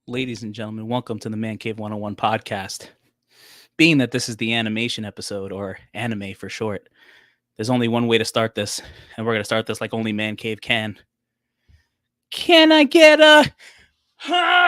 Ladies and gentlemen, welcome to the Mancave101 Podcast. Being that this is the animation episode, or anime for short, there's only one way to start this, and we're going to start this like only Man Cave can. Can I get a... yeah!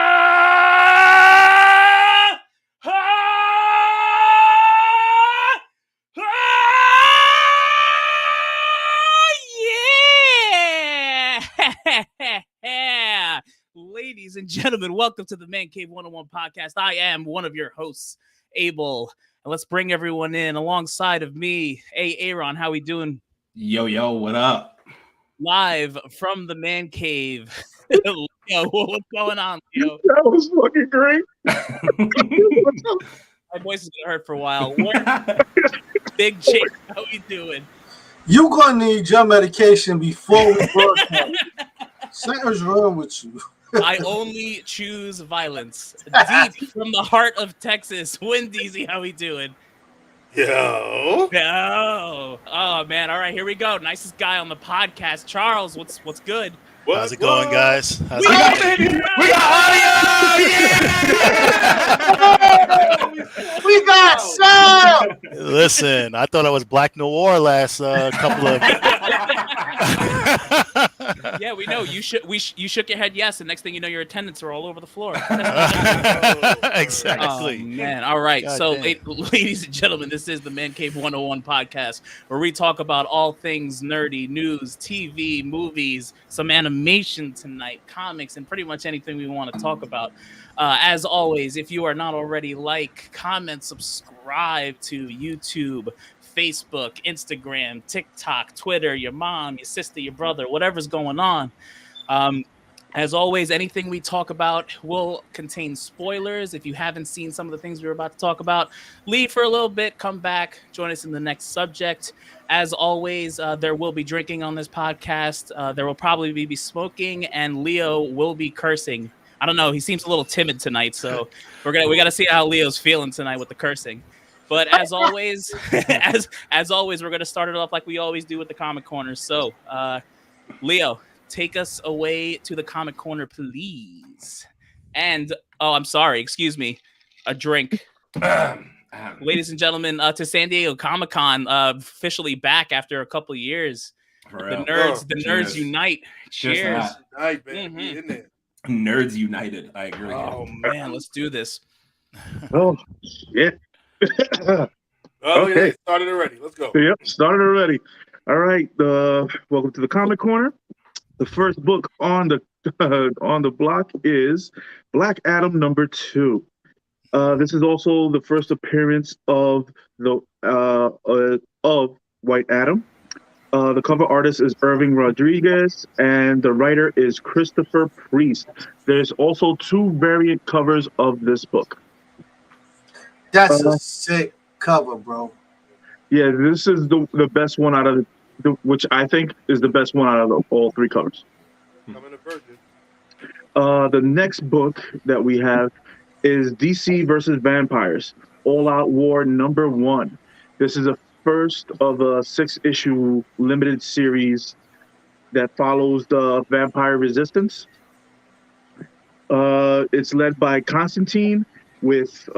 Ladies and gentlemen, welcome to the Mancave101 Podcast. I am one of your hosts, Abel. And let's bring everyone in alongside of me. Hey, Aaron, how we doing? Yo, what up? Live from the Man Cave. Yo, what's going on, Leo? That was fucking great. My voice is going to hurt for a while. Big Jake, how we doing? You gonna need your medication before we broadcast. Something's wrong with you. I only choose violence. Deep from the heart of Texas. Wendeezy, how we doing? Yo. Oh man. All right, here we go. Nicest guy on the podcast. Charles, what's good? How's it going, guys? We got audio! Yeah! We got sound! Listen, I thought I was Black Noir last couple of... Yeah, we know. You shook your head yes, and next thing you know, your attendants are all over the floor. Exactly. Oh, man. All right. God so, damn. ladies and gentlemen, this is the Mancave101 Podcast, where we talk about all things nerdy, news, TV, movies, some animation tonight, comics, and pretty much anything we want to talk about. As always, if you are not already, like, comment, subscribe to YouTube, Facebook, Instagram, TikTok, Twitter, your mom, your sister, your brother, whatever's going on. As always, anything we talk about will contain spoilers. If you haven't seen some of the things we were about to talk about, leave for a little bit, come back, join us in the next subject. As always, there will be drinking on this podcast. There will probably be smoking, and Leo will be cursing. I don't know. He seems a little timid tonight, so we got to see how Leo's feeling tonight with the cursing. But as always, as always, we're going to start it off like we always do with the Comic Corner. So, Leo, take us away to the Comic Corner, please. And, I'm sorry, excuse me, a drink. Ladies and gentlemen, to San Diego Comic-Con, officially back after a couple of years. The nerds unite. Cheers. Night, man. Be in there. Nerds United. I agree. Oh, man, let's do this. Oh, shit. Okay, started already. Let's go. Yep, started already. All right. Welcome to the Comic Corner. The first book on the block is Black Adam #2. This is also the first appearance of White Adam. The cover artist is Irving Rodriguez, and the writer is Christopher Priest. There's also 2 variant covers of this book. That's a sick cover, bro. Yeah, this is the best one out of which I think is the best one out of all 3 covers. I'm in a virgin. The next book that we have is DC versus Vampires, All Out War #1. This is the first of a 6-issue limited series that follows the Vampire Resistance. It's led by Constantine with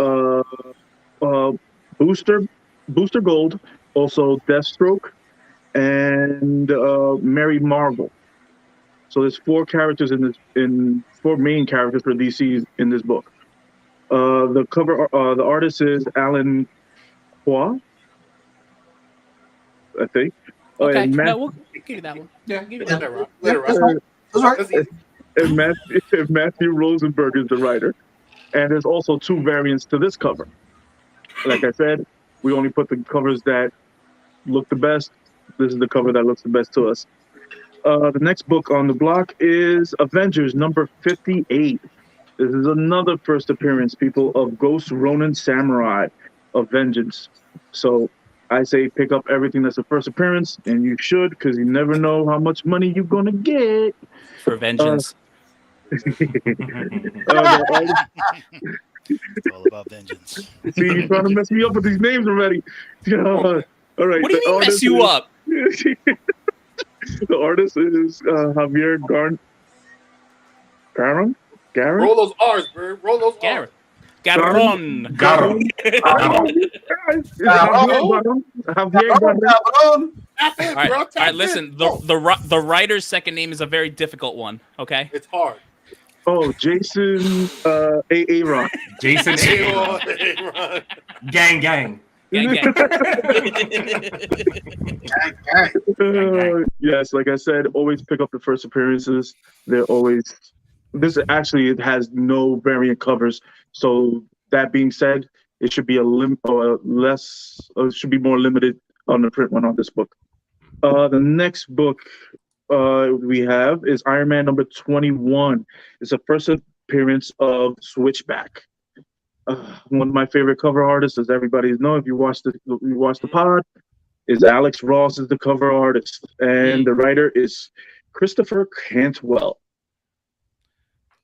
Booster Gold, also Deathstroke, and Mary Marvel. So there's 4 characters in 4 main characters for DC in this book. The cover, the artist is Alan Hua, I think. Okay, we'll give you that one. Yeah, give you that one. That's easy. And Matthew Rosenberg is the writer. And there's also 2 variants to this cover. Like I said, we only put the covers that look the best. This is the cover that looks the best to us. The next book on the block is Avengers #58. This is another first appearance, people, of Ghost Ronin Samurai of Vengeance. So I say pick up everything that's a first appearance, and you should, because you never know how much money you're going to get. For Vengeance. It's all about vengeance. See, you're trying to mess me up with these names already. All right. What do you mean mess you up? The artist is Javier Garn. Garrett? Roll those R's, bro. Roll those Garrett. R's. Garon. Got him. Javier Bardem. Tap in, All right, bro. all Tap right. in. Listen, Go. the writer's second name is a very difficult one. Okay. It's hard. Oh, Jason A-Rock. Jason A. Run. Gang, gang. Gang, gang. Yes, like I said, always pick up the first appearances. They're always. This actually it has no variant covers. So that being said, it should be it should be more limited on the print one on this book. The next book we have is Iron Man number 21. It's the first appearance of Switchback. One of my favorite cover artists, as everybody knows, if you watch the pod, is Alex Ross is the cover artist, and the writer is Christopher Cantwell.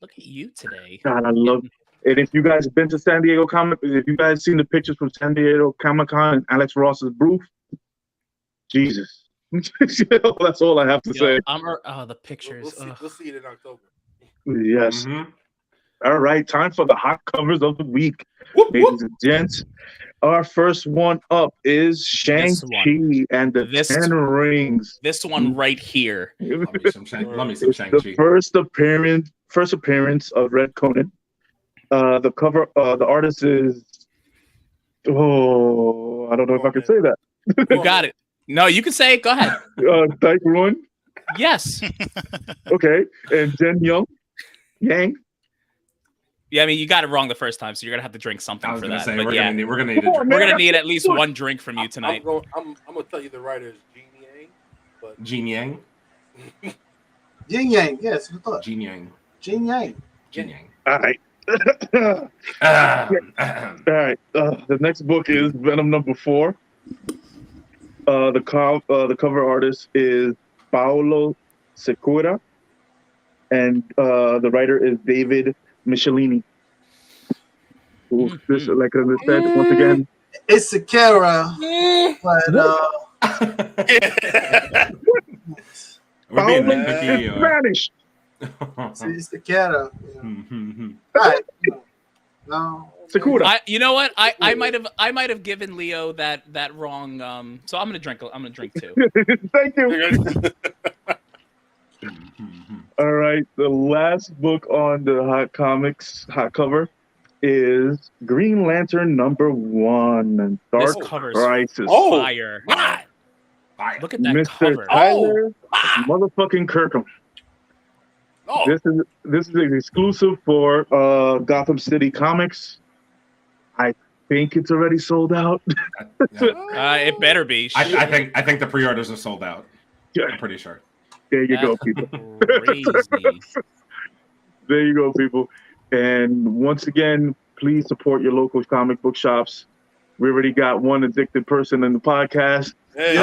Look at you today. God, I love it. And if you guys have been to San Diego if you guys seen the pictures from San Diego Comic-Con and Alex Ross's booth, Jesus. That's all I have to say. The pictures. We'll see it in October. Yes. Mm-hmm. All right, time for the hot covers of the week. Whoop, whoop. Ladies and gents, our first one up is Shang-Chi and the Ten Rings. This one right here. Let me some It's Shang-Chi. the first appearance of Red Conan. The cover, the artist is. Oh, I don't know if I can say that. You got it. No, you can say it. Go ahead. Dyke Ruin. Yes. Okay, and Jen Yang. Yeah, I mean, you got it wrong the first time, so you're gonna have to drink something I was for gonna that. say But we're yeah, gonna need a drink. we're gonna need at least one drink from you tonight. I'm gonna tell you the writer is Gene Yang, but Jin Yang. Yin Yang, yes. What thought? Jin Yang. Jin Yang. Jin Yang. All right. All right. The next book is Venom number 4. The cover artist is Paolo Secura, and the writer is David Michelini. This, like I said, once again, It's Akira, but We're being Paolo nitpicky, is Spanish. it's Akira. Mhm. Right. No. Sakura. You know what? I might have given Leo that wrong. So I'm gonna drink too. Thank you. All right. The last book on the hot cover is Green Lantern number 1, This Dark cover's Crisis. fire. Fire. Look at that Mr. cover. Tyler motherfucking Kirkham. oh, This is an exclusive for Gotham City Comics. I think it's already sold out. Yeah. It better be. I think the pre-orders are sold out. Yeah. I'm pretty sure. There you go, people. Crazy. There you go, people. And once again, please support your local comic book shops. We already got one addicted person in the podcast. hey, I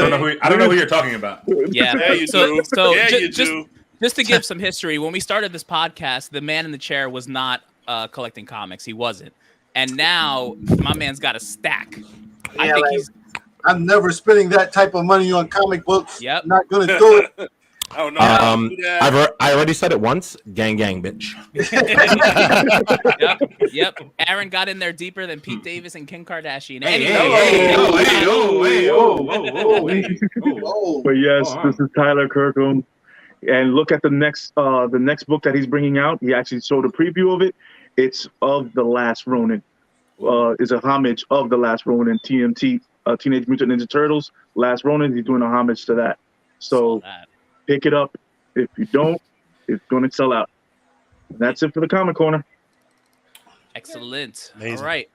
don't know who you're talking about. Yeah. Yeah, you do. So Yeah, you just do. just to give some history, when we started this podcast, the man in the chair was not collecting comics. He wasn't. And now my man's got a stack. I Yeah, think like- he's. I'm never spending that type of money on comic books. Yep. Not gonna do it. I don't know. how to do that. I already said it once. Gang, gang, bitch. Yep. Aaron got in there deeper than Pete Davis and Kim Kardashian. Hey, But yes, Hold on. this is Tyler Kirkham. And look at the next book that he's bringing out. He actually showed a preview of it. It's of The Last Ronin. Is a homage of The Last Ronin, TMT, Teenage Mutant Ninja Turtles. Last Ronin, he's doing a homage to that. So pick it up. If you don't, it's going to sell out. And that's it for the Comic Corner. Excellent. Amazing. All right.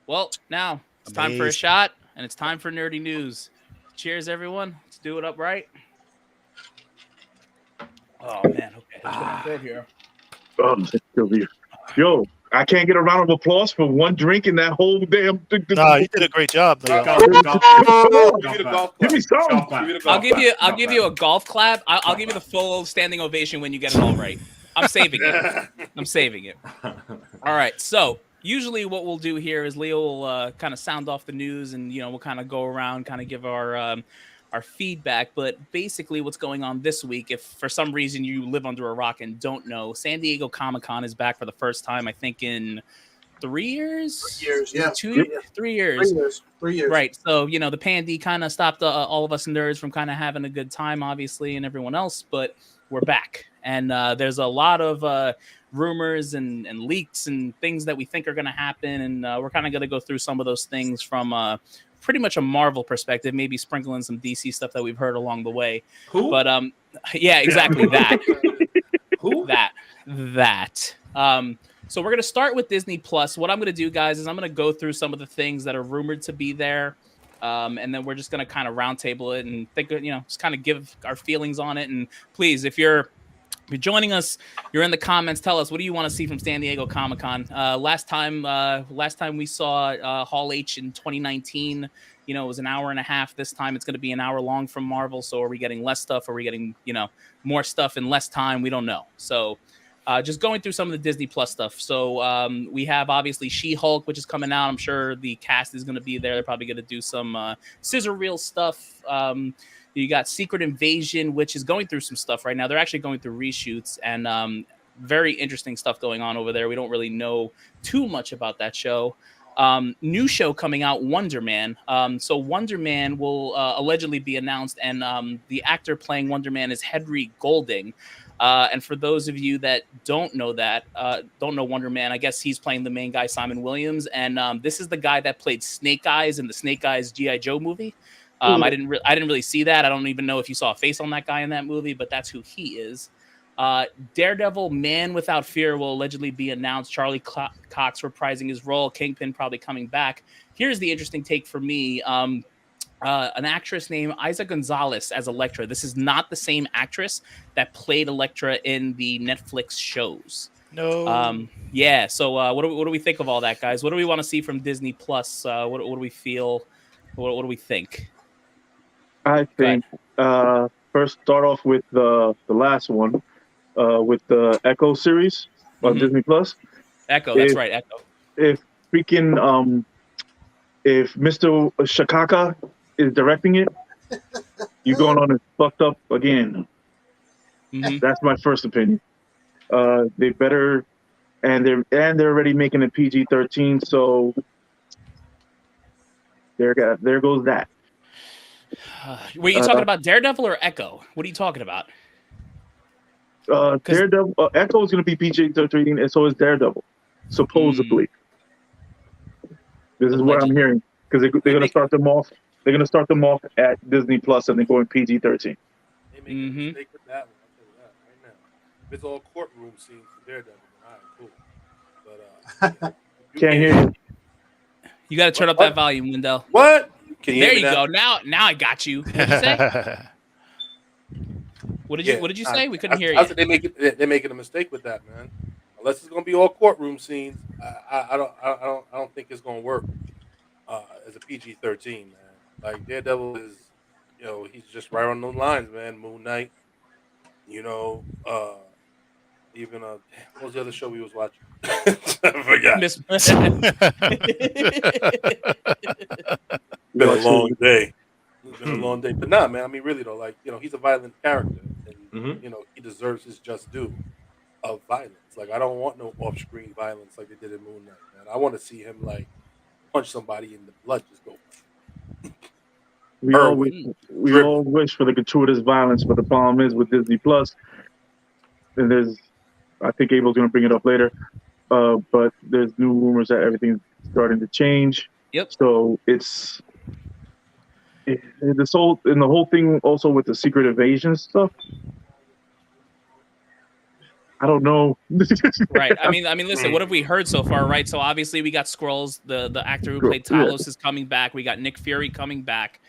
Well, now it's time for a Amazing. shot, and it's time for nerdy news. Cheers, everyone. Let's do it up right. Oh man. Okay. Let's get my throat here. Oh, it's still here. Yo, I can't get a round of applause for one drink in that whole damn. Nah, you did a great job, Leo. Give me the golf Give me some. clap. Give me the golf I'll give you a golf clap. I'll give you the full standing ovation when you get it all right. I'm saving it. I'm saving it. All right. So usually what we'll do here is Leo will kind of sound off the news, and we'll kind of go around, kind of give our our feedback. But basically, what's going on this week? If for some reason you live under a rock and don't know, San Diego Comic-Con is back for the first time, I think, in 3 years. 3 years, yeah. 3 years. 3 years. Right. So, the pandy kind of stopped all of us nerds from kind of having a good time, obviously, and everyone else. But we're back. And there's a lot of rumors and leaks and things that we think are going to happen. And we're kind of going to go through some of those things from pretty much a Marvel perspective, maybe sprinkling some DC stuff that we've heard along the way. Who? But yeah, exactly that. Who? That. So we're going to start with Disney Plus. What I'm going to do, guys, is I'm going to go through some of the things that are rumored to be there. And then we're just going to kind of roundtable it and think, just kind of give our feelings on it. And please, if you're joining us, you're in the comments, tell us, what do you want to see from San Diego Comic-Con? Last time we saw Hall H in 2019, it was an hour and a half. This time it's going to be an hour long from Marvel. So are we getting less stuff? Are we getting, more stuff in less time? We don't know. So just going through some of the Disney Plus stuff. So we have obviously She-Hulk, which is coming out. I'm sure the cast is going to be there. They're probably going to do some scissor reel stuff. You got Secret Invasion, which is going through some stuff right now. They're actually going through reshoots and very interesting stuff going on over there. We don't really know too much about that show. New show coming out, Wonder Man. So Wonder Man will allegedly be announced, and the actor playing Wonder Man is Henry Golding. And for those of you that don't know Wonder Man, I guess he's playing the main guy, Simon Williams. And this is the guy that played Snake Eyes in the Snake Eyes G.I. Joe movie. I didn't really see that. I don't even know if you saw a face on that guy in that movie, but that's who he is. Daredevil Man Without Fear will allegedly be announced. Charlie Cox reprising his role. Kingpin probably coming back. Here's the interesting take for me. An actress named Isa Gonzalez as Elektra. This is not the same actress that played Elektra in the Netflix shows. No. Yeah. So what do we think of all that, guys? What do we want to see from Disney Plus? What do we feel? What do we think? I think first start off with the last one with the Echo series on Disney Plus. Echo, that's right, Echo. If freaking if Mr. Shakaka is directing it, you're going on and fucked up again. That's my first opinion. They better, and they're already making it PG-13, so there goes that. Were you talking about Daredevil or Echo? What are you talking about? Daredevil, Echo is going to be PG-13, and so is Daredevil, supposedly. This is what I'm hearing, because they're going to start them off. They're going to start them off at Disney Plus, and then going PG-13. They make a mistake with that one. I'll tell you that right now. If it's all courtroom scenes for Daredevil, all right, cool. But can't hear you. You got to turn up that volume, Lindell. What? Can you there hear me you now? go. Now I got you. What did you say? What did you say? We couldn't hear you. They're making a mistake with that, man. Unless it's gonna be all courtroom scenes, I don't think it's gonna work as a PG-13, man. Like Daredevil is, he's just right on those lines, man. Moon Knight, even what was the other show we was watching? I forgot. Been a long day. It's been a long day, but nah, man. I mean, really though, like he's a violent character, and he deserves his just due of violence. Like I don't want no off-screen violence like they did in Moon Knight, man. I want to see him like punch somebody in the blood, just go. We all wish for the gratuitous violence, but the problem is with Disney Plus, and I think Abel's going to bring it up later, but there's new rumors that everything's starting to change. Yep. So it's the whole thing also with the Secret Invasion stuff. I don't know. Right. I mean, listen, what have we heard so far, right? So obviously we got Skrulls, the actor who played Talos is coming back. We got Nick Fury coming back.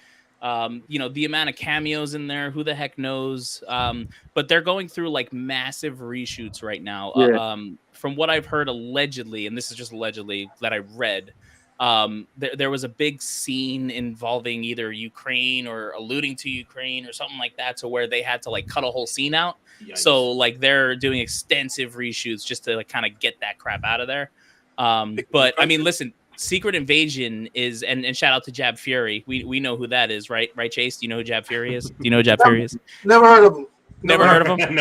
The amount of cameos in there, who the heck knows? But they're going through like massive reshoots right now. Yeah. From what I've heard allegedly, and this is just allegedly that I read, there was a big scene involving either Ukraine or alluding to Ukraine or something like that, to where they had to like cut a whole scene out. Yikes. So like they're doing extensive reshoots just to like kind of get that crap out of there. But I mean, listen, Secret Invasion is, and shout out to Jab Fury. We know who that is, right? Right, Chase? Do you know who Jab Fury is? Do you know who Jab Fury is? Never heard of him. Never heard of him?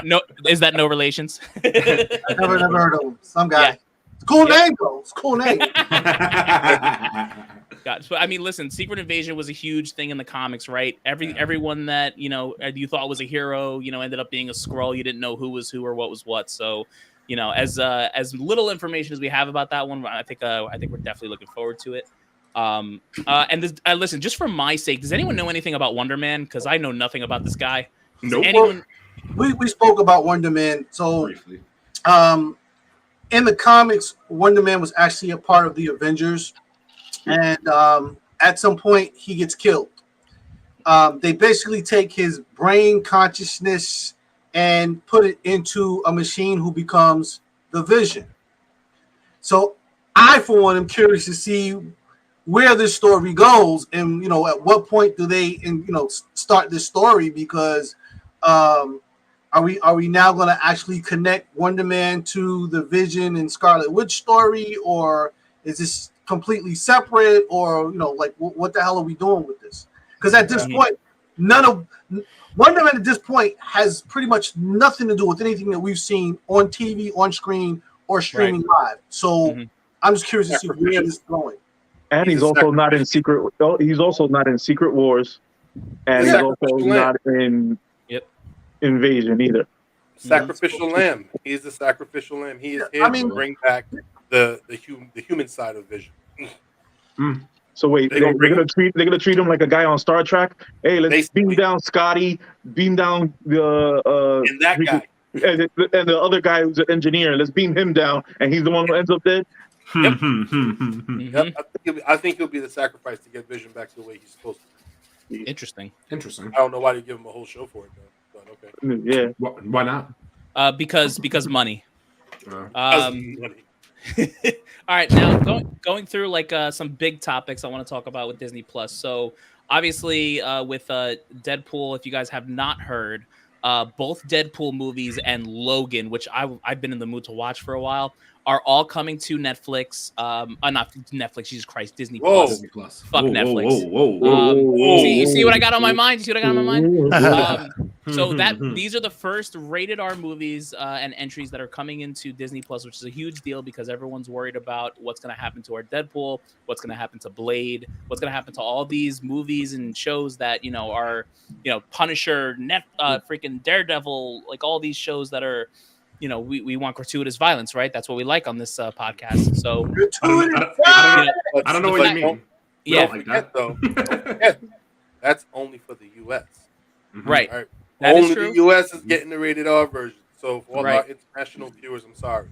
No. Is that no relations? Never heard of him. Some guy. Yeah. It's a cool name, though. It's a cool name. So I mean, listen, Secret Invasion was a huge thing in the comics, right? Everyone that you thought was a hero, ended up being a Skrull. You didn't know who was who or what was what. So, as little information as we have about that one, I think we're definitely looking forward to it. Listen, just for my sake, does anyone know anything about Wonder Man? Because I know nothing about this guy. Nope. We spoke about Wonder Man. So, Briefly. in the comics, Wonder Man was actually a part of the Avengers. And at some point, he gets killed. They basically take his brain consciousness and put it into a machine who becomes the Vision. So I, for one, am curious to see where this story goes, and at what point do they start this story? Because are we now going to actually connect Wonder Man to the Vision and Scarlet Witch story, or is this completely separate, or what the hell are we doing with this? Because at this point, Wonder Man at this point has pretty much nothing to do with anything that we've seen on TV, on screen, or streaming live. So I'm just curious to see where this is going. And he's also not in Secret. He's also not in Secret Wars, and he's also not in Invasion either. Sacrificial lamb. He's the sacrificial lamb. He is here to bring back the human side of Vision. So wait, they're gonna treat him like a guy on Star Trek. Hey, let's beam down Scotty, beam down the and that guy, and the other guy who's an engineer. Let's beam him down, and he's the one who ends up dead. Yep. I think he'll be the sacrifice to get Vision back to the way he's supposed to be. Interesting. I don't know why they give him a whole show for it though, but okay. Yeah. Why not? Because money. All right, now going through some big topics I want to talk about with Disney Plus. So obviously with Deadpool, if you guys have not heard, both Deadpool movies and Logan, which I've been in the mood to watch for a while, are all coming to Netflix. Not Netflix, Jesus Christ, Disney Plus. Disney Plus. Fuck Netflix. Whoa. See what I got on my mind? You see what I got on my mind? So these are the first rated R movies and entries that are coming into Disney Plus, which is a huge deal because everyone's worried about what's going to happen to our Deadpool, what's going to happen to Blade, what's going to happen to all these movies and shows that are Punisher, freaking Daredevil, like all these shows that are. We want gratuitous violence, right? That's what we like on this podcast. So I don't know what you mean. Yeah, like that though. That's only for the U.S. Right. All right. That only is true. The U.S. is getting the rated R version. So for all our international viewers, I'm sorry.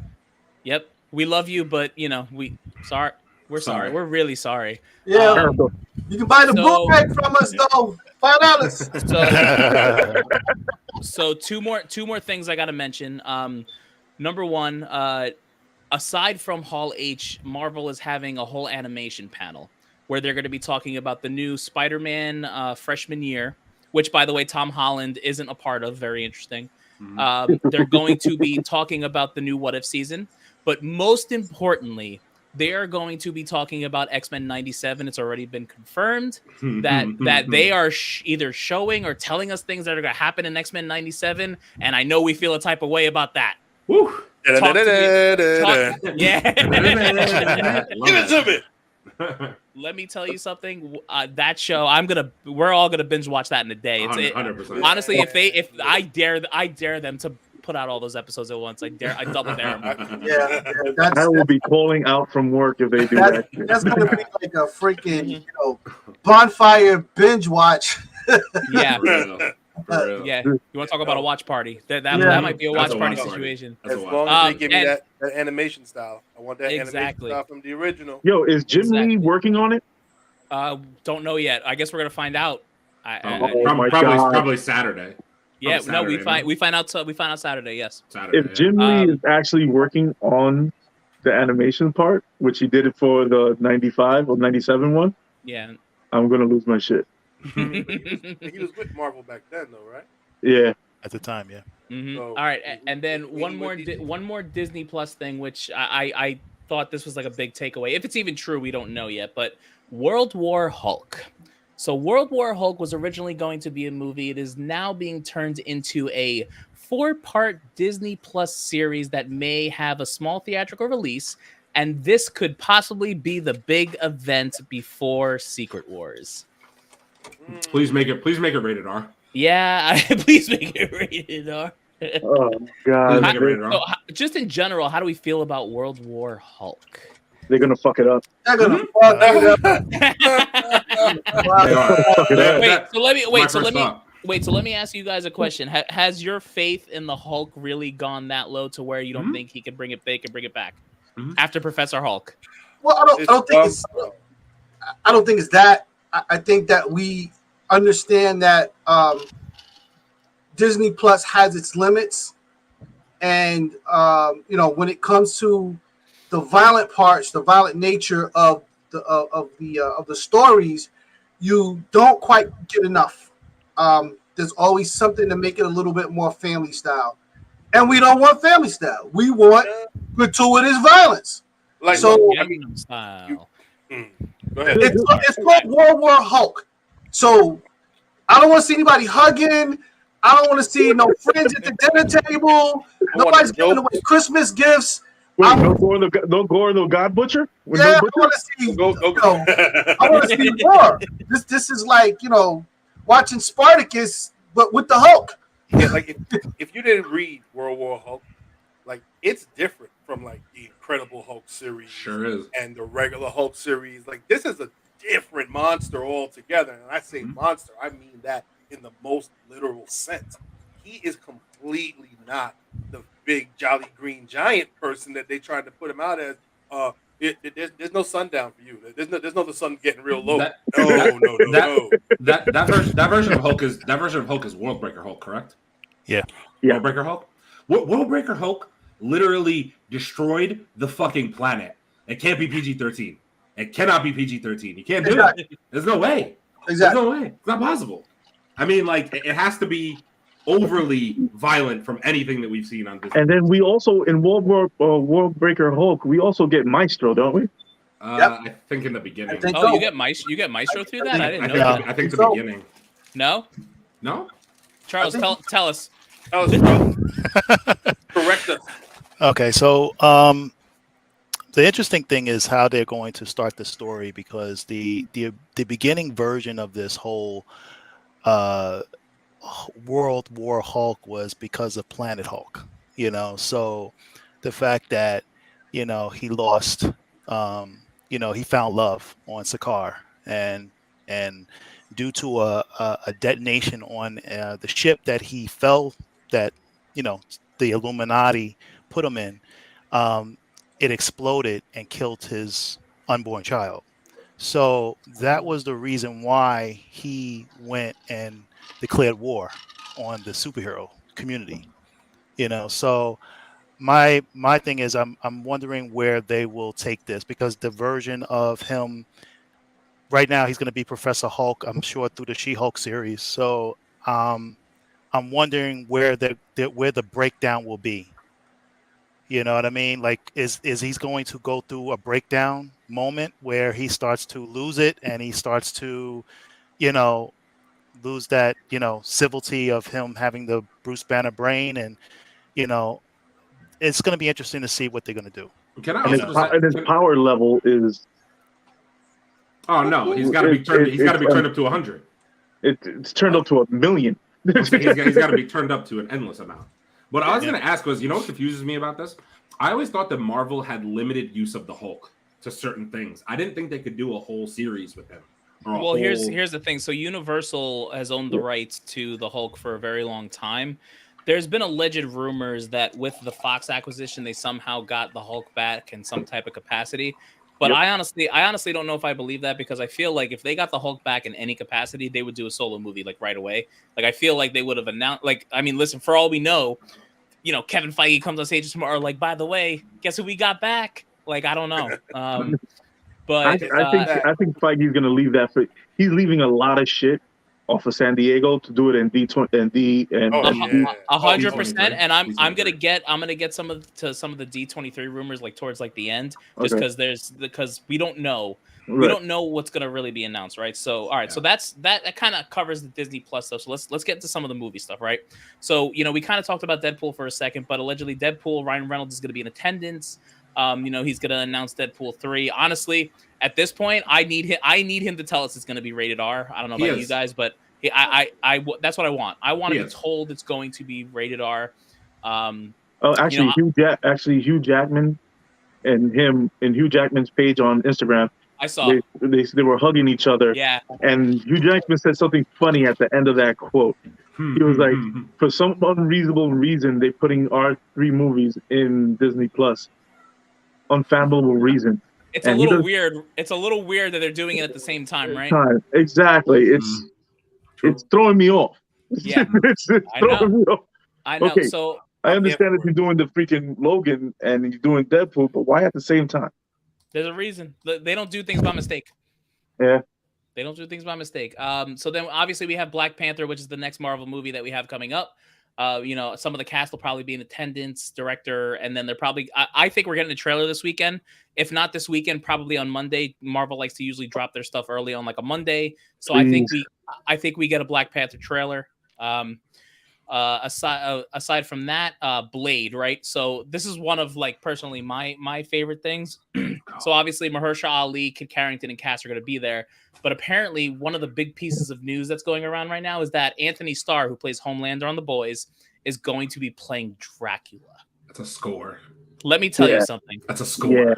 Yep, we love you, but we're sorry. We're really sorry. Yeah, you can buy the bootleg from us though. $5. So two more things I got to mention. Number one, aside from Hall H, Marvel is having a whole animation panel where they're going to be talking about the new Spider-Man freshman year, which, by the way, Tom Holland isn't a part of. Very interesting. They're going to be talking about the new What If season, but most importantly, they are going to be talking about X-Men 97. It's already been confirmed that they are either showing or telling us things that are going to happen in X-Men 97, and I know we feel a type of way about that. Woo! Yeah. Give it to me. Let me tell you something. That show, we're all gonna binge watch that in a day. 100%. Honestly, if I dare them to put out all those episodes at once. I double dare them. I will be calling out from work if they do that. That's gonna be like a freaking bonfire binge watch. Yeah. For real. Yeah. You want to talk about a watch party? That might be a watch party situation. As long as they give me that animation style. I want that animation style from the original. Yo, is Jim Lee working on it? Don't know yet. I guess we're gonna find out. Probably Saturday. Yeah, Saturday, we find out Saturday. Yes, Saturday. If Jim Lee is actually working on the animation part, which he did it for the 95 or 97 one, yeah, I'm gonna lose my shit. He was with Marvel back then, though, right? Yeah, at the time, yeah. Mm-hmm. So, all right, and then one more Disney Plus thing, which I thought this was like a big takeaway. If it's even true, we don't know yet. But World War Hulk. So World War Hulk was originally going to be a movie. It is now being turned into a 4-part Disney Plus series that may have a small theatrical release. And this could possibly be the big event before Secret Wars. Please make it rated R. Yeah, please make it rated R. Oh God! So, just in general, how do we feel about World War Hulk? They're gonna fuck it up. They're gonna fuck it up. So let me ask you guys a question. Has your faith in the Hulk really gone that low to where you don't think he can bring it back after Professor Hulk? Well, I don't think it's that. I think that we understand that Disney Plus has its limits, and when it comes to the violent parts, the violent nature of the stories, you don't quite get enough. There's always something to make it a little bit more family style, and we don't want family style. We want gratuitous violence. Like so, style. Go ahead. It's called World War Hulk. So I don't want to see anybody hugging. I don't want to see no friends at the dinner table. Nobody's giving away Christmas gifts. Wait, no gore, no God Butcher? Yeah, I want to see. I want to see more. This is like watching Spartacus, but with the Hulk. Yeah, like if you didn't read World War Hulk, like it's different from like the Incredible Hulk series, sure is, and the regular Hulk series. Like this is a different monster altogether. And I say monster, I mean that in the most literal sense. He is completely not the big jolly green giant person that they tried to put him out as. There's no sundown for you. There's no the sun getting real low. No. That version of Hulk is Worldbreaker Hulk, correct? Yeah. Worldbreaker Hulk. Worldbreaker Hulk literally destroyed the fucking planet. It can't be PG-13. It cannot be PG-13. You can't do it. There's no way. Exactly. There's no way. It's not possible. I mean, like, it has to be overly violent from anything that we've seen on this. And then we also, in Worldbreaker Hulk, we also get Maestro, don't we? Yep. I think in the beginning. You get Maestro through that? I didn't know that. I think the beginning. No? Charles, tell us. Correct us. Okay, so the interesting thing is how they're going to start the story, because the beginning version of this whole World War Hulk was because of Planet Hulk, so the fact that he lost, he found love on Sakaar, and due to a detonation on the ship that he fell, that the Illuminati put him in, it exploded and killed his unborn child. So that was the reason why he went and declared war on the superhero community. So my thing is I'm wondering where they will take this, because the version of him right now, he's going to be Professor Hulk, I'm sure, through the She-Hulk series. So I'm wondering where the breakdown will be. You know what I mean? Like, is he's going to go through a breakdown moment where he starts to lose it, and he starts to, lose that, civility of him having the Bruce Banner brain, and it's going to be interesting to see what they're going to do. And his power level is. Oh no, he's got to be turned. He's got to be turned up to 100. It's turned up to 1 million. He's got to be turned up to an endless amount. What I was going to ask was, what confuses me about this? I always thought that Marvel had limited use of the Hulk to certain things. I didn't think they could do a whole series with him. Well, here's the thing. So Universal has owned the rights to the Hulk for a very long time. There's been alleged rumors that with the Fox acquisition, they somehow got the Hulk back in some type of capacity. But I honestly don't know if I believe that, because I feel like if they got the Hulk back in any capacity, they would do a solo movie like right away. Like, I feel like they would have announced, like, I mean, listen, for all we know, Kevin Feige comes on stage tomorrow, like, by the way, guess who we got back? Like, I don't know. But I think Feige's gonna leave that he's leaving a lot of shit off of San Diego to do it in D20 and D and. Oh, yeah. 100%. And I'm D23. gonna get some of the D23 rumors like towards like the end, just because we don't know. Right. We don't know what's gonna really be announced, right? So, all right, so that kind of covers the Disney Plus stuff. So let's get into some of the movie stuff, right? So we kind of talked about Deadpool for a second, but allegedly Deadpool, Ryan Reynolds is gonna be in attendance. He's gonna announce Deadpool 3. Honestly, at this point, I need him to tell us it's gonna be rated R. I don't know about you guys, but that's what I want. I want to be told it's going to be rated R. Hugh Jackman and Hugh Jackman's page on Instagram. I saw they were hugging each other. Yeah. And Hugh Jackman said something funny at the end of that quote. He was like, for some unreasonable reason, they're putting our 3 movies in Disney Plus. Unfathomable reason. It's a little weird. It's a little weird that they're doing it at the same time, right? Exactly. It's throwing me off. Yeah. it's throwing me off. I know. Okay. So I understand if you're doing the freaking Logan and you're doing Deadpool, but why at the same time? There's a reason. They don't do things by mistake. Yeah. They don't do things by mistake. So then obviously we have Black Panther, which is the next Marvel movie that we have coming up. Some of the cast will probably be in attendance, director, and then they're probably I think we're getting a trailer this weekend. If not this weekend, probably on Monday. Marvel likes to usually drop their stuff early on like a Monday. So I think we get a Black Panther trailer. Aside from that, Blade, right? So this is one of like personally my favorite things. So obviously Mahershala Ali, Kit Harington, and cast are going to be there. But apparently one of the big pieces of news that's going around right now is that Anthony Starr, who plays Homelander on The Boys, is going to be playing Dracula. That's a score. Let me tell you something. That's a score.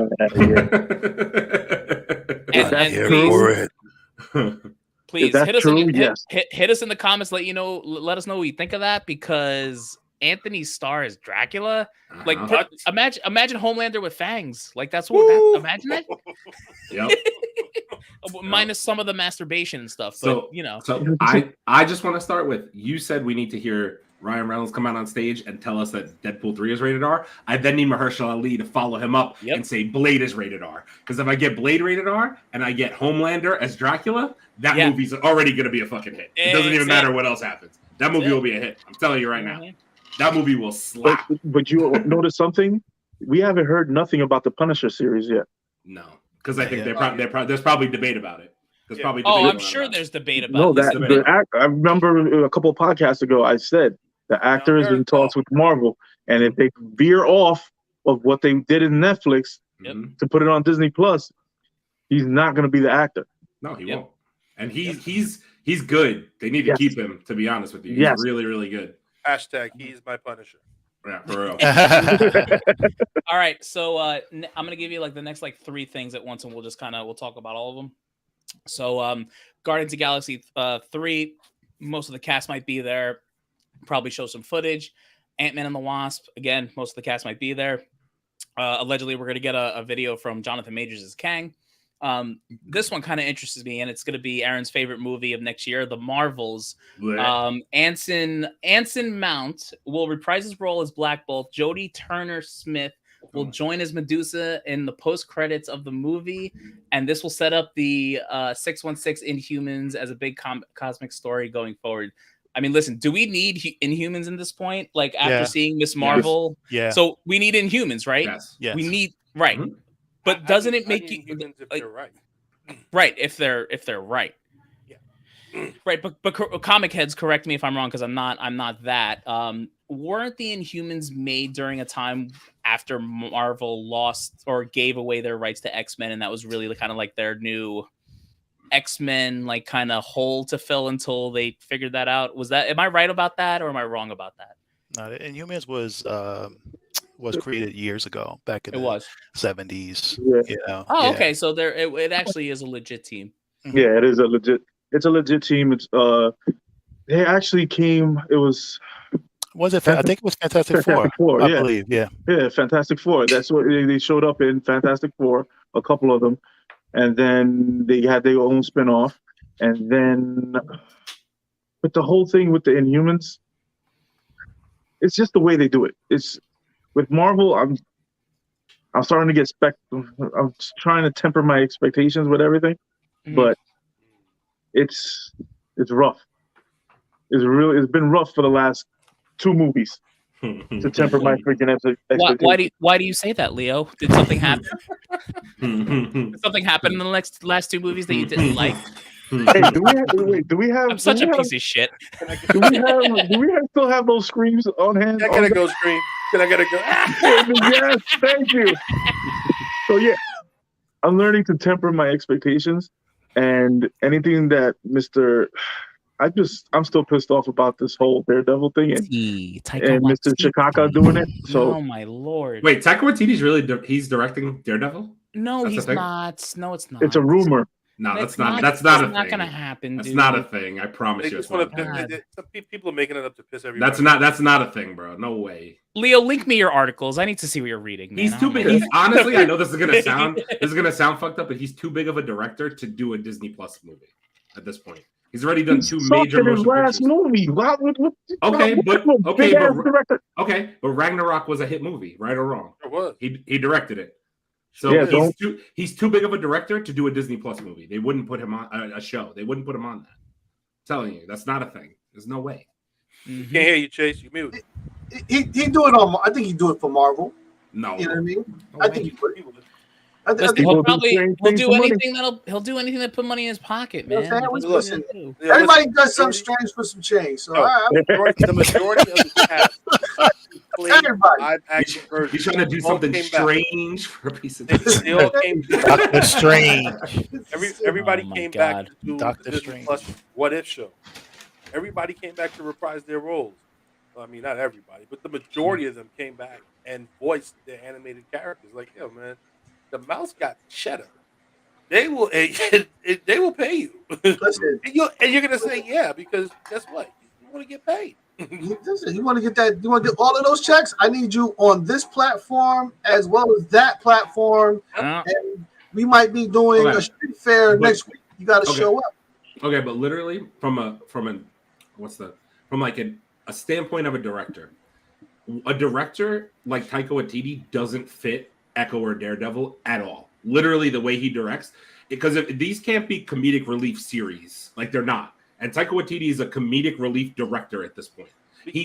Please hit us in the comments. Let us know what you think of that, because Anthony Starr is Dracula. Like, imagine Homelander with fangs. Like that's what. Imagine that. Yep. Minus some of the masturbation and stuff. So I just want to start with, you said we need to hear Ryan Reynolds come out on stage and tell us that Deadpool 3 is rated R. I then need Mahershala Ali to follow him up and say Blade is rated R. Because if I get Blade rated R and I get Homelander as Dracula, that movie's already going to be a fucking hit. It doesn't even matter what else happens. That movie will be a hit. I'm telling you right now. That movie will slap. But you notice something? We haven't heard nothing about the Punisher series yet. No, because I think there's probably debate about it. I'm sure there's debate about it. I remember a couple of podcasts ago, I said the actor is in talks with Marvel, and if they veer off of what they did in Netflix to put it on Disney Plus, he's not going to be the actor. No, he won't. And he's good. They need to keep him, to be honest with you. He's really, really good. # he's my Punisher. Yeah, for real. All right, so I'm gonna give you like the next like 3 things at once, and we'll talk about all of them. So Guardians of the Galaxy 3, most of the cast might be there. Probably show some footage. Ant-Man and the Wasp, again, most of the cast might be there. Allegedly, we're gonna get a video from Jonathan Majors as Kang. This one kind of interests me, and it's going to be Aaron's favorite movie of next year, The Marvels. Anson Mount will reprise his role as Black Bolt. Jodie Turner-Smith will join as Medusa in the post-credits of the movie, and this will set up the 616 Inhumans as a big cosmic story going forward. I mean, listen, do we need Inhumans in this point? Like, after seeing Miss Marvel? Yeah. So we need Inhumans, right? Yes. We need, right. Mm-hmm. But doesn't it make you if they're right? Right, if they're right, right. But comic heads, correct me if I'm wrong, because I'm not that. Weren't the Inhumans made during a time after Marvel lost or gave away their rights to X-Men, and that was really kind of like their new X-Men like kind of hole to fill until they figured that out? Am I right about that, or am I wrong about that? No, the Inhumans was created years ago, back in the 70s. Okay, so it actually is a legit team. Yeah, it's a legit team. It's they actually came. It was I think it was Fantastic Four. I believe. Yeah, Fantastic Four. That's what they showed up in, Fantastic Four, a couple of them, and then they had their own spinoff, and then with the whole thing with the Inhumans, it's just the way they do it. It's with Marvel, I'm starting to get I'm trying to temper my expectations with everything, but it's rough. It's been rough for the last 2 movies to temper my freaking expectations. Why do you say that, Leo? Did something happen? Did something happen in the last 2 movies that you didn't like? Hey, do we have? I'm such a piece of shit. Do we still have those screams on hand? I gotta go scream. I gotta go. Yes, thank you. So yeah, I'm learning to temper my expectations, and anything that I'm still pissed off about this whole Daredevil thing and Mr. Chikaka doing it. So, oh my lord! Wait, Taika Waititi's he's directing Daredevil? No, That's he's not. No, it's not. it's a rumor. No, That's not not a thing. gonna happen. That's dude. not a thing. I promise They you. just It's not. want to. Some people are making it up to piss everybody. That's not a thing, bro. No way. Leo, link me your articles. I need to see what you're reading. Man. He's too big. He's honestly, I know this is gonna sound fucked up, but he's too big of a director to do a Disney Plus movie at this point. He's already done 2 major motion last pictures. movie. But Ragnarok was a hit movie, right or wrong? It was. He directed it. So Yeah, he's too big of a director to do a Disney Plus movie. They wouldn't put him on a show. They wouldn't put him on that. I'm telling you, that's not a thing. There's no way. Can't hear you, Chase. You mute. He do it on. I think he do it for Marvel. No. You know what I mean? No I way. think he would. He'll do anything that put money in his pocket, You know man. what I'm saying? Listen, Yeah, everybody does something strange for some change. So all right, the majority of the cast played Everybody. live action versions. He's trying to do All something came back. strange for a piece of They all came back. Doctor Strange. Everybody Oh my came God. back to do Doctor the Disney Strange. Plus What If show. Everybody came back to reprise their roles. Well, I mean, not everybody, but the majority of them came back and voiced their animated characters. Like, yo, man, the mouse got cheddar. They will pay you. Listen, and you're gonna say yeah, because guess what? You want to get paid. listen, you want to get that? You want to get all of those checks? I need you on this platform as well as that platform, and we might be doing a street fair next week. You got to show up. Okay, but literally from a standpoint of a director like Taika Waititi doesn't fit Echo or Daredevil at all. Literally the way he directs, because if these can't be comedic relief series, like they're not. And Taika Waititi is a comedic relief director at this point. He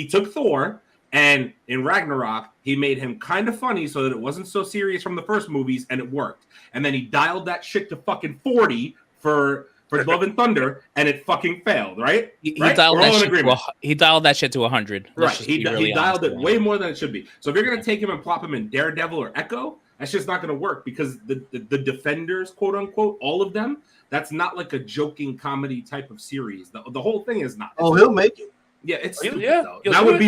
took Thor, and in Ragnarok he made him kind of funny so that it wasn't so serious from the first movies, and it worked. And then he dialed that shit to fucking 40 for Love and Thunder, and it fucking failed, right? He dialed that shit to 100. Right. He dialed it way more than it should be. So if you're going to take him and plop him in Daredevil or Echo, that's just not going to work, because the Defenders, quote unquote, all of them, that's not like a joking comedy type of series. The whole thing is not. Oh, he'll make it. Yeah, it's stupid, though. That would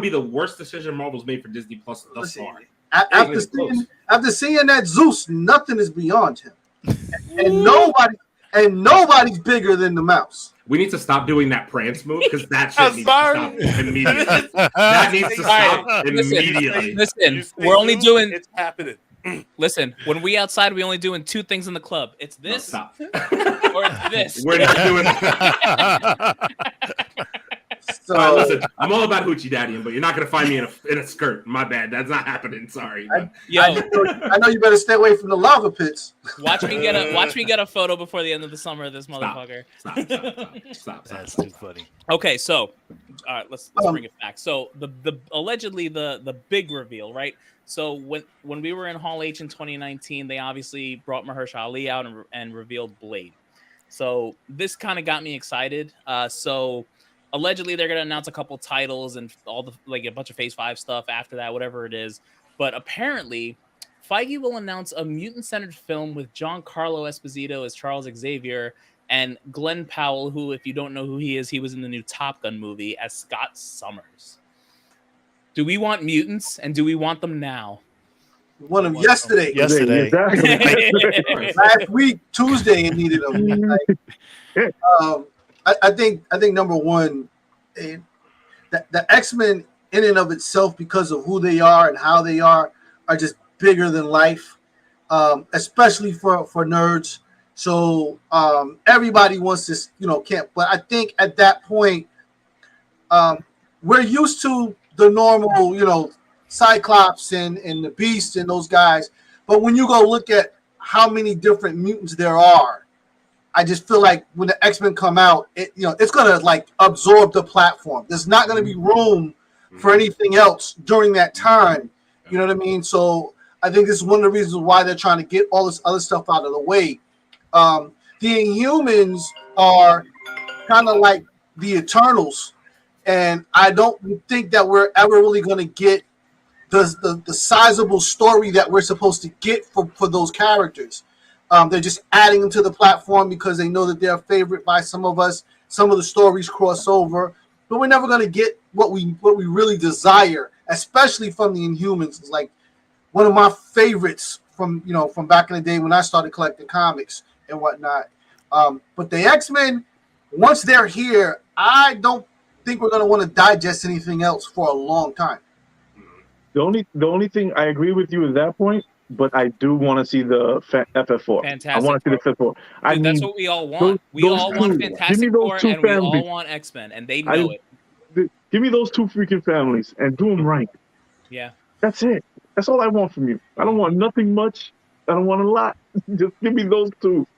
be the worst decision Marvel's made for Disney Plus thus far. After seeing that Zeus, nothing is beyond him, and nobody's bigger than the mouse. We need to stop doing that prance move, because that shit needs to stop immediately. That needs to stop immediately. Listen, we're only doing. It's happening. Listen, when we outside, we only doing 2 things in the club. It's this or it's this. We're not doing that. So all right, listen, I'm all about hoochie daddying, but you're not gonna find me in a skirt. My bad, that's not happening. Sorry. I know you better stay away from the lava pits. Watch me get a photo before the end of the summer of this motherfucker. Stop. That's too funny. Okay, so all right, let's bring it back. So the allegedly the big reveal, right? So when we were in Hall H in 2019, they obviously brought Mahershala Ali out and revealed Blade. So this kind of got me excited. So allegedly they're gonna announce a couple titles and all the a bunch of Phase 5 stuff after that, whatever it is. But apparently, Feige will announce a mutant-centered film with Giancarlo Esposito as Charles Xavier and Glenn Powell, who, if you don't know who he is, he was in the new Top Gun movie, as Scott Summers. Do we want mutants, and do we want them now? We want them yesterday. Last week, Tuesday, it needed them. I think number one, the X-Men in and of itself, because of who they are and how they are just bigger than life, especially for nerds. So everybody wants this, camp. But I think at that point, we're used to the normal, Cyclops and the Beast and those guys. But when you go look at how many different mutants there are, I just feel like when the X-Men come out, it's gonna like absorb the platform. There's not gonna be room for anything else during that time. You know what I mean? So I think this is one of the reasons why they're trying to get all this other stuff out of the way. The Inhumans are kind of like the Eternals, and I don't think that we're ever really going to get the sizable story that we're supposed to get for those characters. They're just adding them to the platform because they know that they're a favorite by some of us. Some of the stories cross over, but we're never going to get what we really desire, especially from the Inhumans. It's like one of my favorites from back in the day when I started collecting comics and whatnot. But the X-Men, once they're here, I don't think we're going to want to digest anything else for a long time. The only thing I agree with you at that point, but I do want to see the FF4. Fantastic I want to see the FF4. Dude, that's what we all want. We all want Fantastic Four, and we all want X-Men, and they know it. Give me those two freaking families and do them right. Yeah. That's it. That's all I want from you. I don't want nothing much. I don't want a lot. Just give me those two.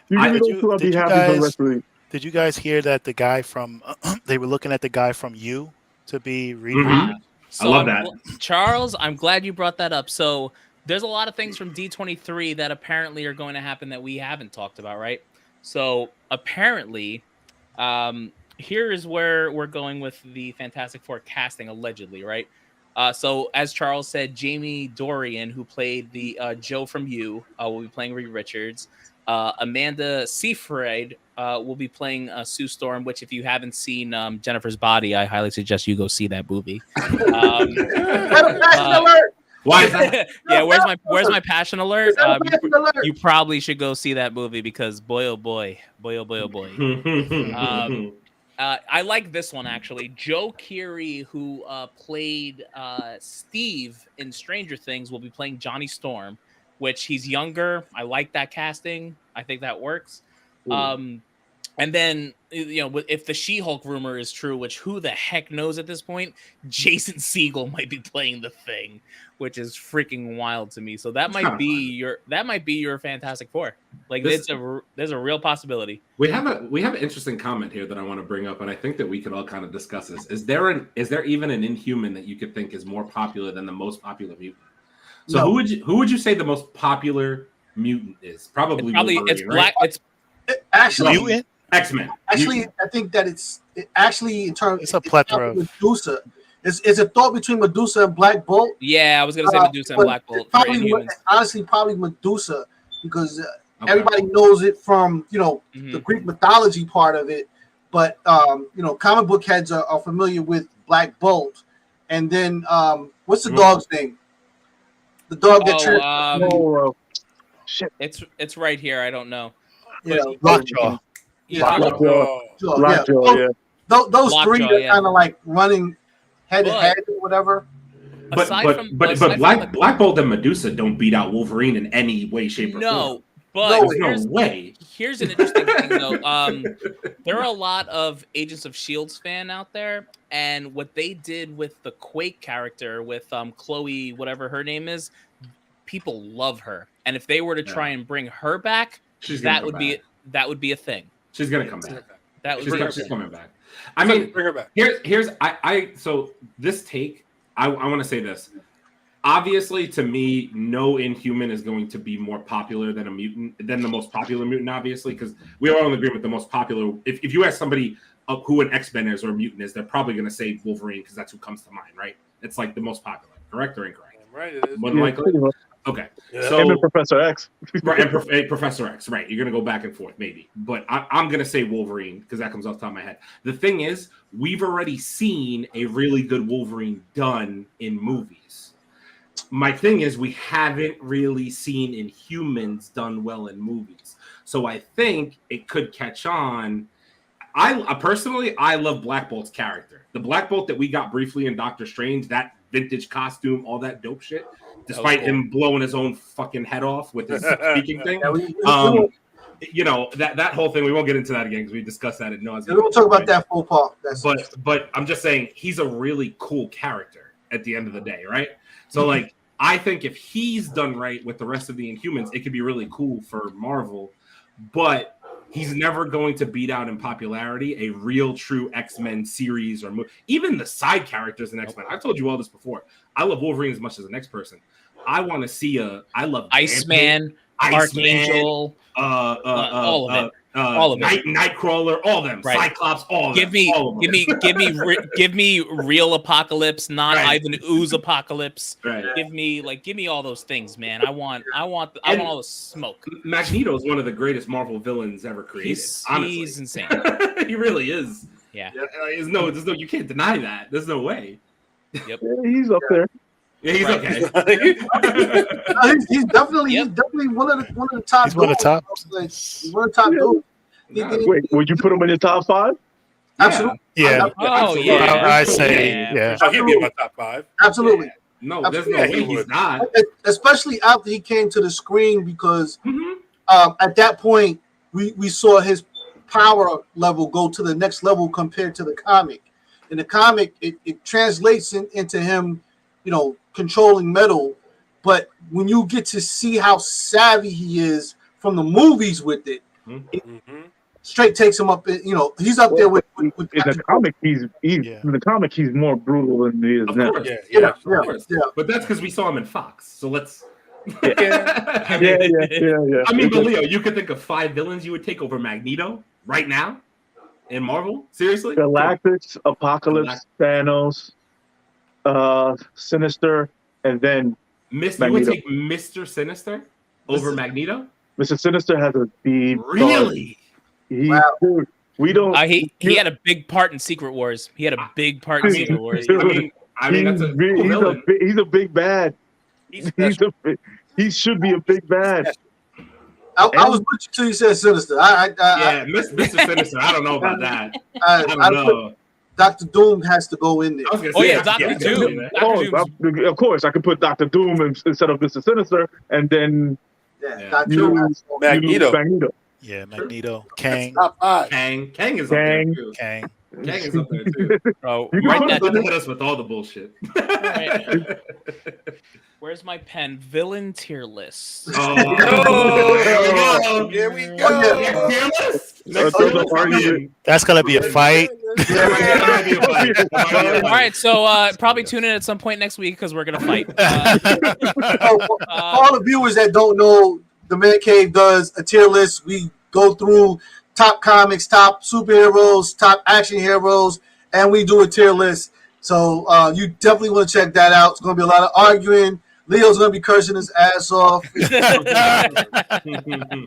You give me those two, I'll be happy for the rest of the week. Did you guys hear that the guy from they were looking at the guy from You to be reading? So I love that. Charles, I'm glad you brought that up. So there's a lot of things from D23 that apparently are going to happen that we haven't talked about, right? So apparently, here is where we're going with the Fantastic Four casting, allegedly, right? So as Charles said, Jamie Dorian, who played the Joe from You, will be playing Reed Richards. Amanda Seyfried will be playing Sue Storm, which if you haven't seen Jennifer's Body, I highly suggest you go see that movie. Why is that? Yeah, where's my passion alert? You probably should go see that movie because boy oh boy. I like this one actually. Joe Keery, who played Steve in Stranger Things, will be playing Johnny Storm, which he's younger. I like that casting. I think that works. And then, if the She-Hulk rumor is true, which who the heck knows at this point, Jason Segel might be playing the Thing, which is freaking wild to me. So that might be your Fantastic Four. Like there's a real possibility. We have an interesting comment here that I want to bring up, and I think that we could all kind of discuss this. Is there even an Inhuman that you could think is more popular than the most popular mutant? So no. Who would you say the most popular mutant is? Probably Wolverine, it's right? Actually X-Men. Actually, I think that it's in terms. It's a plethora of Medusa. It's a thought between Medusa and Black Bolt. Yeah, I was gonna say Medusa and Black Bolt. Honestly, probably Medusa because everybody knows it from the Greek mythology part of it. But comic book heads are familiar with Black Bolt. And then what's the dog's name? The dog that shit. It's right here. I don't know. Lockjaw. Lockjaw. Those three are kind of like running head to head or whatever. But Black Bolt and Medusa don't beat out Wolverine in any way, shape, or form. But there's no way. Here's an interesting thing, though. There are a lot of Agents of S.H.I.E.L.D. fan out there, and what they did with the Quake character, with Chloe, whatever her name is, people love her. And if they were to try and bring her back, that would be a thing. She's gonna come back. She's coming back. I mean, bring her back. So this take, I want to say this. Obviously, to me, no Inhuman is going to be more popular than the most popular mutant, obviously, because we all agree with the most popular. If you ask somebody who an X-Men is or a mutant is, they're probably going to say Wolverine because that's who comes to mind, right? It's like the most popular. Correct or incorrect? Right, it is. More than likely. Okay. Yeah. So and Professor X. Right, and Professor X, right. You're going to go back and forth, maybe. But I'm going to say Wolverine because that comes off the top of my head. The thing is, we've already seen a really good Wolverine done in movies. My thing is, we haven't really seen Inhumans done well in movies. So I think it could catch on. I personally love Black Bolt's character. The Black Bolt that we got briefly in Doctor Strange, that vintage costume, all that dope shit, despite him blowing his own fucking head off with his speaking thing. That whole thing, we won't get into that again because we discussed that at nauseam. We won't talk about that full part. But I'm just saying he's a really cool character at the end of the day, right? So like I think if he's done right with the rest of the Inhumans, it could be really cool for Marvel. But he's never going to beat out in popularity a real, true X-Men series or even the side characters in X-Men. I've told you all this before. I love Wolverine as much as the next person. I want to see I love Iceman, Archangel, all of it. All of it. Nightcrawler, all of them. Right. Cyclops, all of them. Give me real Apocalypse, not right. Ivan Ooze Apocalypse. Right. Give me all those things, man. I want all the smoke. Magneto is one of the greatest Marvel villains ever created. He's insane. He really is. Yeah. There's no, you can't deny that. There's no way. Yep. Yeah, he's up there. Yeah, he's okay. He's definitely one of the top. He's one of the top. One of the top dudes. Wait, would you put him in your top 5? Absolutely. Yeah. I say yeah. He'd be in my top 5. Absolutely. Yeah. No, there's no way he's not. Especially after he came to the screen, because at that point we saw his power level go to the next level compared to the comic. In the comic, it translates into him, controlling metal. But when you get to see how savvy he is from the movies with it, it straight takes him up. He's up there with in the comic. In the comic, he's more brutal than he is now. Yeah. But that's because we saw him in Fox. So let's. Yeah. I mean, but Leo, you could think of 5 villains you would take over Magneto right now in Marvel. Seriously, Galactus, Apocalypse, Thanos, Sinister, and then you would take Mr. Sinister over Magneto? Mr. Sinister has a deep. Really? Dude, we don't. He had a big part in Secret Wars. I mean, that's he's a big bad. He should be a big bad. I was with you till you said Sinister. Mr. Sinister. I don't know about that. I don't know. Dr. Doom has to go in there. Dr. Doom. Of course, I could put Dr. Doom instead of Mr. Sinister, and then Magneto. Yeah, Magneto. Kang. Kang is up there too. Kang is up there too. Bro, hit us with all the bullshit. Right. Where's my pen? Villain tier list. Here we go. That's gonna be a fight. All right, so probably tune in at some point next week because we're gonna fight. All the viewers that don't know, the Man Cave does a tier list. We go through top comics, top superheroes, top action heroes, and we do a tier list. So you definitely want to check that out. It's going to be a lot of arguing. Leo's going to be cursing his ass off. It's going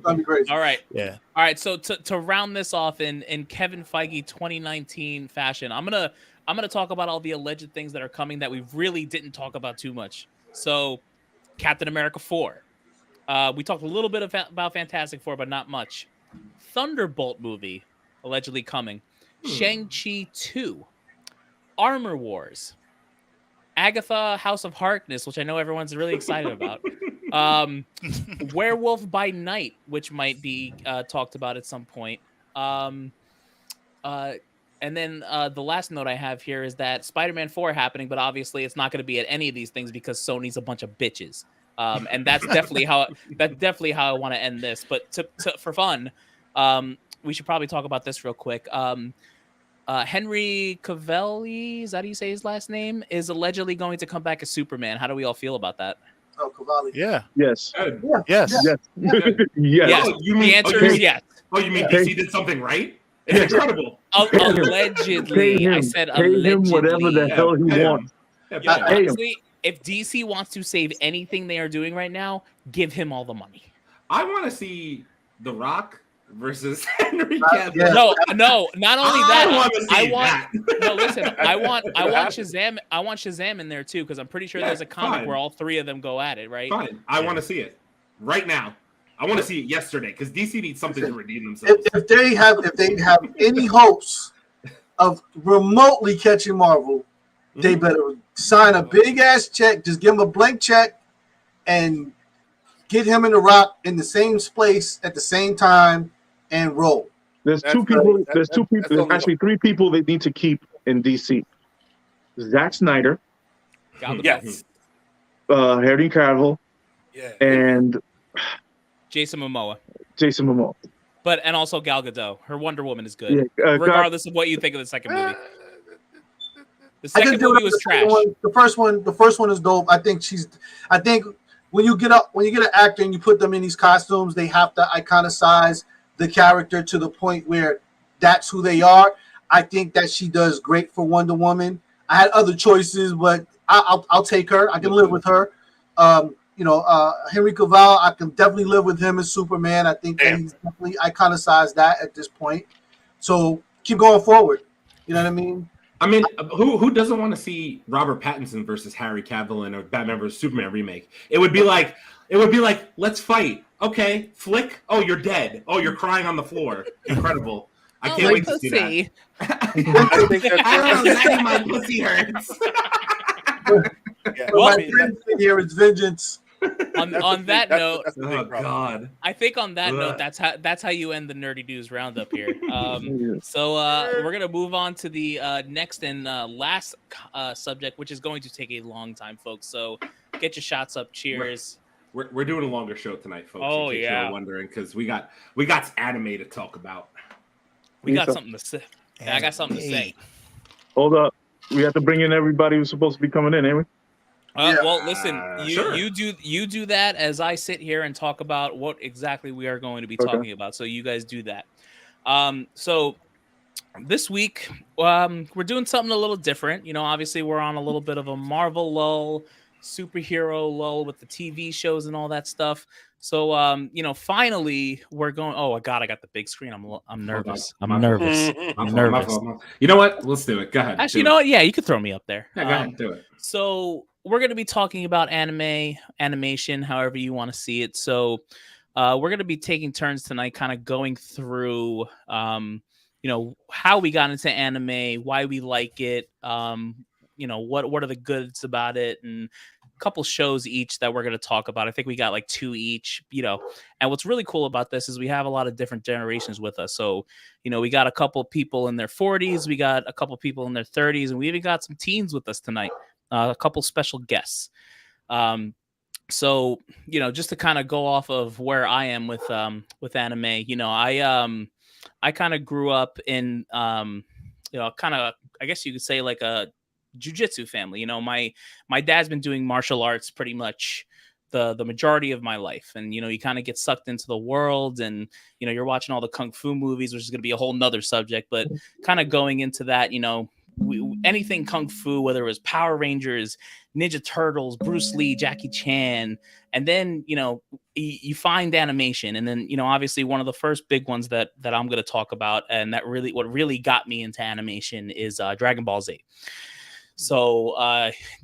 to be crazy. All right. Yeah. All right. So to round this off in Kevin Feige 2019 fashion, I'm gonna talk about all the alleged things that are coming that we really didn't talk about too much. So Captain America 4. We talked a little bit about Fantastic Four, but not much. Thunderbolt movie allegedly coming. Shang-Chi 2. Armor Wars. Agatha House of Harkness, which I know everyone's really excited about. Werewolf by Night, which might be talked about at some point. And then the last note I have here is that Spider-Man 4 happening, but obviously it's not going to be at any of these things because Sony's a bunch of bitches. And that's definitely how I want to end this. But for fun, we should probably talk about this real quick. Henry Cavill, is that how you say his last name? Is allegedly going to come back as Superman. How do we all feel about that? Oh, Cavalli. Yeah. Yes. Yes. Yes. Yes. The answer is yes. Oh, you mean DC did something right? It's incredible. Allegedly. I said allegedly. Pay him whatever the hell he wants. Honestly, if DC wants to save anything they are doing right now, give him all the money. I want to see The Rock versus Henry Cavill. No. Not only that, I want Shazam. I want Shazam in there too because I'm pretty sure there's a comic where all 3 of them go at it. Right? Fine. I want to see it right now. I want to see it yesterday because DC needs something to redeem themselves. If they have any hopes of remotely catching Marvel, they better sign a big ass check. Just give him a blank check and get him and The Rock in the same place at the same time and roll. There's two people. There's actually 3 people they need to keep in DC. Zack Snyder. Yes. Henry Cavill. Yeah. And Jason Momoa. But and also Gal Gadot, her Wonder Woman is good, Yeah, regardless of what you think of the second movie. The I second can do movie it. was trash. The first one is dope. I think when you get an actor and you put them in these costumes, they have to iconicize the character to the point where that's who they are. I think that she does great for Wonder Woman. I had other choices, but I'll take her. I can live with her. Henry Cavill, I can definitely live with him as Superman. I think that he's definitely iconicized that at this point. So keep going forward. You know what I mean? I mean, who doesn't want to see Robert Pattinson versus Harry Cavill in a Batman vs Superman remake? It would be like, let's fight. Okay, flick. Oh, you're dead. Oh, you're crying on the floor. Incredible. I can't wait to see that. I think that's my pussy hurts. Well, my friend here is vengeance. On that note, oh God! I think on that note, that's how you end the Nerdy News Roundup here. So we're gonna move on to the next and last subject, which is going to take a long time, folks. So get your shots up. Cheers. We're doing a longer show tonight, folks. Oh, in case yeah. you're wondering, because we got anime to talk about. We got something to say. I got something to say. Hold up. We have to bring in everybody who's supposed to be coming in, ain't we? Well, listen, sure. you do that as I sit here and talk about what exactly we are going to be talking about. So you guys do that. So this week, we're doing something a little different. You know, obviously we're on a little bit of a Marvel lull, superhero lull with the TV shows and all that stuff. So, finally we're going. Oh God, I got the big screen. I'm nervous. I'm nervous. You know what? Let's do it. Go ahead. Actually, you know what? Yeah, you could throw me up there. Yeah, go ahead. Do it. So we're going to be talking about animation, however you want to see it. So we're going to be taking turns tonight, kind of going through, how we got into anime, why we like it, what are the goods about it, and a couple shows each that we're going to talk about. I think we got like 2 each, and what's really cool about this is we have a lot of different generations with us. So, we got a couple people in their 40s, we got a couple people in their 30s, and we even got some teens with us tonight. A couple special guests. So, just to kind of go off of where I am with anime, I kind of grew up in, kind of, I guess you could say like a Jujustu family. My dad's been doing martial arts pretty much the majority of my life. And, you kind of get sucked into the world and, you're watching all the Kung Fu movies, which is going to be a whole nother subject, but kind of going into that, anything Kung Fu, whether it was Power Rangers, Ninja Turtles, Bruce Lee, Jackie Chan, and then, you find animation. And then, obviously one of the first big ones that I'm going to talk about, and what really got me into animation is Dragon Ball Z. So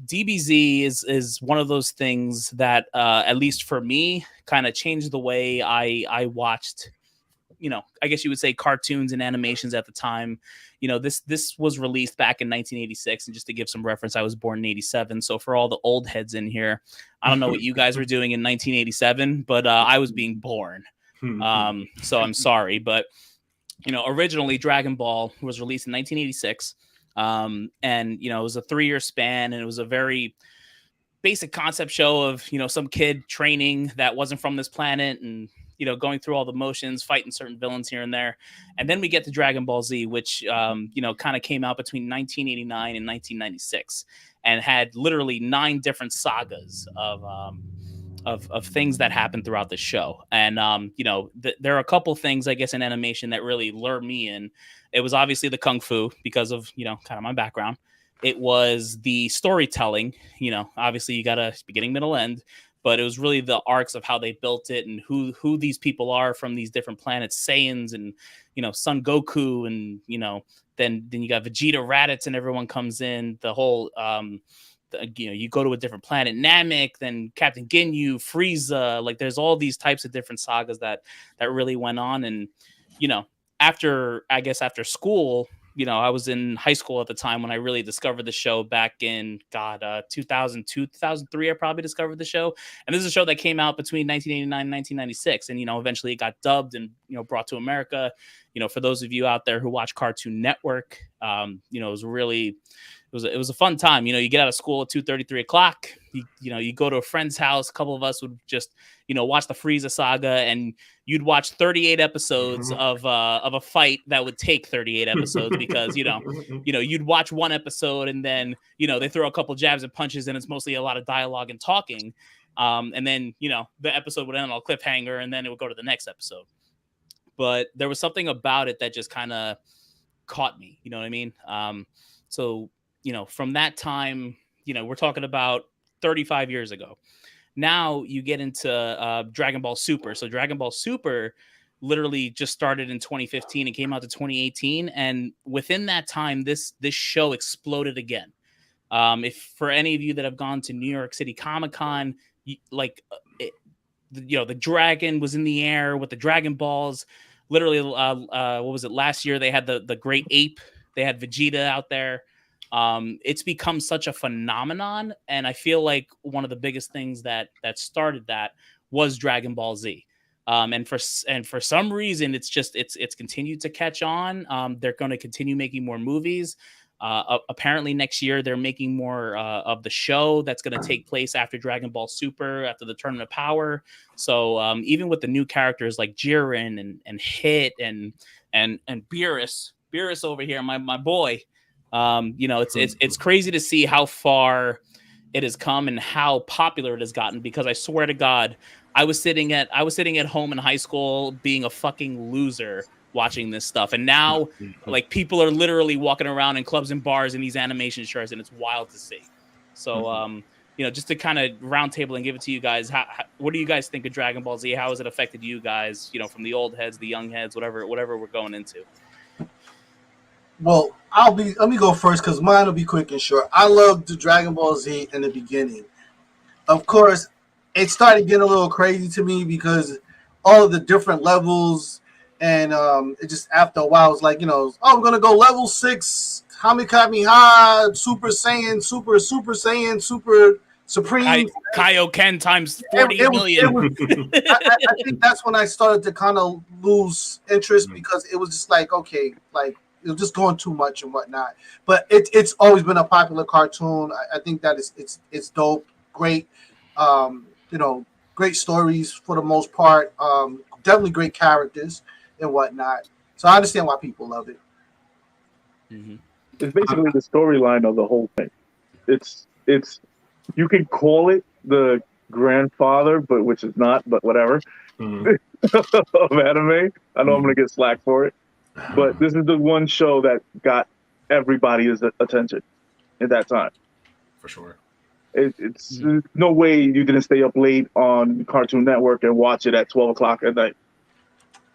DBZ is one of those things that, at least for me, kind of changed the way I watched, I guess you would say cartoons and animations at the time. This was released back in 1986. And just to give some reference, I was born in 87. So for all the old heads in here, I don't know what you guys were doing in 1987, but I was being born. So I'm sorry. But, originally Dragon Ball was released in 1986. And, it was a 3-year span, and it was a very basic concept show of, some kid training that wasn't from this planet and, going through all the motions, fighting certain villains here and there. And then we get to Dragon Ball Z, which, kind of came out between 1989 and 1996 and had literally 9 different sagas of things that happened throughout the show. And, there are a couple things, I guess, in animation that really lured me in. It was obviously the Kung Fu because of, kind of my background. It was the storytelling, obviously you got a beginning, middle, end. But it was really the arcs of how they built it and who these people are from these different planets, Saiyans and, Son Goku and, then you got Vegeta, Raditz, and everyone comes in. The whole, you go to a different planet, Namek, then Captain Ginyu, Frieza. Like there's all these types of different sagas that really went on. And, after school, I was in high school at the time when I really discovered the show back in 2002, 2003. I probably discovered the show. And this is a show that came out between 1989 and 1996. And, eventually it got dubbed and, brought to America. For those of you out there who watch Cartoon Network, it was a fun time. You get out of school at 2:30, 3 o'clock, you go to a friend's house. A couple of us would just, watch the Frieza saga, and you'd watch 38 episodes of a fight that would take 38 episodes because, you'd watch one episode and then, they throw a couple jabs and punches and it's mostly a lot of dialogue and talking. And then, the episode would end on a cliffhanger and then it would go to the next episode. But there was something about it that just kind of caught me. You know what I mean? So, from that time, we're talking about 35 years ago. Now you get into Dragon Ball Super. So Dragon Ball Super literally just started in 2015 and came out to 2018. And within that time, this show exploded again. If for any of you that have gone to New York City Comic-Con, the dragon was in the air with the Dragon Balls. Literally, what was it? Last year they had the Great Ape. They had Vegeta out there. It's become such a phenomenon, and I feel like one of the biggest things that started that was Dragon Ball Z. And for some reason, it's continued to catch on. They're going to continue making more movies. Apparently next year they're making more of the show that's going to take place after Dragon Ball Super, after the Tournament of Power. So even with the new characters like Jiren and Hit and Beerus over here, my boy, it's crazy to see how far it has come and how popular it has gotten, because I swear to God, I was sitting at home in high school being a fucking loser watching this stuff, and now like people are literally walking around in clubs and bars in these animation shirts, and it's wild to see. So just to kind of round table and give it to you guys, what do you guys think of Dragon Ball Z? How has it affected you guys, from the old heads, the young heads, whatever we're going into? Well, let me go first because mine will be quick and short. I loved the Dragon Ball Z in the beginning. Of course, it started getting a little crazy to me because all of the different levels, and it just after a while was like, we're gonna go level 6, Hamikami Super Saiyan, Super Saiyan, Super Supreme, Kaioken times 40 million. I think that's when I started to kind of lose interest because it was just like, okay, like it was just going too much and whatnot. But it's always been a popular cartoon. I think that it's dope, great, great stories for the most part. Definitely great characters and whatnot. So I understand why people love it. Mm-hmm. It's basically the storyline of the whole thing. It's you can call it the grandfather, but which is not, but whatever. Mm-hmm. Of anime. I know I'm gonna get slack for it, but this is the one show that got everybody's attention at that time. For sure. It's no way you didn't stay up late on Cartoon Network and watch it at 12 o'clock at night.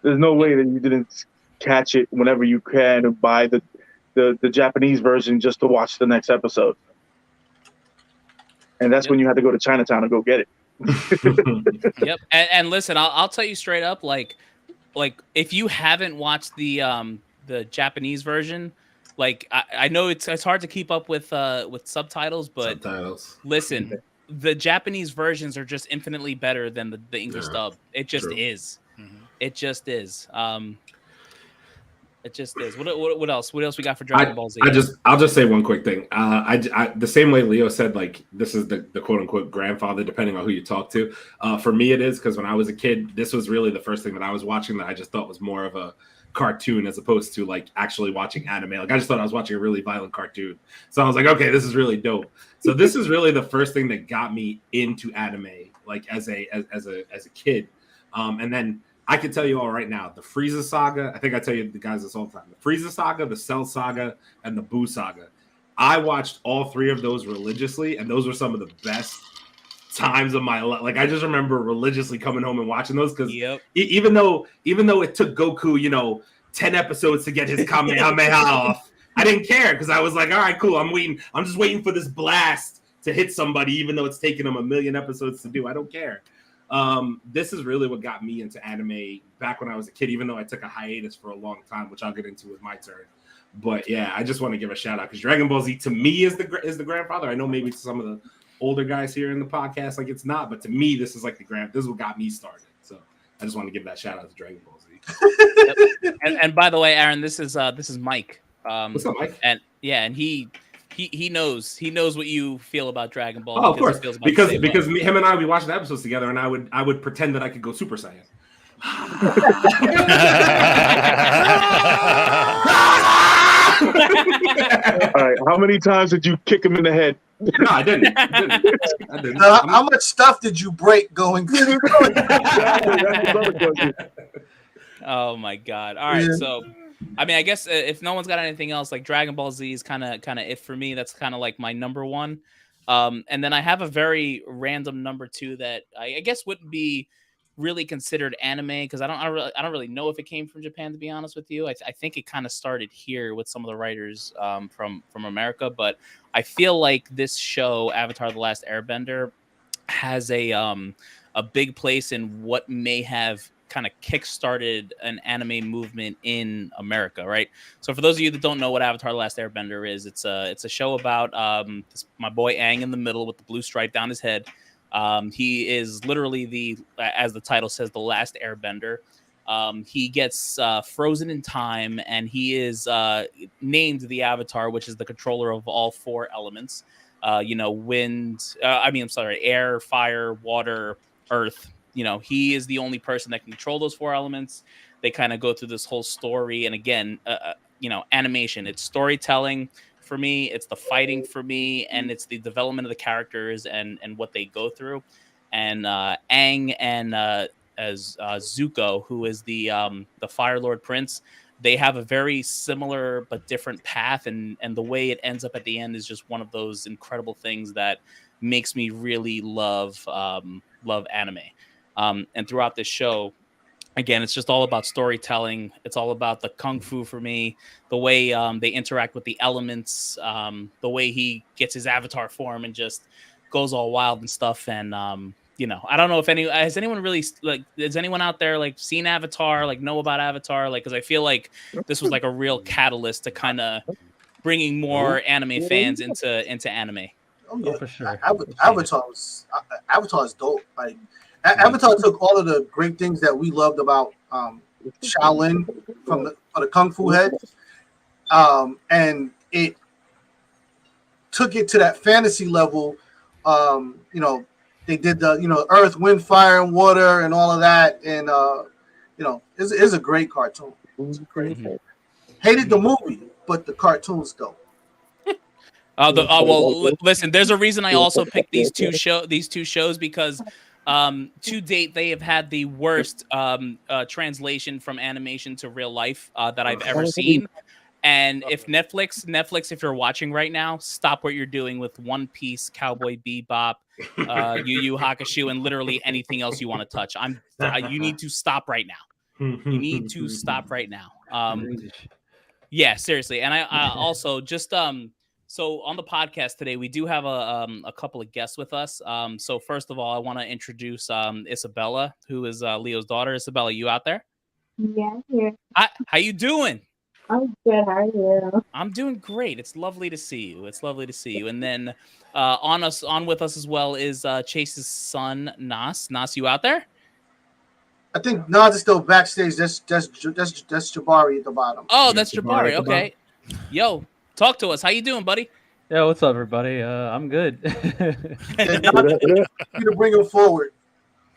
There's no way that you didn't catch it whenever you can and buy the Japanese version just to watch the next episode. And that's when you had to go to Chinatown and go get it. Yep. And listen, I'll tell you straight up, like if you haven't watched the Japanese version, like I know it's hard to keep up with subtitles, but listen, the Japanese versions are just infinitely better than the English dub. It just is. Mm-hmm. It just is. It just is. What else? What else we got for Dragon Ball Z? I'll just say one quick thing. I the same way Leo said, like this is the quote unquote grandfather, depending on who you talk to. For me, it is because when I was a kid, this was really the first thing that I was watching that I just thought was more of a cartoon as opposed to like actually watching anime. Like I just thought I was watching a really violent cartoon. So I was like, okay, this is really dope. So this is really the first thing that got me into anime, like as a kid. And then I can tell you all right now, the Frieza saga, I think I tell you the guys this all the time, the Frieza saga, the Cell saga, and the Buu saga. I watched all three of those religiously, and those were some of the best times of my life. Like I just remember religiously coming home and watching those because even though it took Goku, 10 episodes to get his Kamehameha off, I didn't care because I was like, all right, cool. I'm just waiting for this blast to hit somebody, even though it's taken them a million episodes to do. I don't care. This is really what got me into anime back when I was a kid, even though I took a hiatus for a long time, which I'll get into with my turn. But yeah, I just want to give a shout out because Dragon Ball Z to me is the grandfather. I know maybe to some of the older guys here in the podcast, like it's not, but to me, this is like this is what got me started. So I just want to give that shout out to Dragon Ball Z. and by the way, Aaron, this is Mike. What's up, Mike? And he He knows what you feel about Dragon Ball. Oh, of course, because him and I we watched the episodes together, and I would pretend that I could go Super Saiyan. All right, how many times did you kick him in the head? No, I didn't. How much stuff did you break going? Oh my God! All right, so I mean, I guess if no one's got anything else, like Dragon Ball Z is kind of it for me. That's kind of like my number one. And then I have a very random number two that I guess wouldn't be really considered anime because I don't really know if it came from Japan, to be honest with you. I think it kind of started here with some of the writers from America, but I feel like this show, Avatar: The Last Airbender, has a big place in what may have kind of kickstarted an anime movement in America, right? So for those of you that don't know what Avatar: The Last Airbender is, it's a show about my boy Aang in the middle with the blue stripe down his head. He is literally as the title says, the last airbender. He gets frozen in time, and he is named the Avatar, which is the controller of all four elements. Air, fire, water, earth. He is the only person that can control those four elements. They kind of go through this whole story. And again, animation, it's storytelling for me. It's the fighting for me. And it's the development of the characters and what they go through. And Aang and as Zuko, who is the Fire Lord Prince, they have a very similar but different path. And the way it ends up at the end is just one of those incredible things that makes me really love anime. And throughout this show, again, it's just all about storytelling. It's all about the kung fu for me, the way they interact with the elements, the way he gets his avatar form and just goes all wild and stuff. And I don't know if has anyone really has anyone out there like seen Avatar, like know about Avatar, like because I feel like this was like a real catalyst to kind of bringing more anime fans into anime. Oh, yeah. For sure. Avatar is dope. Like Avatar took all of the great things that we loved about Shaolin for the Kung Fu head, and it took it to that fantasy level. They did the earth, wind, fire, and water, and all of that, and it's a great cartoon. It's great. Mm-hmm. Hated the movie, but the cartoon's dope. Listen, there's a reason I also picked these two shows because to date they have had the worst translation from animation to real life that I've ever seen. And if Netflix, if you're watching right now, stop what you're doing with One Piece, Cowboy Bebop, Yu Yu Hakusho, and literally anything else you want to touch. You need to stop right now. You need to stop right now. Yeah, seriously. And I also just so on the podcast today, we do have a couple of guests with us. So first of all, I want to introduce Isabella, who is Leo's daughter. Isabella, you out there? Yeah, here. How you doing? I'm good. How are you? I'm doing great. It's lovely to see you. And then on with us as well is Chase's son, Nas. Nas, you out there? I think Nas is still backstage. That's Jabari at the bottom. Oh, that's Jabari. Okay. Yo, talk to us. How you doing, buddy? Yeah, what's up, everybody? I'm good. You to bring him forward.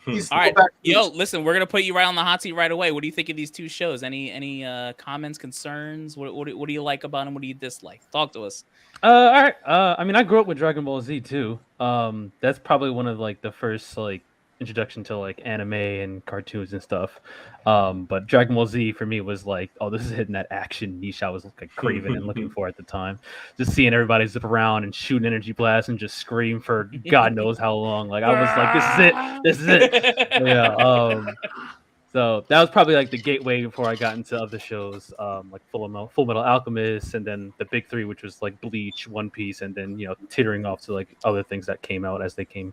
All right, yo, listen, we're gonna put you right on the hot seat right away. What do you think of these two shows? Any comments, concerns? What do you like about them? What do you dislike? Talk to us. All right. I mean, I grew up with Dragon Ball Z too. That's probably one of like the first like introduction to like anime and cartoons and stuff. But Dragon Ball Z for me was like, oh, this is hitting that action niche I was like craving and looking for at the time. Just seeing everybody zip around and shooting energy blasts and just scream for God knows how long. Like I was like, this is it. Yeah. So that was probably like the gateway before I got into other shows, like Full Metal Alchemist, and then the big three, which was like Bleach, One Piece, and then teetering off to like other things that came out as they came.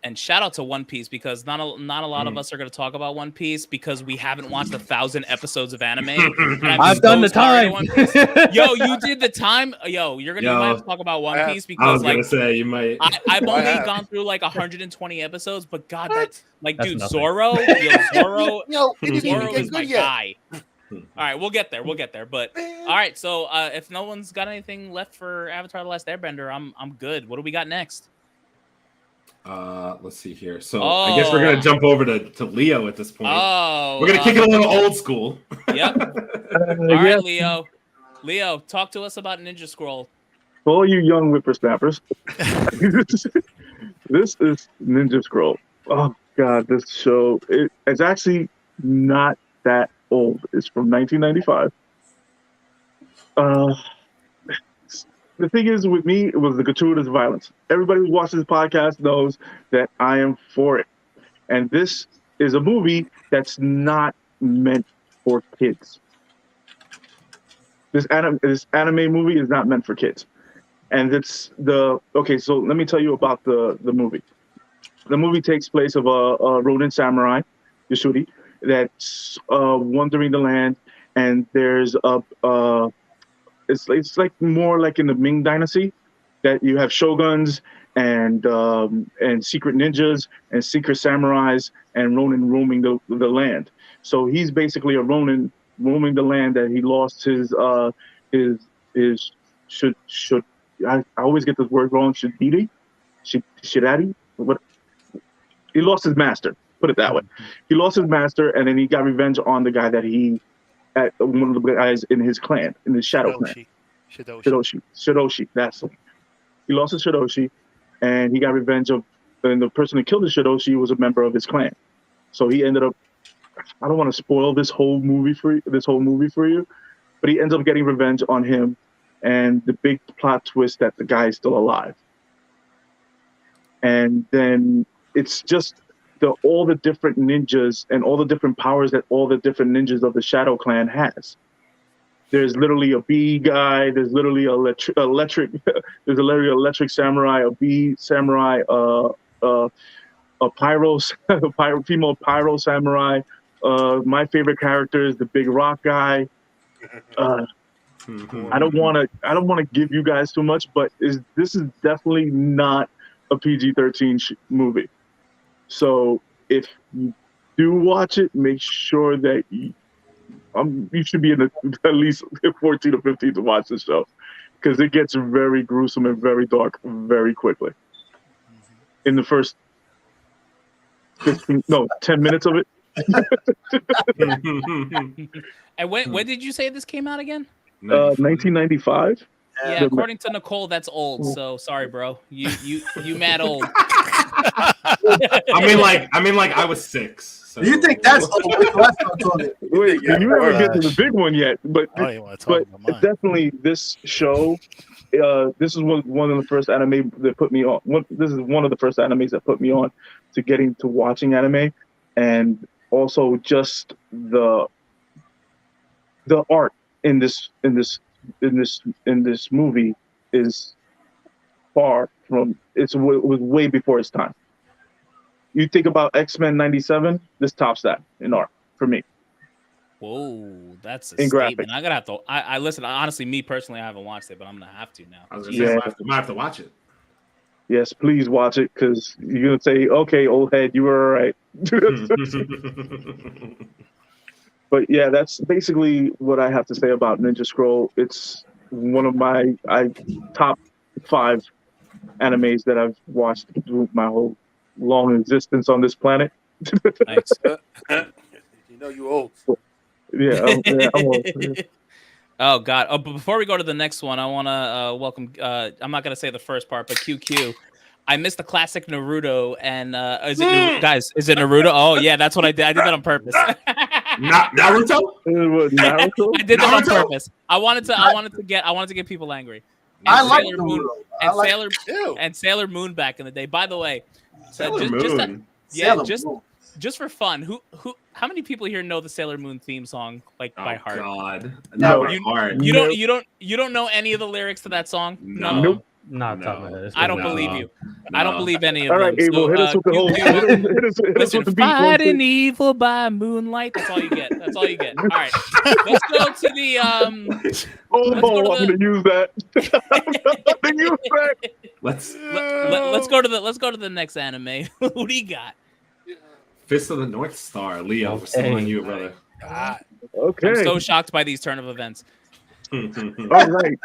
And shout out to One Piece because not a lot of us are going to talk about One Piece because we haven't watched 1,000 episodes of anime. I've done the time. Yo, you did the time. Yo, you might have to talk about One Piece because I was gonna say you might. I've only gone through like 120 episodes, but God, that's like, dude, nothing. Zoro, Yo, it didn't even Zoro get is good my yet. guy. All right, we'll get there. But all right, so if no one's got anything left for Avatar: The Last Airbender, I'm good. What do we got next? Let's see here. So I guess we're gonna jump over to Leo at this point. Oh, we're gonna kick it a little old school. Yep. All right, Leo. Leo, talk to us about Ninja Scroll. For all you young whippersnappers, this is Ninja Scroll. Oh God, this show it's actually not that old. It's from 1995. The thing is, with me, it was the gratuitous violence. Everybody who watches this podcast knows that I am for it. And this is a movie that's not meant for kids. This anime movie is not meant for kids. And it's okay, so let me tell you about the movie. The movie takes place of a Ronin samurai, Yashuri, that's wandering the land, and there's it's like more like in the Ming Dynasty, that you have shoguns and secret ninjas and secret samurais and Ronin roaming the land. So he's basically a Ronin roaming the land that he lost his I always get this word wrong. Shirari. What? He lost his master. Put it that way. He lost his master, and then he got revenge on the guy that one of the guys in his clan, in his shadow clan. Shidoshi. That's him. He lost his Shidoshi, and he got revenge and the person who killed the Shidoshi was a member of his clan. So he ended up. I don't want to spoil this whole movie for you, but he ends up getting revenge on him, and the big plot twist that the guy is still alive. And then it's just all the different ninjas and all the different powers that all the different ninjas of the Shadow Clan has. There's literally a bee guy. There's literally electric. There's a literally electric samurai, a bee samurai, a female pyro samurai. My favorite character is the big rock guy. I don't want to give you guys too much, but this is definitely not a PG-13 movie. So if you do watch it, make sure that you should be in at least 14 or 15 to watch this show, because it gets very gruesome and very dark very quickly. In the first 10 minutes of it. And when did you say this came out again? 1995. Yeah, according to Nicole, that's old. So sorry, bro. You mad old. I mean, like I was 6. So. You think that's old? Wait, you haven't get to the big one yet, but definitely this show. This is one of the first anime that put me on. This is one of the first animes that put me on to getting to watching anime, and also just the art in this movie is far from. It was way before its time. You think about X-Men '97, this tops that in art for me. Whoa, that's a in statement. graphics. I'm gonna have to. I listen. Honestly, me personally, I haven't watched it, but I'm gonna have to now. I was gonna say, I might have to watch it. Yes, please watch it, because you're gonna say, "Okay, old head, you were all right." But yeah, that's basically what I have to say about Ninja Scroll. It's one of my top 5 animes that I've watched through my whole long existence on this planet. Nice. You know you old. Yeah, I'm old. Yeah. Oh God! Oh, but before we go to the next one, I want to welcome. I'm not gonna say the first part, but QQ. I missed the classic Naruto, and is it guys? Is it Naruto? Oh yeah, that's what I did. I did that on purpose. Naruto? Naruto? I did that on purpose. I wanted to get people angry. And I like Sailor Naruto. Moon, and Sailor Moon back in the day. By the way, Sailor Moon. Just for fun, how many people here know the Sailor Moon theme song by heart? God, No. You don't know any of the lyrics to that song? No. Nope. Not top of my head. I don't believe you. I don't believe any of All them. right, Abel, hit us with the whole. Hit us Listen, with the beat. fighting evil by moonlight. That's all you get. That's all you get. All right, let's go to the I'm gonna use that. Let's go to the next anime. What do you got? Fist of the North Star, Leo. We're still on you, brother. Okay. I'm so shocked by these turn of events. All right.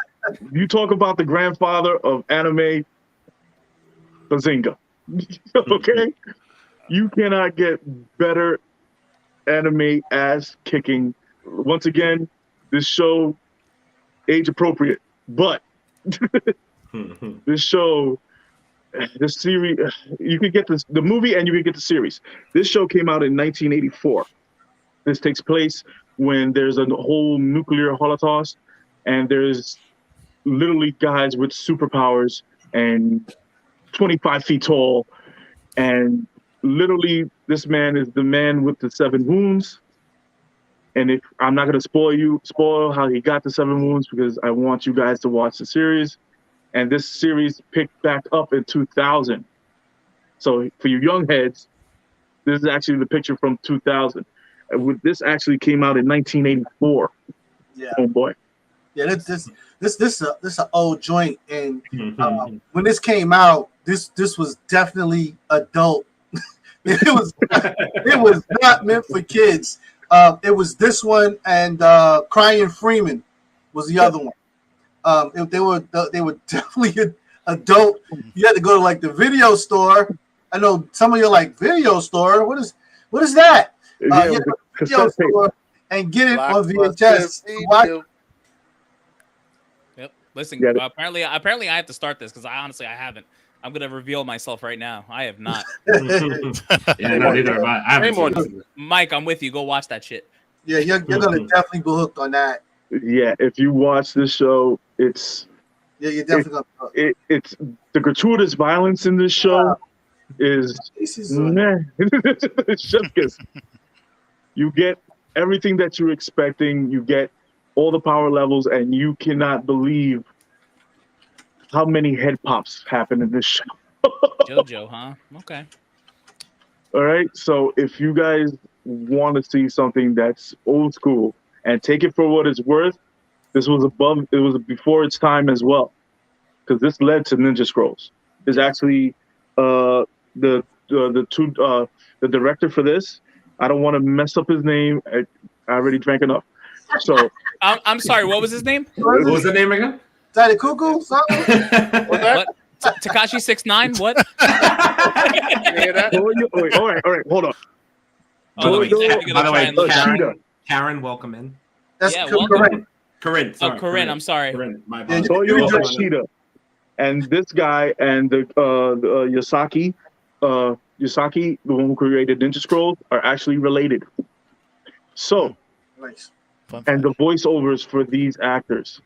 You talk about the grandfather of anime, Bazinga. Okay? You cannot get better anime ass kicking. Once again, this show age appropriate, but this show, this series, you could get the movie and you could get the series. This show came out in 1984. This takes place when there's a whole nuclear holocaust, and there's literally guys with superpowers and 25 feet tall, and literally this man is the man with the 7 wounds. And if I'm not going to spoil how he got the 7 wounds, because I want you guys to watch the series. And this series picked back up in 2000. So for you young heads, this is actually the picture from 2000. This actually came out in 1984. Yeah. Oh boy. Yeah, this is an old joint, and when this came out, this was definitely adult. it was not meant for kids. It was this one and Crying Freeman was the other one. They were definitely adult. You had to go to like the video store. I know some of you are like, video store. What is that? Yeah, video store and get it on VHS. Yep. Listen, Yeah. apparently I have to start this because I haven't. I'm gonna reveal myself right now. I have not. Yeah, no, neither have I. I haven't seen this. Mike, I'm with you. Go watch that shit. Yeah, you're gonna definitely be hooked on that. Yeah, if you watch this show, it's Yeah, you're definitely gonna. it's the gratuitous violence in this show is man. It's just 'cause you get everything that you're expecting. You get all the power levels, and you cannot believe how many head pops happen in this show. JoJo, huh? Okay. All right. So if you guys want to see something that's old school and take it for what it's worth, this was before its time as well, because this led to Ninja Scrolls. There's actually the director for this. I don't want to mess up his name. I already drank enough. So I'm sorry. What was his name? What was the name again? Daddy Cuckoo? Something? What? Tekashi 6ix9ine? What? All right. Hold on. Oh, no, he's actually By gonna the try way, and look at it. Karen, welcome in. That's Yeah, correct. Corinne. Oh, Corinne. I'm sorry. Corinne, my Yeah, apologies. Toyo Welcome on in. Yoshida and this guy and the Yasaki, the one who created Ninja Scrolls, are actually related. So, Nice. and the voiceovers for these actors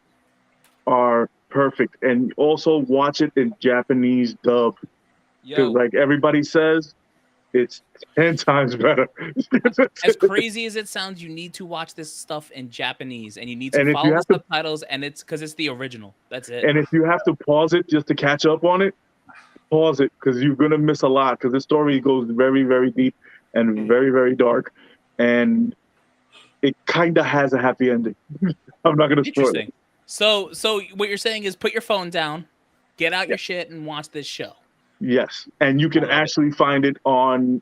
are perfect. And also watch it in Japanese dub, Yo, because like everybody says, it's 10 times better. as crazy as it sounds, you need to watch this stuff in Japanese, and you need to And if follow you the have to- subtitles, and it's because it's the original. That's it. And if you have to pause it just to catch up on it, pause it, because you're gonna miss a lot. Because the story goes very, very deep and very, very dark, and it kind of has a happy ending. I'm not gonna spoil Interesting. it. So what you're saying is put your phone down, get out your shit, and watch this show. Yes, and you can I love it. actually find it on.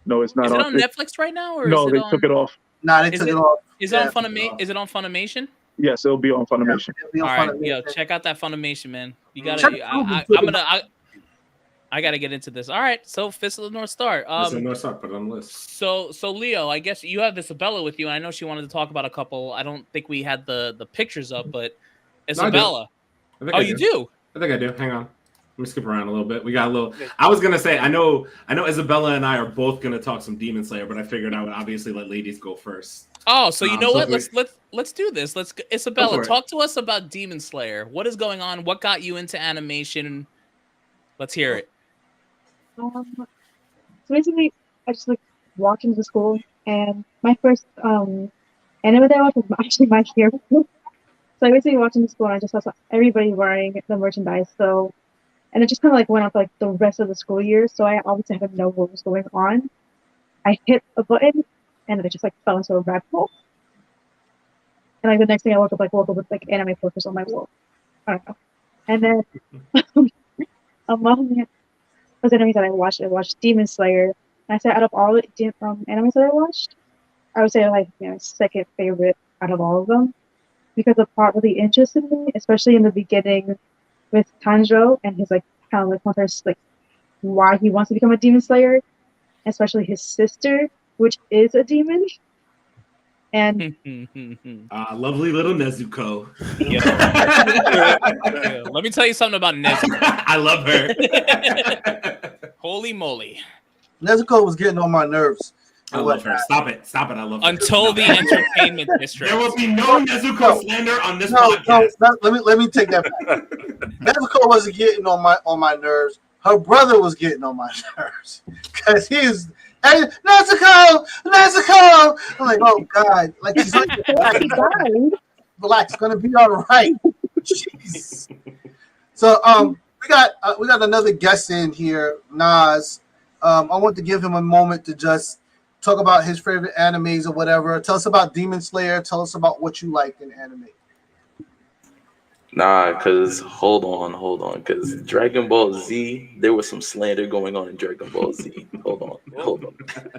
No, it's not Is it on on. Netflix right now, or No, is it they on? took it off. Nah, they Is took it- it off. Is Yeah. it on Funimation? Is it on Funimation? Yes, it'll be on Funimation. It'll be on All right, Funimation. yo, check out that Funimation, man. You gotta. Check out I gotta get into this. All right, so Fist of the North Star. Listen, no, stop, put it on the list. So Leo, I guess you have Isabella with you, and I know she wanted to talk about a couple. I don't think we had the pictures up, but Isabella. I think Oh, I you do? I think I do. Hang on. Let me skip around a little bit. We got a little. I was gonna say I know Isabella and I are both gonna talk some Demon Slayer, but I figured I would obviously let ladies go first. Oh, so you know so what? we- Let's do this. Go Isabella, for it. talk to us about Demon Slayer. What is going on? What got you into animation? Let's hear it. So basically, I just like walking to school, and my first anime that I watched was actually My Hero. So I basically walked into school, and I just saw everybody wearing the merchandise. So, and it just kind of like went on for like the rest of the school year. So I obviously had to know what was going on. I hit a button, and it just like fell into a rabbit hole. And like the next thing I woke up with like anime posters on my wall. I don't know. And then among those animes that I watched Demon Slayer. And I said out of all the animes that I watched, I would say like second favorite out of all of them because the part really interested me, especially in the beginning with Tanjiro and his like kind of like wants like why he wants to become a demon slayer, especially his sister, which is a demon. And lovely little Nezuko. Yo, let me tell you something about Nezuko. I love her. Holy moly. Nezuko was getting on my nerves. I love her. Stop it. I love her. Until the entertainment district. There will be no Nezuko slander on this podcast. Let me take that back. Nezuko wasn't getting on my nerves. Her brother was getting on my nerves. Because he's hey, Nezuko! I'm like, oh God. Like he's like relax, it's gonna be all right. Jeez. So we got another guest in here, Nas. I want to give him a moment to just talk about his favorite animes or whatever. Tell us about Demon Slayer. Tell us about what you like in anime. Nah, because hold on, because Dragon Ball Z, there was some slander going on in Dragon Ball Z. Hold on.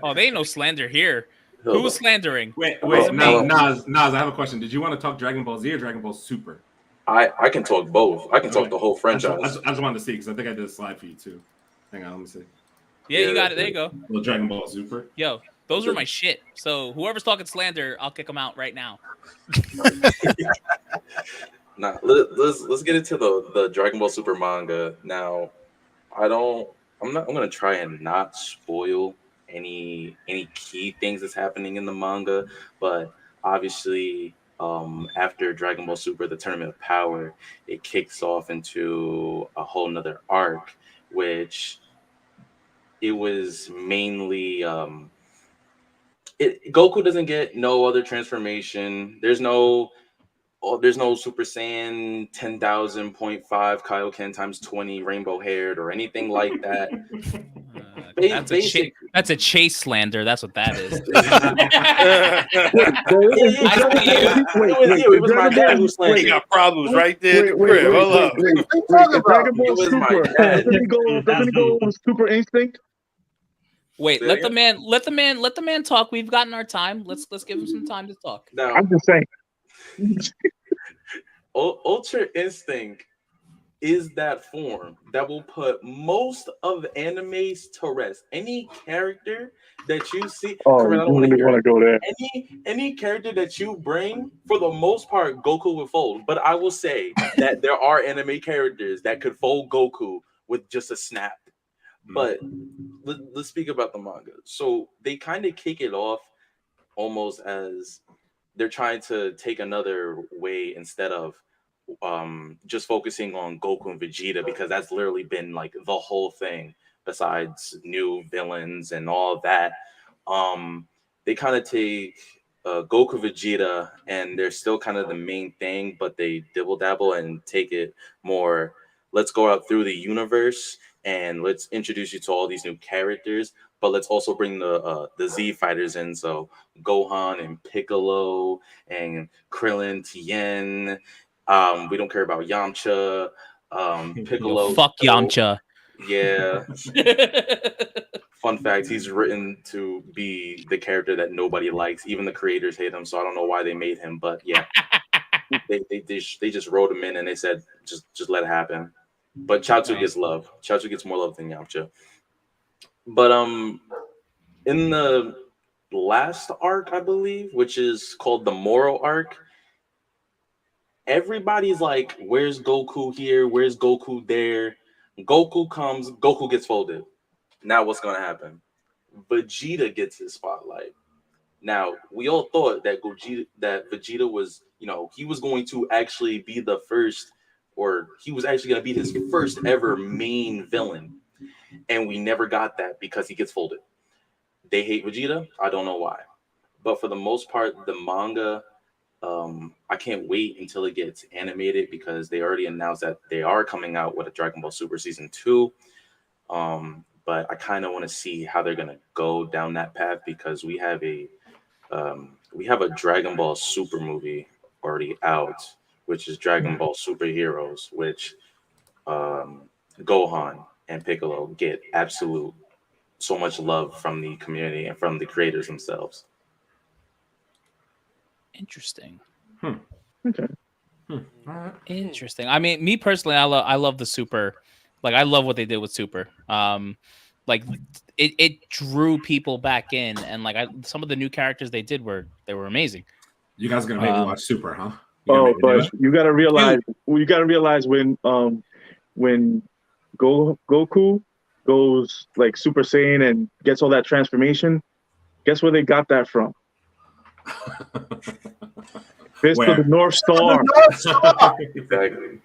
Oh, they ain't no slander here. Who was slandering? Wait, Nas, I have a question. Did you want to talk Dragon Ball Z or Dragon Ball Super? I can talk both. I can talk the whole franchise. I just wanted to see because I think I did a slide for you too. Hang on, let me see. Yeah, you got it. There you go. Well, Dragon Ball Super. Yo, those are my shit. So whoever's talking slander, I'll kick them out right now. Nah, let's get into the Dragon Ball Super manga. Now, I'm gonna try and not spoil any key things that's happening in the manga, but obviously after Dragon Ball Super, the Tournament of Power, it kicks off into a whole nother arc, which it was mainly Goku doesn't get no other transformation. There's no Super Saiyan 10,000.5 Kaioken times 20 rainbow haired or anything like that. That's a chase slander. That's what that is. It was my dad who slandered. We got problems right there. Hold up. Dragon Ball Super. Doesn't he go on Super Instinct? Wait, let the man talk. We've gotten our time. Let's give him some time to talk. Now, I'm just saying. Ultra Instinct is that form that will put most of animes to rest. Any character that you see, Corinne, I don't want to go there. Any character that you bring, for the most part, Goku will fold. But I will say that there are anime characters that could fold Goku with just a snap. But let's speak about the manga. So they kind of kick it off almost as they're trying to take another way instead of just focusing on Goku and Vegeta, because that's literally been like the whole thing besides new villains and all that. They kind of take Goku, Vegeta, and they're still kind of the main thing, but they dibble dabble and take it more. Let's go out through the universe and let's introduce you to all these new characters, but let's also bring the Z fighters in. So Gohan and Piccolo and Krillin, Tien. We don't care about Yamcha. Piccolo. Fuck Yamcha. Yeah. Fun fact, he's written to be the character that nobody likes. Even the creators hate him, so I don't know why they made him. But yeah, they just wrote him in and they said, just let it happen. But Chaozu gets love. Chaozu gets more love than Yamcha. But in the last arc, I believe, which is called the Moral arc, everybody's like, where's Goku here? Where's Goku there? Goku comes, Goku gets folded. Now what's going to happen? Vegeta gets his spotlight. Now, we all thought that Vegeta was, he was going to actually be the first, or he was actually going to be his first ever main villain. And we never got that because he gets folded. They hate Vegeta. I don't know why. But for the most part, the manga, I can't wait until it gets animated because they already announced that they are coming out with a Dragon Ball Super Season 2. But I kind of want to see how they're going to go down that path because we have a Dragon Ball Super movie already out, which is Dragon Ball Super Heroes, which Gohan and Piccolo get so much love from the community and from the creators themselves. Interesting. Okay. Interesting. I mean, me personally, I love the Super. Like, I love what they did with Super. Like it drew people back in, and like some of the new characters they were amazing. You guys are gonna make me watch Super, huh? Oh, but you gotta realize when Goku goes like Super Saiyan and gets all that transformation, guess where they got that from? Fist of the North Star. Exactly.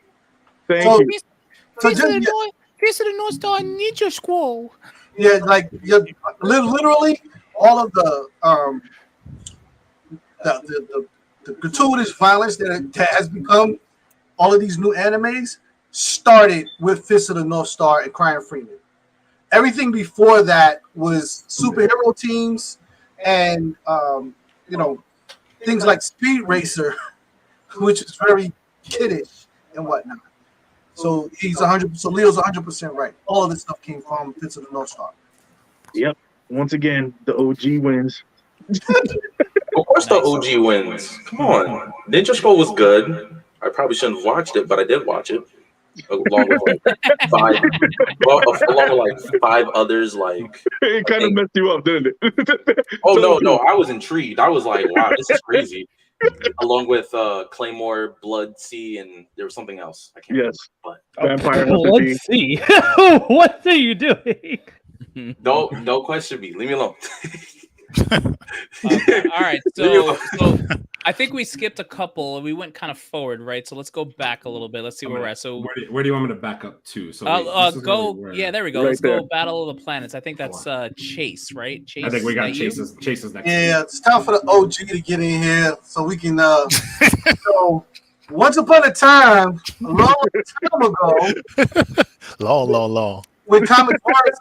Thank So- you. So just, Fist of the North Star Ninja Scroll. yeah, like literally all of the gratuitous violence that has become all of these new animes started with Fist of the North Star and Crying Freeman. Everything before that was superhero teams and things like Speed Racer, which is very kiddish and whatnot. So he's 100. So Leo's 100% right. All of this stuff came from Fist of the North Star. Yep. Once again, the OG wins. Of course, the OG wins. Come on, Ninja Scroll was good. I probably shouldn't have watched it, but I did watch it, along with like five others. Like It kind of messed you up, didn't it? oh no, I was intrigued. I was like, wow, this is crazy. Along with Claymore, Blood Sea, and there was something else. I can't remember. But Vampire Let's see. What are you doing? don't question me. Leave me alone. All right, so I think we skipped a couple. We went kind of forward, right? So let's go back a little bit. Let's see where we're at. So where do you want me to back up to? So go. Yeah, there we go. Right Let's there. go Battle of the Planets. I think that's Chase, right? Chase. I think we got you? Chase's next. Yeah, it's time for the OG to get in here so we can. So once upon a time, a long time ago, Long. when comics weren't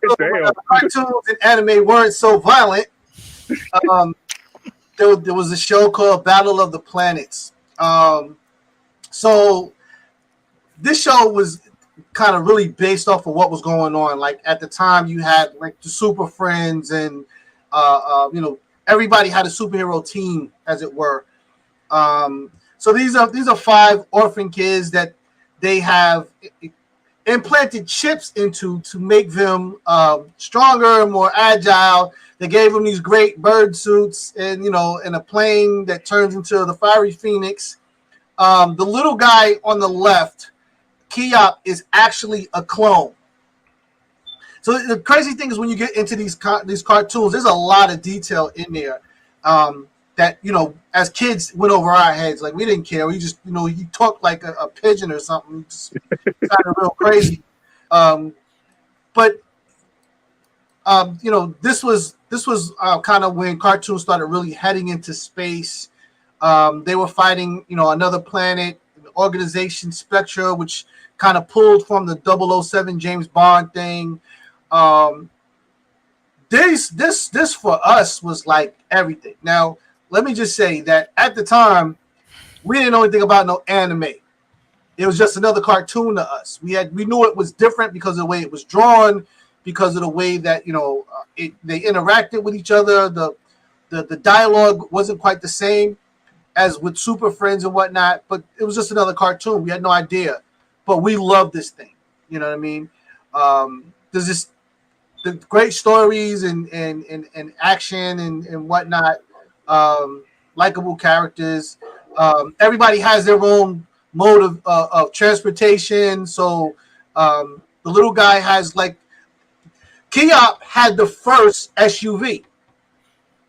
cartoons and anime weren't so violent, there was a show called Battle of the Planets. So this show was kind of really based off of what was going on. Like at the time, you had like the Super Friends, and everybody had a superhero team, as it were. So these are five orphan kids that they have implanted chips into to make them stronger, more agile. They gave them these great bird suits and a plane that turns into the fiery phoenix. The little guy on the left, Kiop, is actually a clone. So the crazy thing is when you get into these cartoons, there's a lot of detail in there that as kids went over our heads. Like we didn't care. We just he talked like a pigeon or something. It just sounded real crazy. But this was kind of when cartoons started really heading into space. They were fighting another planet, the organization Spectra, which kind of pulled from the 007 James Bond thing. This for us was like everything. Now, let me just say that at the time, we didn't know anything about no anime. It was just another cartoon to us. We knew it was different because of the way it was drawn, because of the way that they interacted with each other. The dialogue wasn't quite the same as with Super Friends and whatnot, but it was just another cartoon. We had no idea, but we loved this thing. You know what I mean? There's the great stories and action and whatnot. Likable characters. Everybody has their own mode of transportation. So the little guy has Kiop had the first SUV.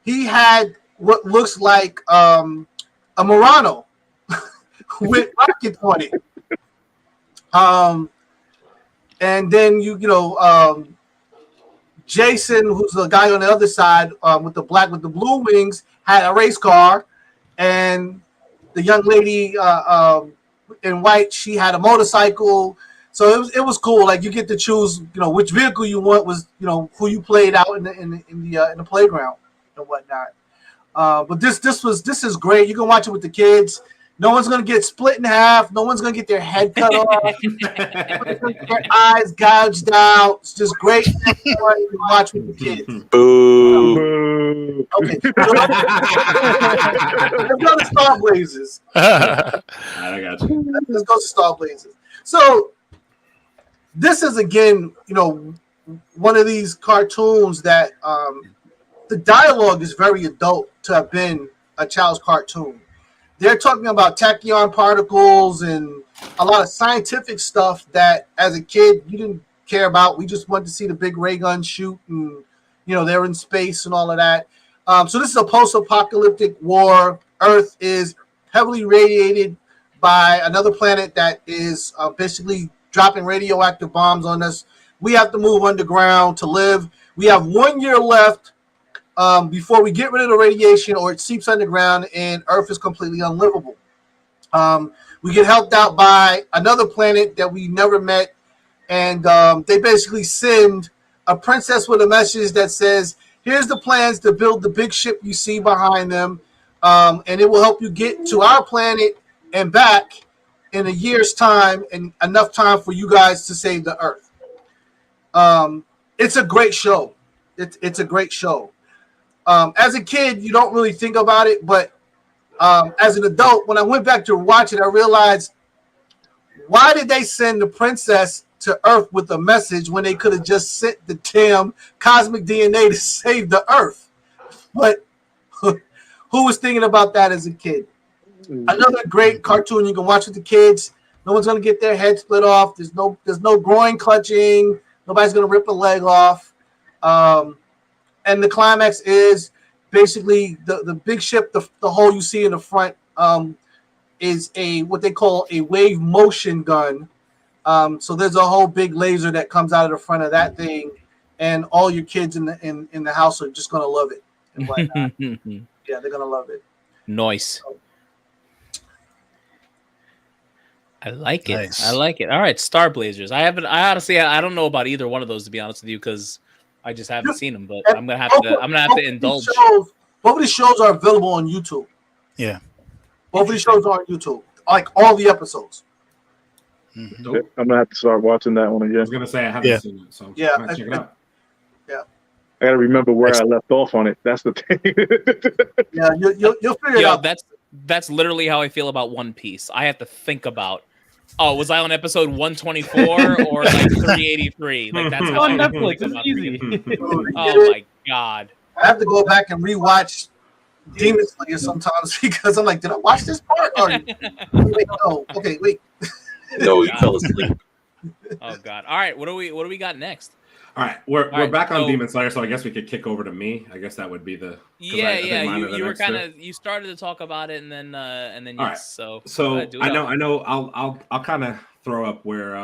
He had what looks like a Murano with rockets on it. And then Jason, who's the guy on the other side with the blue wings, had a race car, and the young lady in white, she had a motorcycle. So it was cool. Like you get to choose, which vehicle you want was, who you played out in the playground and whatnot. But this is great. You can watch it with the kids. No one's gonna get split in half. No one's gonna get their head cut off. Their eyes gouged out. It's just great to watch with the kids. Boo. Okay, so let's go to StarBlazers. I got you. Let's go to StarBlazers. So this is again, one of these cartoons that the dialogue is very adult to have been a child's cartoon. They're talking about tachyon particles and a lot of scientific stuff that as a kid you didn't care about. We just wanted to see the big ray gun shoot and they're in space and all of that. So this is a post-apocalyptic war. Earth is heavily radiated by another planet that is basically dropping radioactive bombs on us. We have to move underground to live. We have 1 year left before we get rid of the radiation or it seeps underground and Earth is completely unlivable. We get helped out by another planet that we never met, and they basically send a princess with a message that says, here's the plans to build the big ship you see behind them, and it will help you get to our planet and back in a year's time and enough time for you guys to save the Earth. It's a great show. It's a great show. As a kid, you don't really think about it, but as an adult, when I went back to watch it, I realized, why did they send the princess to Earth with a message when they could have just sent the damn cosmic DNA to save the Earth? But who was thinking about that as a kid? Another great cartoon you can watch with the kids. No one's gonna get their head split off. There's no groin clutching. Nobody's gonna rip a leg off. And the climax is basically the big ship. The hole you see in the front is what they call a wave motion gun. So there's a whole big laser that comes out of the front of that thing, and all your kids in the house are just gonna love it and whatnot. Yeah, they're gonna love it. Nice. I like it. Nice. I like it. All right, StarBlazers. I honestly don't know about either one of those, to be honest with you, because I just haven't seen them. But I'm gonna have to indulge. Both of these shows are available on YouTube. Yeah. Both of these shows are on YouTube, like all the episodes. I'm gonna have to start watching that one again. I was gonna say I haven't seen it, so yeah, check it out. Yeah. I gotta remember where I left off on it. That's the thing. Yeah, you'll figure it out. That's literally how I feel about One Piece. I have to think about, was I on episode 124 or like 383? Like that's how on I Netflix. think It's about easy. Oh my god. I have to go back and rewatch Demon Slayer sometimes because I'm like, did I watch this part? Or wait, no. Okay, wait. No, he fell asleep. Oh god. All right, what do we got next? All right, we're back on Demon Slayer, so I guess we could kick over to me. I guess that would be the You were kind of you started to talk about it and then yes. Right. So I know I'll kind of throw it up where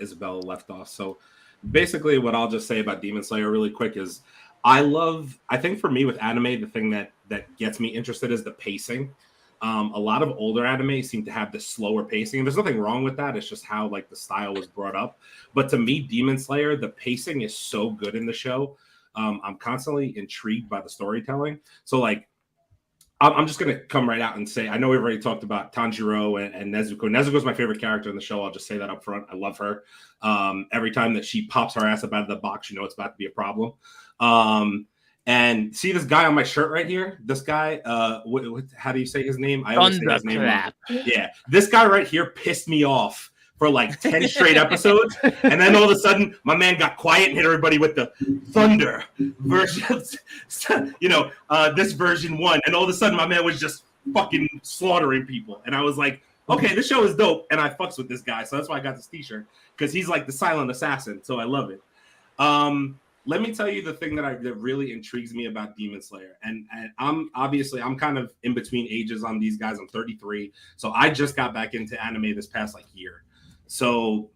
Isabella left off. So basically, what I'll just say about Demon Slayer really quick is I think for me with anime, the thing that gets me interested is the pacing. A lot of older anime seem to have this slower pacing, and there's nothing wrong with that. It's just how like the style was brought up. But to me, Demon Slayer, the pacing is so good in the show. I'm constantly intrigued by the storytelling. So like, I'm just gonna come right out and say, I know we've already talked about Tanjiro and Nezuko. Nezuko's my favorite character in the show. I'll just say that up front. I love her. Every time that she pops her ass up out of the box, you know it's about to be a problem. And see this guy on my shirt right here? This guy, how do you say his name? I always say his name wrong. Yeah, this guy right here pissed me off for like 10 straight episodes. And then all of a sudden, my man got quiet and hit everybody with the thunder version, this version 1. And all of a sudden, my man was just fucking slaughtering people. And I was like, okay, this show is dope. And I fucks with this guy. So that's why I got this t-shirt, because he's like the silent assassin. So I love it. Let me tell you the thing that really intrigues me about Demon Slayer. And I'm kind of in between ages on these guys. I'm 33. So I just got back into anime this past year. So,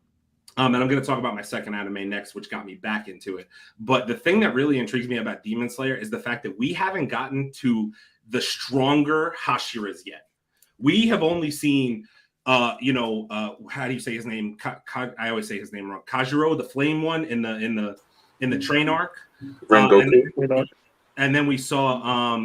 and I'm going to talk about my second anime next, which got me back into it. But the thing that really intrigues me about Demon Slayer is the fact that we haven't gotten to the stronger Hashiras yet. We have only seen, how do you say his name? I always say his name wrong. Kajiro, the flame one in the train arc. And then we saw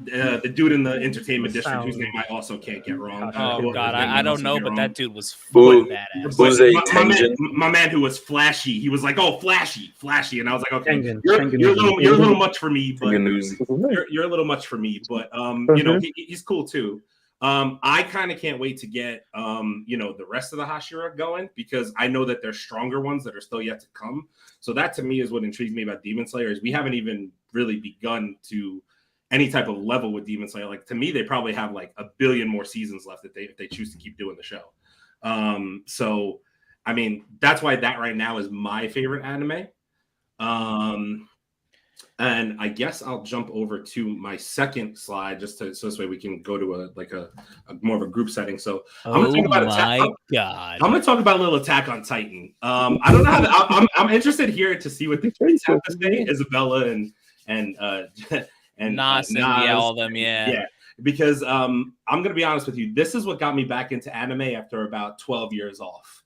the dude in the entertainment district whose name I also can't get wrong. Oh God, I don't know, but that dude was Boo- fucking badass. Booze My man who was flashy, he was like, "Oh, flashy," and I was like, "Okay, Tengen, you're Tengen. a little much for me, but Tengen. you're a little much for me." But you know, he's cool too. I kind of can't wait to get you know, the rest of the Hashira going, because I know that there's stronger ones that are still yet to come. So that to me is what intrigues me about Demon Slayer, is we haven't even really begun to any type of level with Demon Slayer. Like, to me, they probably have like a billion more seasons left if they choose to keep doing the show. So I mean, that's why that right now is my favorite anime. And I guess I'll jump over to my second slide so this way we can go to a more of a group setting. So I'm going to talk about a little Attack on Titan. I don't know how I'm interested here to see what the kids have to say, Isabella and Nas, yeah, all of them, yeah. Because I'm going to be honest with you, this is what got me back into anime after about 12 years off.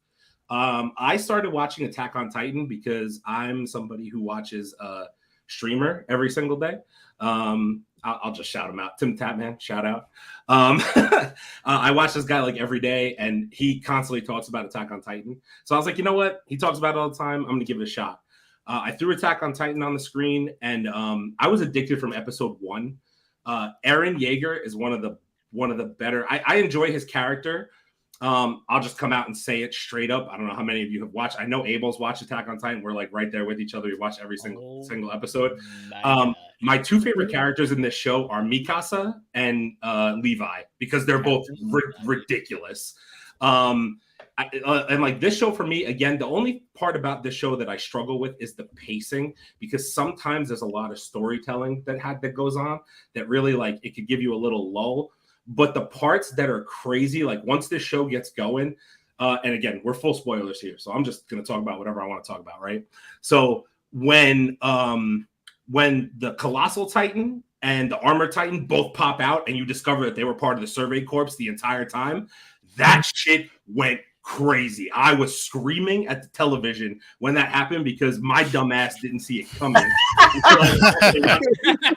I started watching Attack on Titan because I'm somebody who watches streamer every single day. I'll just shout him out. Tim Tapman, shout out. I watch this guy like every day, and he constantly talks about Attack on Titan. So I was like, you know what? He talks about it all the time. I'm going to give it a shot. I threw Attack on Titan on the screen, and I was addicted from episode 1. Eren Yeager is one of the better. I enjoy his character. I'll just come out and say it straight up. I don't know how many of you have watched. I know Abel's watched Attack on Titan. We're like right there with each other. We watch every single episode. My two favorite characters in this show are Mikasa and Levi, because they're both ridiculous. And like this show for me, again, the only part about this show that I struggle with is the pacing, because sometimes there's a lot of storytelling that goes on that really, like, it could give you a little lull. But the parts that are crazy, like once this show gets going, and again, we're full spoilers here, so I'm just going to talk about whatever I want to talk about, right? So when the Colossal Titan and the Armored Titan both pop out and you discover that they were part of the Survey Corps the entire time, that shit went crazy. I was screaming at the television when that happened because my dumb ass didn't see it coming.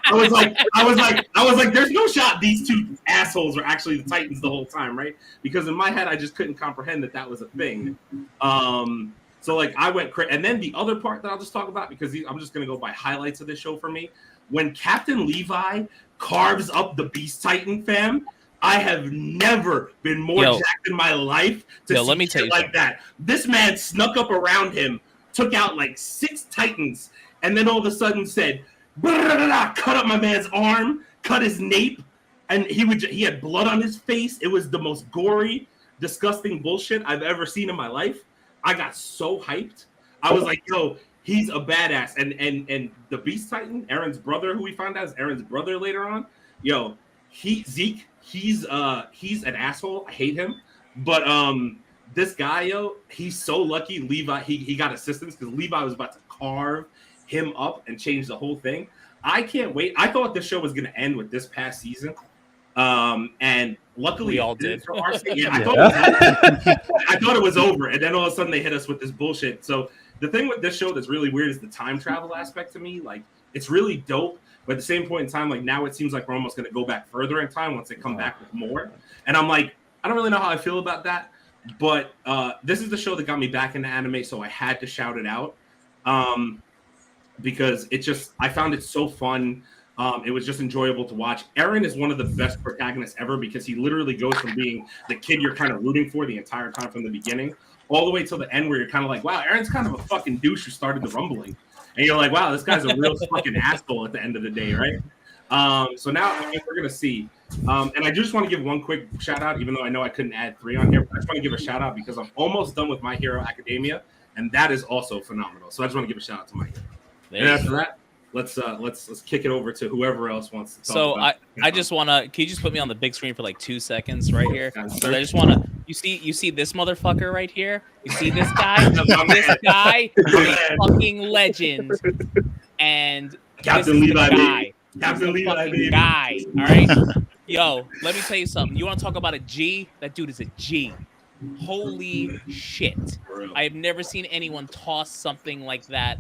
I was like, there's no shot these two assholes are actually the Titans the whole time, right? Because in my head, I just couldn't comprehend that was a thing. So like I went crazy. And then the other part that I'll just talk about, because I'm just going to go by highlights of this show for me. When Captain Levi carves up the Beast Titan, fam, I have never been more jacked in my life to see let me tell you like that. This man snuck up around him, took out like 6 Titans, and then all of a sudden said, cut up my man's arm, cut his nape, and he had blood on his face. It was the most gory, disgusting bullshit I've ever seen in my life. I got so hyped. I was like, yo, he's a badass. And the Beast Titan, Eren's brother, who we found out is Eren's brother later on, Zeke, he's an asshole. I hate him. But this guy, he's so lucky Levi he got assistance, because Levi was about to carve him up and change the whole thing. I can't wait. I thought this show was going to end with this past season. And luckily we all did. I thought it was over, and then all of a sudden they hit us with this bullshit. So the thing with this show that's really weird is the time travel aspect to me. Like, it's really dope. But at the same point in time, like now it seems like we're almost going to go back further in time once they come back with more. And I'm like, I don't really know how I feel about that. But this is the show that got me back into anime, so I had to shout it out. Because I found it so fun. It was just enjoyable to watch. Eren is one of the best protagonists ever, because he literally goes from being the kid you're kind of rooting for the entire time from the beginning, all the way till the end where you're kind of like, wow, Eren's kind of a fucking douche who started the rumbling. And you're like, wow, this guy's a real fucking asshole at the end of the day, right? So now we're going to see. And I just want to give one quick shout out, even though I know I couldn't add 3 on here. But I just want to give a shout out because I'm almost done with My Hero Academia, and that is also phenomenal. So I just want to give a shout out to My Hero. And after that, let's kick it over to whoever else wants to talk. So I just want to. Can you just put me on the big screen for like 2 seconds right here? So I just want to. You see this motherfucker right here? You see this guy? This guy is a fucking legend. And Captain Levi, Captain Levi guy. All right, yo, let me tell you something. You want to talk about a G? That dude is a G. Holy shit! I have never seen anyone toss something like that,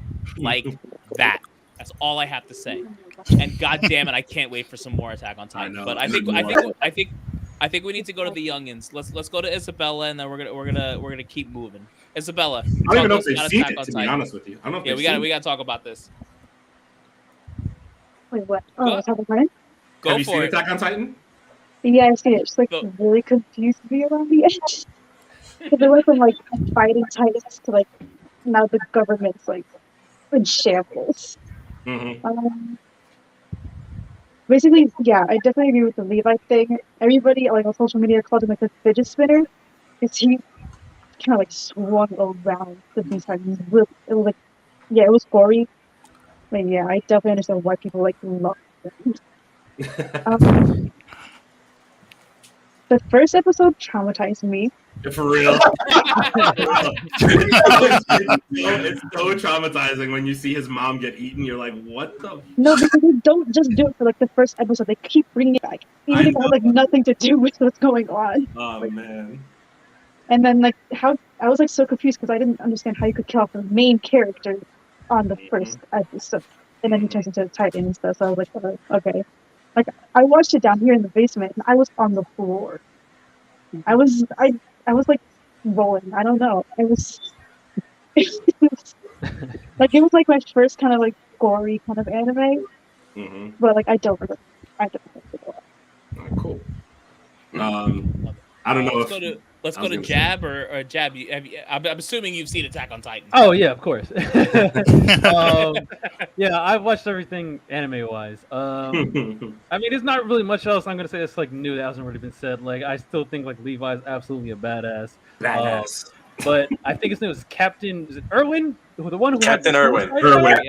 That's all I have to say. And God damn it, I can't wait for some more Attack on Titan. But I think we need to go to the youngins. Let's go to Isabella, and then we're gonna keep moving. Isabella, I don't even know if they've seen it. To be honest with you, I don't know. Yeah, we gotta talk about this. Wait, what? Oh, Attack on Titan? Have you seen Attack on Titan? Yeah, I've seen it. It's like really confused me around the edge. Because it went from like fighting Titans to like now the government's like in shambles. Basically, yeah, I definitely agree with the Levi thing. Everybody like on social media called him like a fidget spinner, because he kind of like swung around the beast Titans. It was like, yeah, it was gory. But yeah, I definitely understand why people like love them. The first episode traumatized me. For real. It's so traumatizing when you see his mom get eaten. You're like, what the? No, because they don't just do it for like the first episode. They keep bringing it back, even if it has like nothing to do with what's going on. Oh man. And then like how I was like so confused because I didn't understand how you could kill off the main character on the first episode, and then he turns into a Titan and stuff. So I was like, oh, okay. Like I watched it down here in the basement, and I was on the floor. I was like rolling. I don't know. It was like my first kind of like gory kind of anime. But like I don't remember. Cool. I don't know. Let's go to Jab or Jab. I'm assuming you've seen Attack on Titan. Oh yeah, of course. Yeah, I've watched everything anime-wise. I mean, there's not really much else I'm gonna say that's like new that hasn't really been said. Like, I still think like Levi is absolutely a badass. But I think his name was Captain. Is it Irwin? The one who Captain Irwin. Irwin.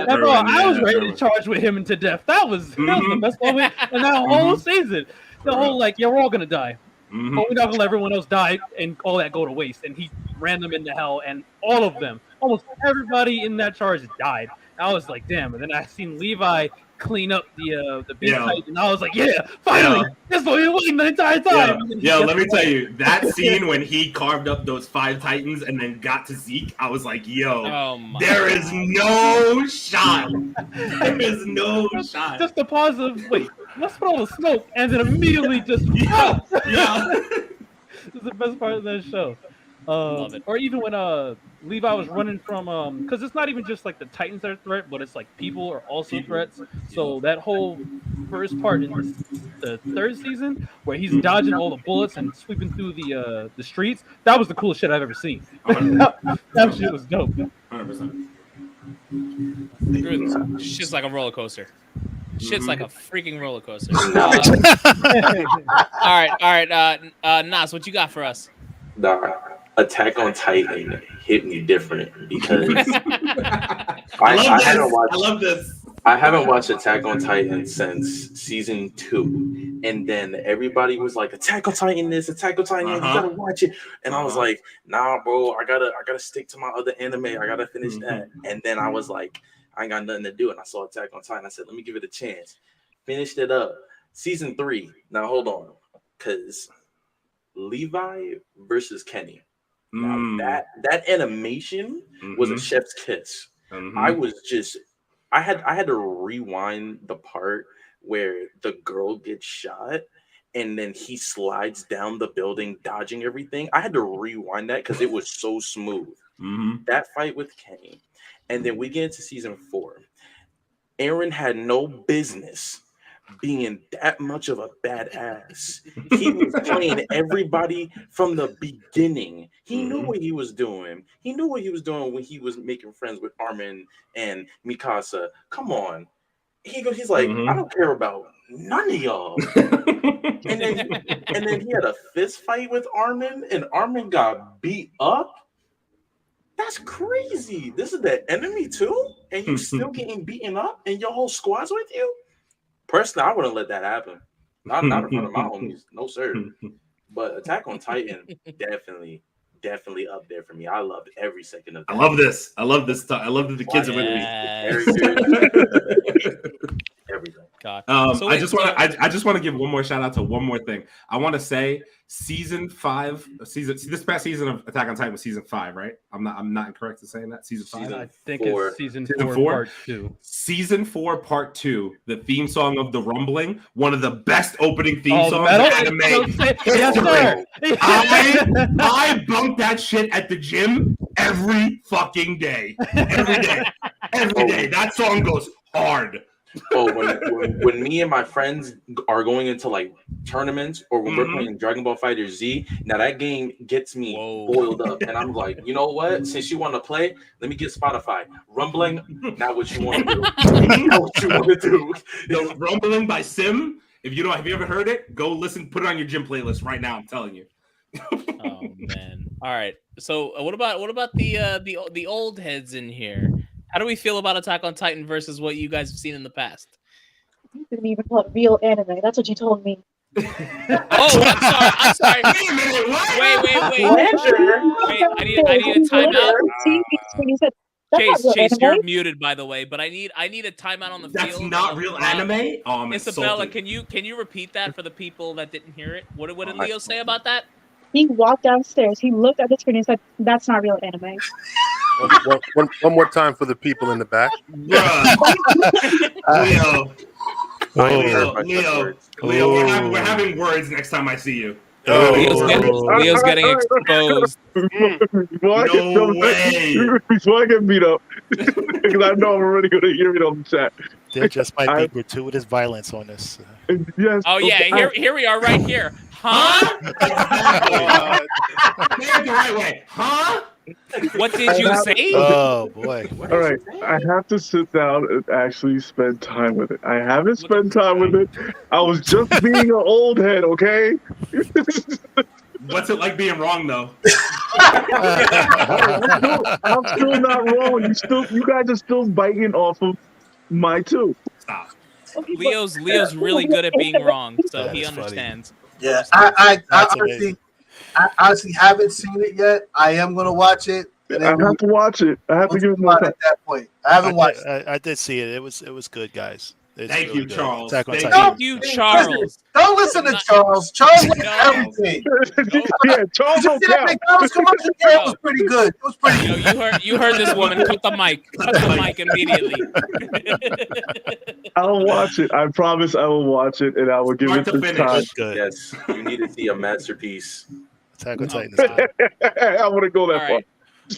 I was ready to charge with him to death. That was the best moment in that whole season. The whole like, yeah, we're all gonna die. But we're not gonna let everyone else die and all that go to waste. And he ran them into hell, and all of them, almost everybody in that charge died. I was like, damn. And then I seen Levi clean up the beast Titan, and I was like, yeah, finally, that's what we were waiting the entire time. Let me tell you, that scene when he carved up those 5 Titans and then got to Zeke, I was like, yo, there is no shot. There is no shot. Just the pause of, wait, let's put all the smoke, and then immediately just, This is the best part of that show. Love it. Or even when Levi was running from because it's not even just like the Titans that are a threat, but it's like people are also threats. So that whole first part in the third season where he's dodging all the bullets and sweeping through the streets, that was the coolest shit I've ever seen. That shit was dope. 100%. Shit's like a roller coaster. Shit's like a freaking roller coaster. All right. Nas, what you got for us? Attack on Titan hit me different because I haven't watched Attack on Titan since season 2, and then everybody was like, Attack on Titan this, Attack on Titan, you gotta watch it, and I was like, nah, bro, I gotta stick to my other anime, I gotta finish that, and then I was like, I ain't got nothing to do, and I saw Attack on Titan, I said, let me give it a chance, finished it up, season 3. Now hold on, because Levi versus Kenny. Now that animation was a chef's kiss. I had to rewind the part where the girl gets shot and then he slides down the building dodging everything. I had to rewind that because it was so smooth. That fight with Kenny. And then we get into season 4. Eren had no business being that much of a badass. He was playing everybody from the beginning. He knew what he was doing. He knew what he was doing when he was making friends with Armin and Mikasa. Come on. He's like, I don't care about none of y'all. and then he had a fist fight with Armin, and Armin got beat up. That's crazy. This is the enemy too? And you still getting beaten up and your whole squad's with you? Personally, I wouldn't let that happen. Not in front of my homies. No, sir. But Attack on Titan, definitely up there for me. I loved every second of that. I love this. I love this stuff. I love that the kids are with me. Everything. God. I just want to give one more shout out to one more thing. I want to say season 5, this past season of Attack on Titan was season 5, right? I'm not incorrect in saying that. Season 5. I think it's season 4, part 2. Season 4, part 2. The theme song of The Rumbling, one of the best opening theme songs in anime. Yes, sir. I bump that shit at the gym every fucking day. Every day. That song goes hard. Oh, when me and my friends are going into like tournaments or when we're playing Dragon Ball Fighter Z, now that game gets me boiled up, and I'm like, you know what? Since you want to play, let me get Spotify. Rumbling, not what you want to do. Not what you want to do. The Rumbling by Sim. Have you ever heard it? Go listen. Put it on your gym playlist right now. I'm telling you. Oh man! All right. So what about the old heads in here? How do we feel about Attack on Titan versus what you guys have seen in the past? You didn't even call it real anime. That's what you told me. I'm sorry. Wait a minute. What? Wait. I need a timeout. Chase, you're muted, by the way. But I need a timeout on the field. That's not real anime. Oh, I'm Isabella, insulted. can you repeat that for the people that didn't hear it? What did Leo say about that? He walked downstairs. He looked at the screen and said, "That's not real anime." One more time for the people in the back. Leo, we're having words next time I see you. Leo's getting exposed. No way. Before I get beat up, because I know I'm already going to hear it on the chat. There just might be gratuitous violence on this. Yes. Oh yeah, here we are, right here. Huh? Say it the right way. Huh? What did you say? Oh boy! All right, I have to sit down and actually spend time with it. I haven't spent time with it. I was just being an old head, okay? What's it like being wrong though? I'm still not wrong. You guys are still biting off of my too. Stop. Leo's really good at being wrong, so he understands. Yeah, I honestly haven't seen it yet. I am gonna watch it. I have to watch it. I have to give it more time. At that point, I haven't watched it. I did see it. It was good, guys. Thank you, Charles. Thank you, Charles. Don't listen to Charles. Charles likes everything. Yeah, Charles don't count. McDonald's commercial, yeah, it was pretty good. It was pretty good. You heard this woman. Cut the mic. Cut the mic immediately. I'll watch it. I promise I will watch it, and I will give it the time. Good. Yes, you need to see a masterpiece. Attack on Titan is good. I want to go that far.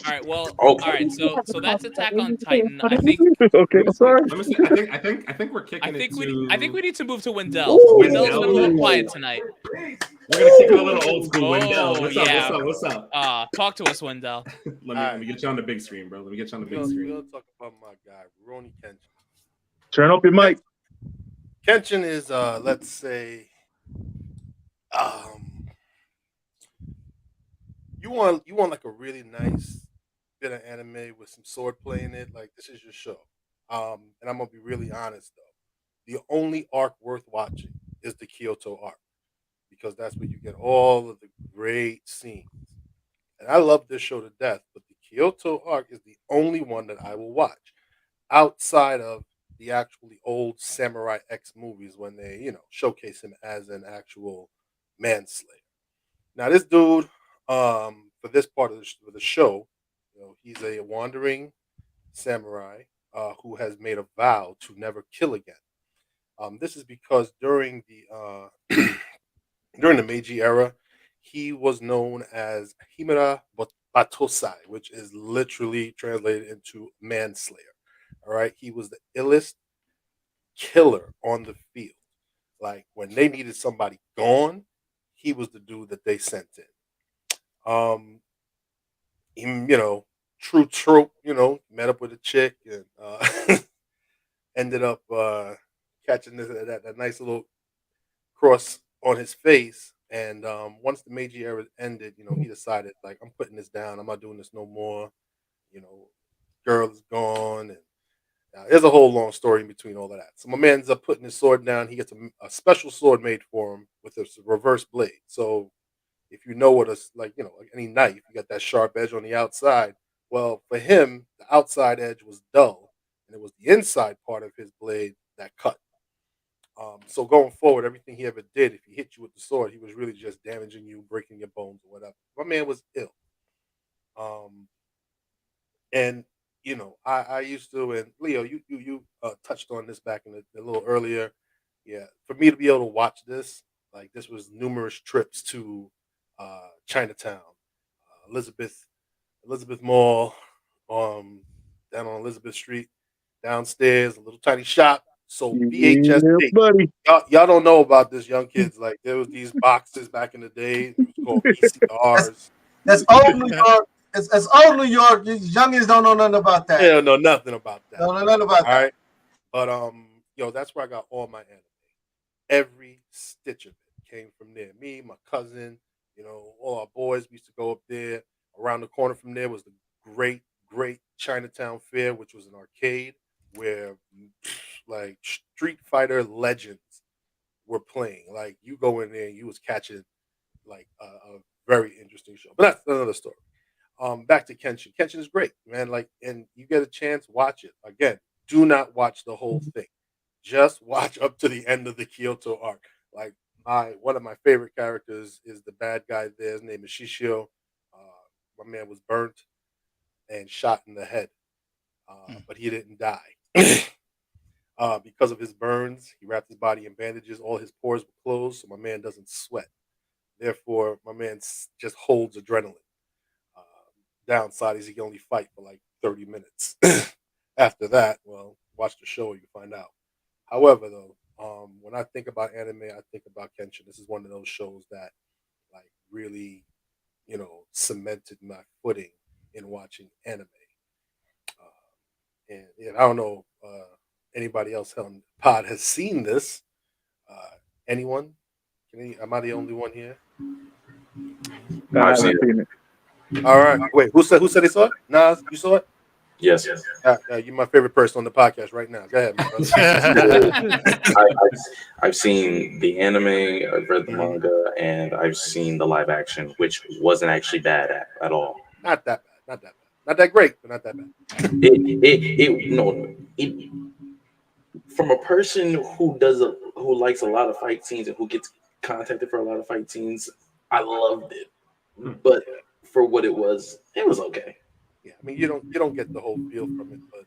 All right. Well. All right. So that's Attack on Titan. I think. Okay. I'm sorry. Let me see. I think we're kicking I think it we need to move to Wendell. Wendell's been a little quiet tonight. We're gonna kick it a little old school. Wendell, what's up? Talk to us, Wendell. Let me get you on the big screen, bro. Let me get you on the big screen. We'll talk about my guy, Ronnie Kenshin. Turn up your mic. Kenshin is, let's say, you want like a really nice bit of anime with some swordplay in it. Like, this is your show. And I'm gonna be really honest though. The only arc worth watching is the Kyoto arc, because that's where you get all of the great scenes. And I love this show to death, but the Kyoto arc is the only one that I will watch outside of the actually old Samurai X movies when they, showcase him as an actual manslayer. Now, this dude, for this part of the show, he's a wandering samurai who has made a vow to never kill again. This is because during the during the Meiji era, he was known as Himura Batosai, which is literally translated into manslayer. All right, he was the illest killer on the field. Like, when they needed somebody gone, he was the dude that they sent in. True trope, met up with a chick and ended up catching that nice little cross on his face. And once the Meiji era ended, he decided, like, I'm putting this down. I'm not doing this no more. Girl is gone. And there's a whole long story in between all of that. So my man ends up putting his sword down. He gets a special sword made for him with a reverse blade. So if you know what like any knife, you got that sharp edge on the outside. Well, for him, the outside edge was dull, and it was the inside part of his blade that cut. So going forward, everything he ever did, if he hit you with the sword, he was really just damaging you, breaking your bones or whatever. My man was ill. And I used to, and Leo, you touched on this back in a little earlier. Yeah, for me to be able to watch this, like this was numerous trips to Chinatown, Elizabeth Mall, down on Elizabeth Street, downstairs, a little tiny shop. So VHS tape. buddy. Y'all don't know about this, young kids. Like there was these boxes back in the day. It was called VCRs. That's old New York. It's old New York. These youngins don't know nothing about that. They don't know nothing about that. Don't know nothing about that. All right. But that's where I got all my anime. Every stitch of it came from there. Me, my cousin, all our boys, we used to go up there. Around the corner from there was the great Chinatown Fair, which was an arcade where like Street Fighter legends were playing. Like you go in there and you was catching like a very interesting show. But that's another story. Back to Kenshin. Kenshin is great, man. Like, and you get a chance, watch it. Again, do not watch the whole thing. Just watch up to the end of the Kyoto arc. Like one of my favorite characters is the bad guy there. His name is Shishio. My man was burnt and shot in the head, but he didn't die. Because of his burns, he wrapped his body in bandages. All his pores were closed, so my man doesn't sweat. Therefore, my man just holds adrenaline. Downside is he can only fight for like 30 minutes. After that, well, watch the show and you find out. However, though, when I think about anime, I think about Kenshin. This is one of those shows that like really, cemented my footing in watching anime. And I don't know if anybody else on the pod has seen this. Anyone? Am I the only one here? I've seen it. All right. Wait, who said they saw it? Nas, you saw it? Yes. You're my favorite person on the podcast right now. Go ahead, my brother. I've seen the anime, I've read the manga, and I've seen the live action, which wasn't actually bad at all. Not that bad. Not that great, but not that bad. From a person who likes a lot of fight scenes and who gets contacted for a lot of fight scenes, I loved it. But for what it was okay. Yeah, I mean you don't get the whole feel from it, but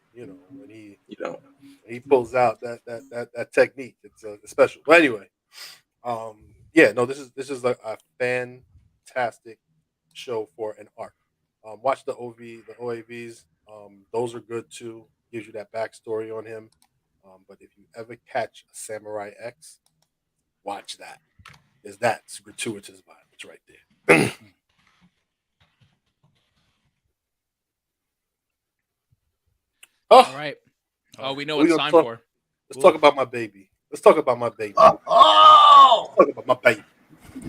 when he pulls out that technique, it's special. But anyway, this is a fantastic show for an arc. Watch the OAVs. Those are good too. Gives you that backstory on him. But if you ever catch a Samurai X, watch that. That's gratuitous violence right there. All right. Oh, we know what it's time for. Let's talk about my baby. Let's talk about my baby. Oh! Let's talk about my baby.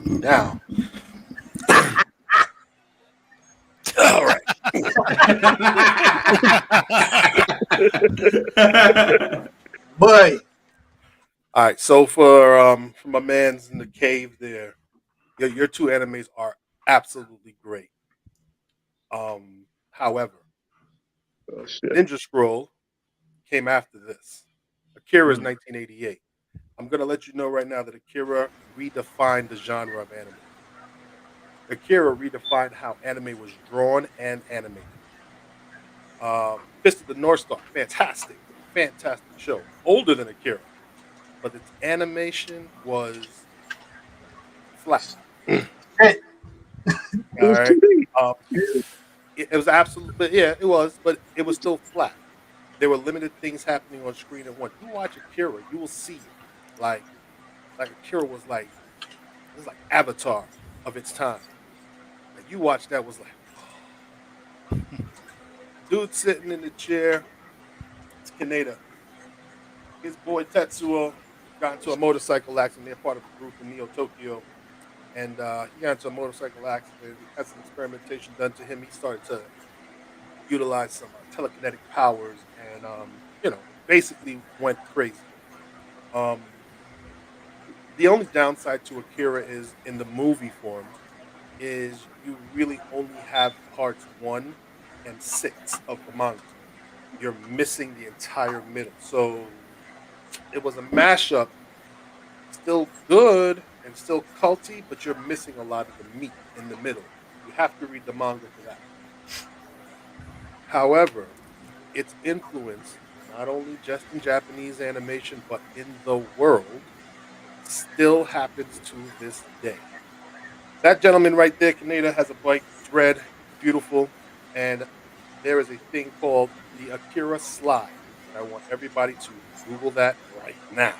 Now. All right. Boy. All right. So for my man's in the cave there, your two animes are absolutely great. However, Ninja Scroll came after this. Akira is 1988. I'm going to let you know right now that Akira redefined the genre of anime. Akira redefined how anime was drawn and animated. Fist of the North Star, fantastic show. Older than Akira, but its animation was flat. Hey. All right. It was absolutely, yeah, it was, but it was still flat. There were limited things happening on screen at once. You watch Akira, you will see it. Like Akira was like Avatar of its time. Like you watch that was like, dude sitting in the chair. It's Kaneda. His boy Tetsuo got into a motorcycle accident. They're part of a group in Neo Tokyo. And he got into a motorcycle accident. Had some experimentation done to him. He started to utilize some telekinetic powers and, basically went crazy. The only downside to Akira is in the movie form is you really only have parts 1 and 6 of the manga. You're missing the entire middle. So it was a mashup Still good and still culty, but you're missing a lot of the meat in the middle. You have to read the manga for that. However, its influence, not only just in Japanese animation, but in the world, still happens to this day. That gentleman right there, Kaneda, has a bike thread, beautiful, and there is a thing called the Akira slide. I want everybody to Google that right now.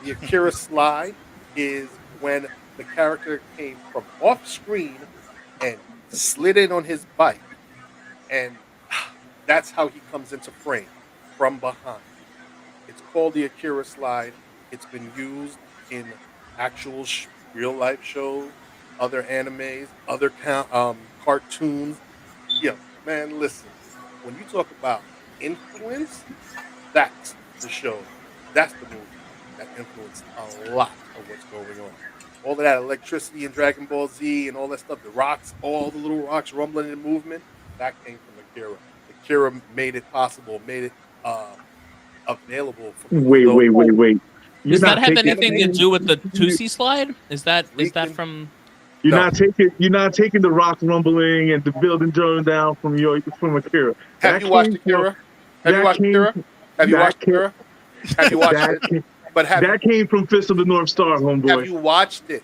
The Akira slide is when the character came from off screen and slid in on his bike, and that's how he comes into frame from behind. It's called the Akira slide. It's been used in actual real life shows, other animes, other cartoons. Yeah, man, listen. When you talk about influence, that's the show. That's the movie that influenced a lot of what's going on. All of that electricity in Dragon Ball Z and all that stuff, the rocks, all the little rocks rumbling in movement, that came from Akira. Akira made it possible, made it available for people. Wait. Does that have anything to do with the Tusi slide? Is that from? You're not taking the rock rumbling and the building going down from Akira. Have you watched Akira? Have you watched Akira? That came from Fist of the North Star, homeboy. Have you watched it?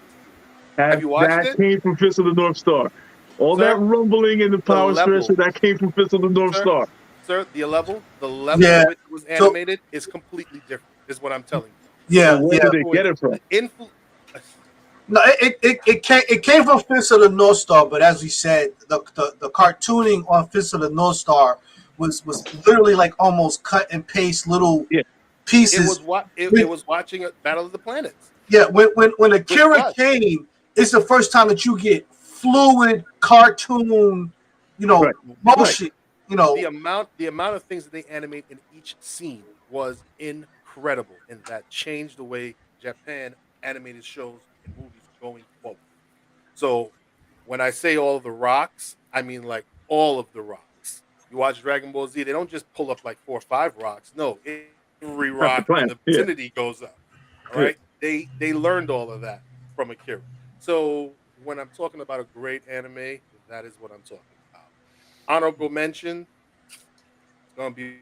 That came from Fist of the North Star. All that rumbling and the power stretcher, that came from Fist of the North Star. Sir, the level of which it was animated is completely different, is what I'm telling you. Yeah, where did they get it from? No, it came from Fist of the North Star, but as we said, the cartooning on Fist of the North Star was literally like almost cut and paste little pieces. It was watching a Battle of the Planets. Yeah, when Akira came, it's the first time that you get fluid cartoon, motion. The amount of things that they animate in each scene was incredible, and that changed the way Japan animated shows and movies going forward. So when I say all of the rocks, I mean like all of the rocks. You watch Dragon Ball Z, they don't just pull up like 4 or 5 rocks. No, every rock in the vicinity goes up. All right, they learned all of that from Akira. So when I'm talking about a great anime, that is what I'm talking about. Honorable mention, it's gonna be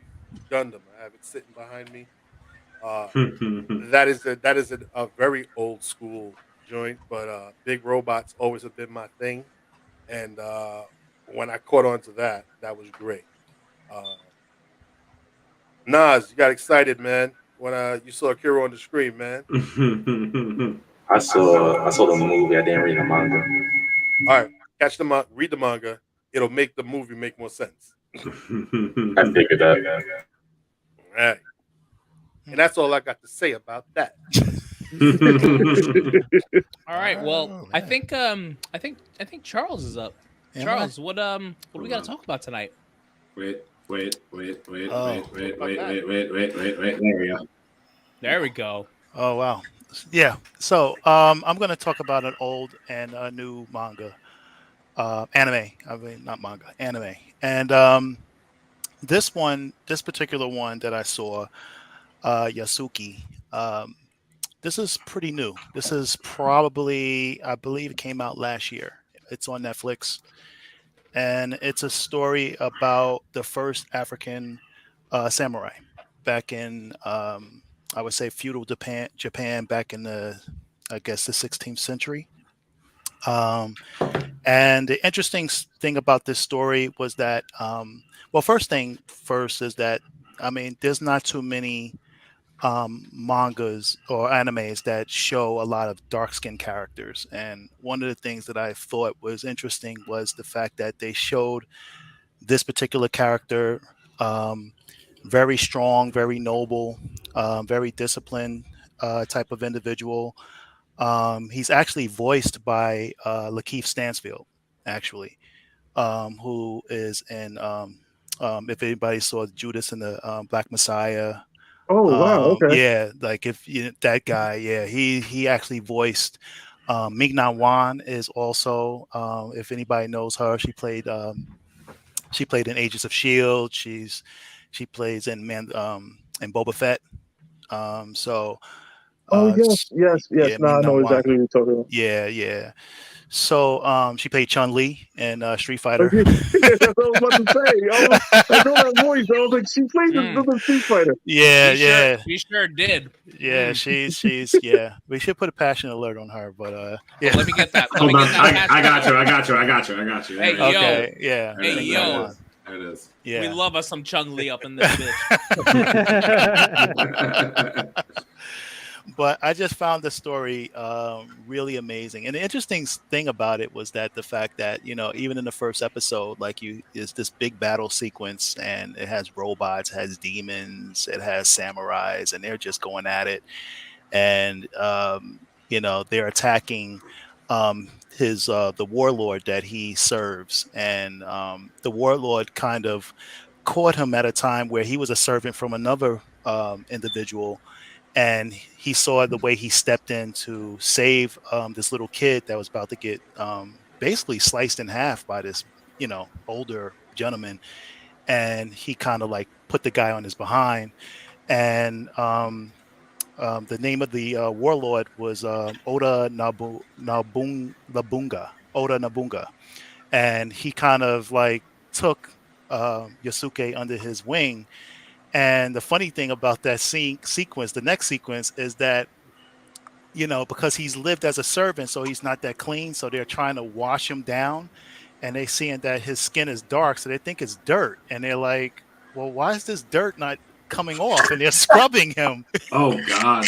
Gundam. I have it sitting behind me. That is a very old school joint, but big robots always have been my thing, and when I caught on to that was great. Nas, you got excited, man, when you saw Akira on the screen, man. I saw the movie. I didn't read the manga. All right, read the manga. It'll make the movie make more sense. I figured that. All right. And that's all I got to say about that. All right. Well, I think Charles is up. Charles, what do we got to talk about tonight? Wait. There we go. There we go. Oh wow. Yeah. So I'm going to talk about an old and a new manga, anime. I mean, not manga, anime. And this particular one that I saw, Yasuki. This is pretty new. This is probably, I believe it came out last year. It's on Netflix. And it's a story about the first African samurai back in, I would say, feudal Japan back in the 16th century. And the interesting thing about this story was that, first is that, I mean, there's not too many mangas or animes that show a lot of dark-skinned characters. And one of the things that I thought was interesting was the fact that they showed this particular character very strong, very noble, very disciplined type of individual. He's actually voiced by Lakeith Stansfield, actually, who is in, if anybody saw Judas and the Black Messiah. Oh wow! Okay. Yeah, like that guy. Yeah, he actually voiced. Ming-Na Wan is also, if anybody knows her, she played in Agents of Shield. She plays in Boba Fett. Oh yes. Yeah, No, I know exactly what you're talking about. Yeah. So she played Chun-Li in Street Fighter. Okay. That's what I was about to say. I know that voice. I was like, she played the Street Fighter. Yeah. She sure did. Yeah, she's yeah. We should put a passion alert on her, but yeah. Let me get that. Hold on. I got you. Hey, yo. Okay, yeah. Hey, yo. There it is. Yeah. We love us some Chung-Li up in this bitch. But I just found the story really amazing, and the interesting thing about it was that the fact that even in the first episode, like is this big battle sequence, and it has robots, it has demons, it has samurais, and they're just going at it, and they're attacking the warlord that he serves, and the warlord kind of caught him at a time where he was a servant from another individual. And he saw the way he stepped in to save this little kid that was about to get basically sliced in half by this, older gentleman. And he kind of like put the guy on his behind. And the name of the warlord was Oda Nobunaga. And he kind of like took Yasuke under his wing. And the funny thing about that sequence, the next sequence, is that, because he's lived as a servant, so he's not that clean. So they're trying to wash him down, and they're seeing that his skin is dark. So they think it's dirt. And they're like, well, why is this dirt not coming off? And they're scrubbing him. Oh, God.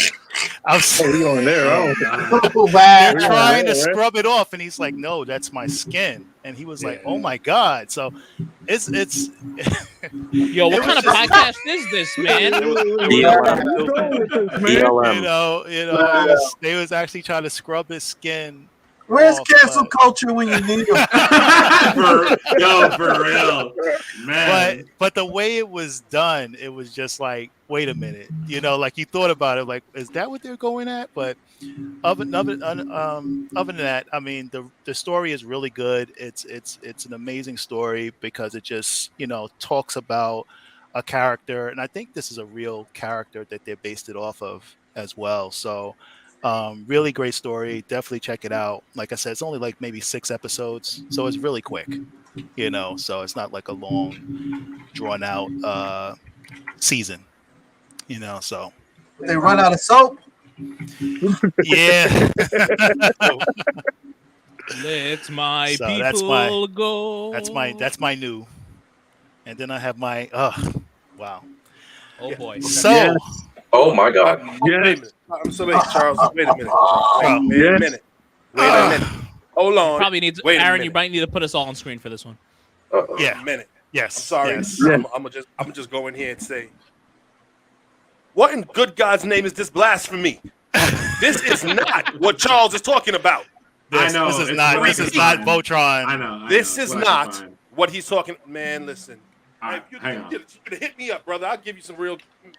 Going there. They're trying to scrub it off. And he's like, no, that's my skin. And he was like, oh, my God. So it's yo, what kind of podcast is this, man? They was actually trying to scrub his skin. Where's cancel culture when you need them? for real, man. But the way it was done, it was just like, wait a minute, like you thought about it, like, is that what they're going at? But other than that, I mean, the story is really good. It's an amazing story because it just talks about a character, and I think this is a real character that they based it off of as well. So. Really great story. Definitely check it out. Like I said, it's only like maybe 6 episodes, so it's really quick, so it's not like a long, drawn out season, so. They run out of soap. Yeah. Let my people go. That's my new. And then I have my wow. Oh boy. So Yes. Oh my God. Yes. I'm sorry, Charles. Wait a minute. Wait a minute. Hold on. Probably need to, Aaron. You might need to put us all on screen for this one. Yeah. A minute. Yes. I'm sorry. Yes. I'm just go in here and say, what in good God's name is this blasphemy? This is not what Charles is talking about. I know. This is not Voltron. I know. This is not what he's talking. Man, listen. Right, you hit me up, brother. I'll give you some real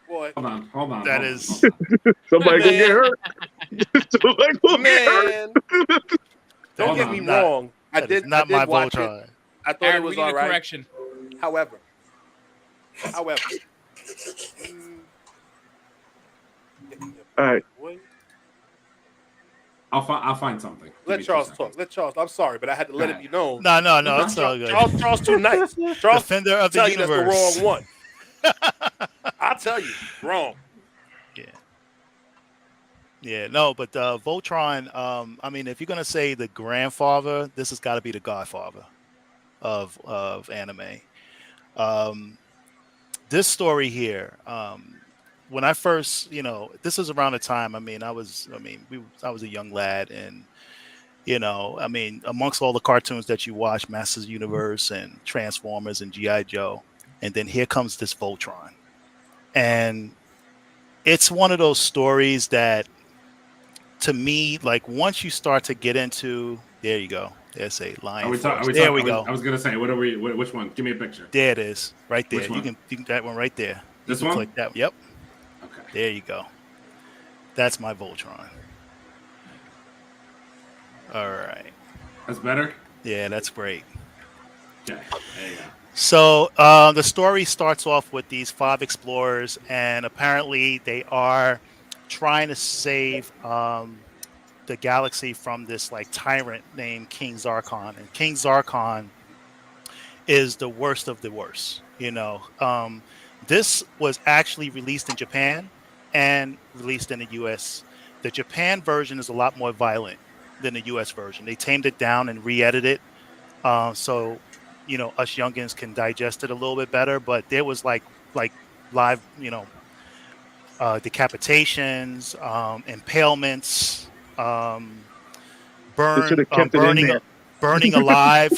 boy. Hold on. That is somebody gonna get hurt. Man, don't get me wrong. I did my watch Voltron. it. I thought Aaron, it was we need all a right. correction. However, All right. I'll find something. Let Charles talk. I'm sorry, but I had to let it be known. No, it's all good. Charles too nice. Charles, Defender of the tell universe. you that's the wrong one. I'll tell you, wrong. Yeah, no, but Voltron, I mean, if you're going to say the grandfather, this has got to be the godfather of anime. This story here, when I first, this is around the time, I was a young lad, and, amongst all the cartoons that you watch, Masters Universe and Transformers and G.I. Joe, and then here comes this Voltron. And it's one of those stories that, to me, like once you start to get into, there you go. There's a lion. There we go. I was gonna say, what are we? Which one? Give me a picture. There it is, right there. Which You one? can that one right there. This one? Click that. Yep. Okay. There you go. That's my Voltron. All right. That's better. Yeah, that's great. Okay. There you go. So the story starts off with these 5 explorers, and apparently they are trying to save the galaxy from this like tyrant named King Zarkon, and King Zarkon is the worst of the worst. This was actually released in Japan and released in the U.S. The Japan version is a lot more violent than the U.S. version. They tamed it down and re-edited it, so us youngins can digest it a little bit better. But there was like live, decapitations, impalements, burning alive.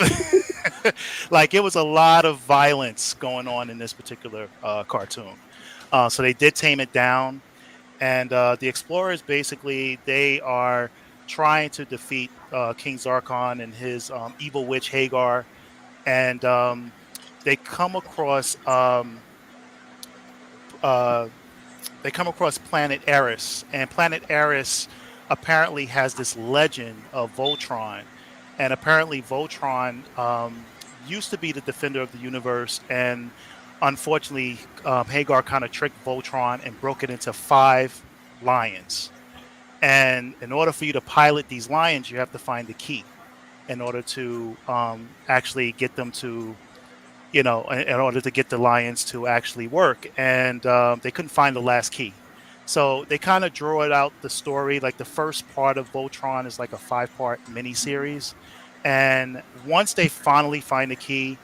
Like, it was a lot of violence going on in this particular cartoon. So they did tame it down, and the explorers basically, they are trying to defeat King Zarkon and his evil witch Hagar, and they come across planet Eris, and planet Eris apparently has this legend of Voltron, and apparently Voltron used to be the defender of the universe, and unfortunately Hagar kind of tricked Voltron and broke it into 5 lions. And in order for you to pilot these lions, you have to find the key in order to actually get them to, in order to get the lions to actually work. And they couldn't find the last key. So they kind of draw it out the story. Like, the first part of Voltron is like a 5-part miniseries. And once they finally find the key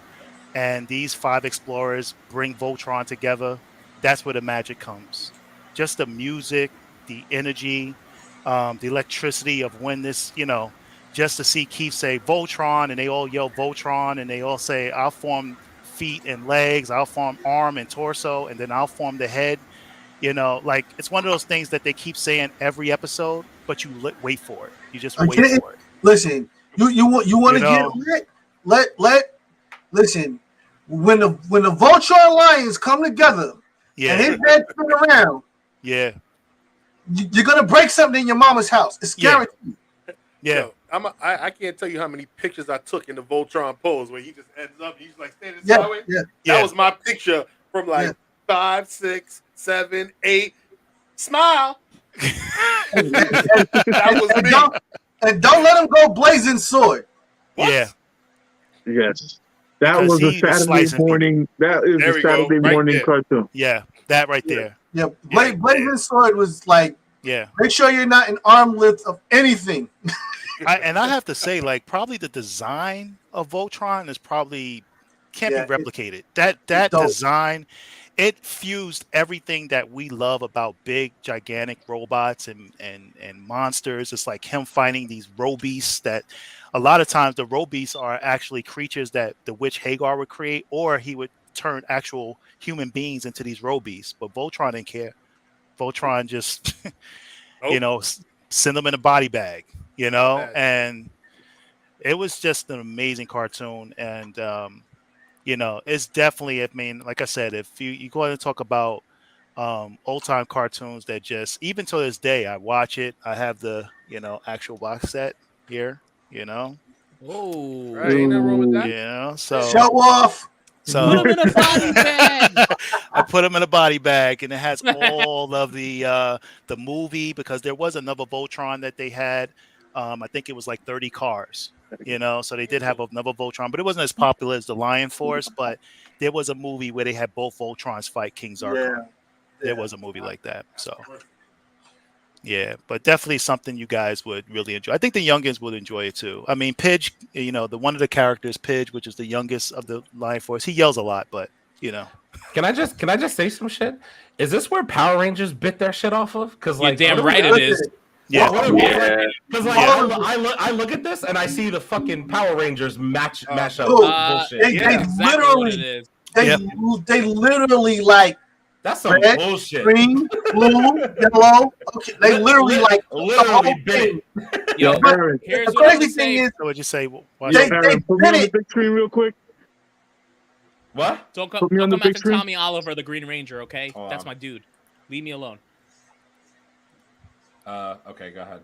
and these 5 explorers bring Voltron together, that's where the magic comes. Just the music, the energy, the electricity of when this, just to see Keith say Voltron, and they all yell Voltron, and they all say, I'll form feet and legs, I'll form arm and torso, and then I'll form the head. Like, it's one of those things that they keep saying every episode, but you wait for it. You just wait for it. Listen, you want to get listen. When the Voltron lions come together, and his head spin around, you're gonna break something in your mama's house. It's guaranteed. Yo, I can't tell you how many pictures I took in the Voltron pose where he just ends up, he's like standing sideways. That was my picture from like 5, 6, 7, 8. Smile. That was me. And don't let him go blazing sword. What? Yeah. Yes. That was a Saturday morning. That is a Saturday morning cartoon. Yeah, that right there. Yeah, blazing sword was like, yeah. Make sure you're not an arm width of anything. And I have to say, like, probably the design of Voltron is probably can't be replicated. That design, it fused everything that we love about big, gigantic robots and monsters. It's like him fighting these robeasts that a lot of times the robeasts are actually creatures that the witch Hagar would create, or he would turn actual human beings into these robeasts. But Voltron didn't care. Voltron just, send them in a body bag, and it was just an amazing cartoon. And, it's definitely, I mean, like I said, if you go ahead and talk about old time cartoons that just, even to this day, I watch it. I have the, actual box set here, Whoa. Right, ain't nothing wrong with that. So show off. So put them in a body bag. I put them in a body bag, and it has all of the movie, because there was another Voltron that they had. I think it was like 30 cars, so they did have another Voltron, but it wasn't as popular as the Lion Force. But there was a movie where they had both Voltrons fight King Zarkon. There was a movie like that. So yeah, but definitely something you guys would really enjoy. I think the youngins would enjoy it too. I mean, Pidge, the one of the characters, Pidge, which is the youngest of the Lion Force, he yells a lot, but Can I just say some shit? Is this where Power Rangers bit their shit off of? Because like, damn right it is. Yeah. Because I look at this and I see the fucking Power Rangers mash up bullshit. They literally like. That's some red, bullshit. Green, blue, yellow. Okay, they literally like bit. Yo, here's the what I crazy would thing say. is, So would you say? they put me on the big screen real quick. What? Don't Put me on come the big after screen. Tommy Oliver, the Green Ranger, okay? That's my dude. Leave me alone. Okay, go ahead.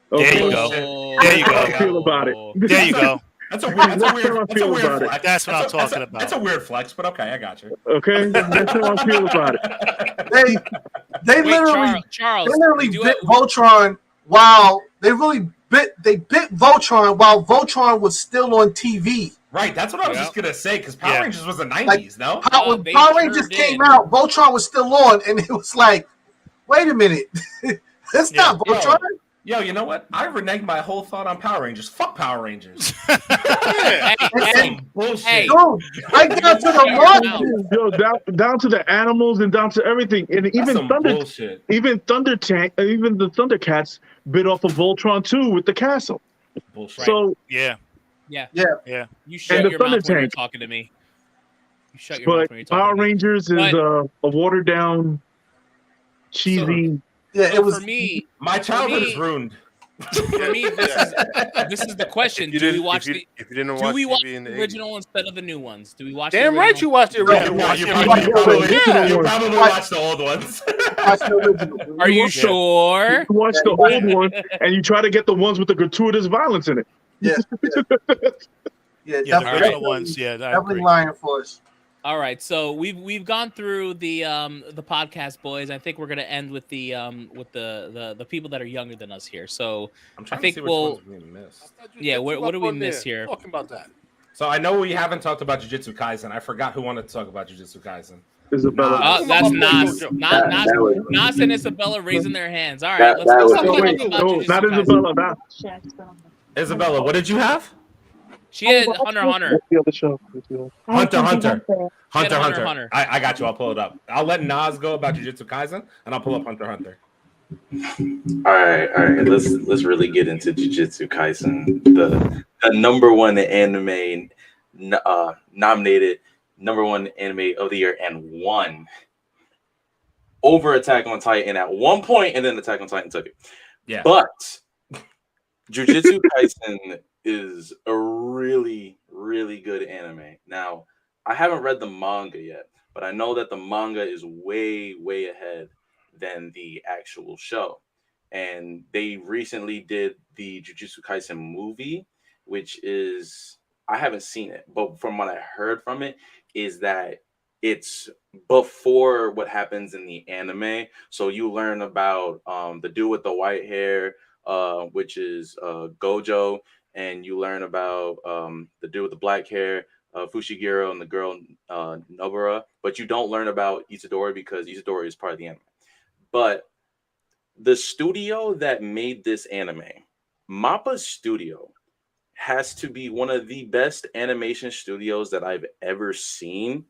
There you go. There you How I go. feel about it. There you go. That's a weird flex. That's what I'm talking about. That's a weird flex, but okay, I got you. Okay, that's how I feel about it. They Wait, literally, Charles, they literally do bit it- Voltron while they bit Voltron while Voltron was still on TV. Right, that's what I was Yep. just gonna say because Power Rangers was the 90s, Like, no? When they Power sure Rangers did. came out, Voltron was still on, and it was like, wait a minute, that's not Voltron. Yo, you know what? I reneged my whole thought on Power Rangers. Fuck Power Rangers. Hey, bullshit. hey. Dude, right down to the monsters. Yo, down to the animals and down to everything, and even some bullshit. even even the Thundercats bit off of Voltron too with the castle. Bullshit. So Yeah. You shut And the your Thunder mouth when you're Tank. talking to me. You shut your mouth but when you're talking Power to me. Rangers is But- a watered down, cheesy. Yeah, So for me, my childhood me- is ruined. For me, this is the question. If you Do we didn't- watch if you didn't do watch we watch TV in the the original instead of the new ones? Do we watch? Damn the right original? you watched the original. You probably watched the old ones. Are you sure? You watch the old one and you try to get the ones with the gratuitous violence in it. Yeah, Yeah, the All original right. ones. Yeah, I definitely agree. lying for us. All right, so we've gone through the podcast, boys. I think we're gonna end with the people that are younger than us here. So I'm I trying think to see which ones we missed. yeah, what do we miss here? Talking about that. So I know we haven't talked about Jujutsu Kaisen. I forgot who wanted to talk about Jujutsu Kaisen. Isabella. That's Nas. Nas and Isabella raising their hands. All right, let's talk about Jujutsu not Kaisen. Isabella. Not. Isabella, what did you have? She had Hunter x Hunter. The other show. Hunter. I got you. I'll pull it up. I'll let Nas go about Jujutsu Kaisen, and I'll pull up Hunter x Hunter. All right. Let's really get into Jujutsu Kaisen, the number one anime nominated number one anime of the year and won over Attack on Titan at one point, and then Attack on Titan took it. Yeah, but Jujutsu Kaisen is a really, really good anime. Now, I haven't read the manga yet, but I know that the manga is way, way ahead than the actual show. And they recently did the Jujutsu Kaisen movie, which is, I haven't seen it, but from what I heard from it, is that it's before what happens in the anime. So you learn about the dude with the white hair, which is Gojo, and you learn about the dude with the black hair, Fushiguro, and the girl Nobara, but you don't learn about Itadori because Itadori is part of the anime. But the studio that made this anime, MAPPA Studio, has to be one of the best animation studios that I've ever seen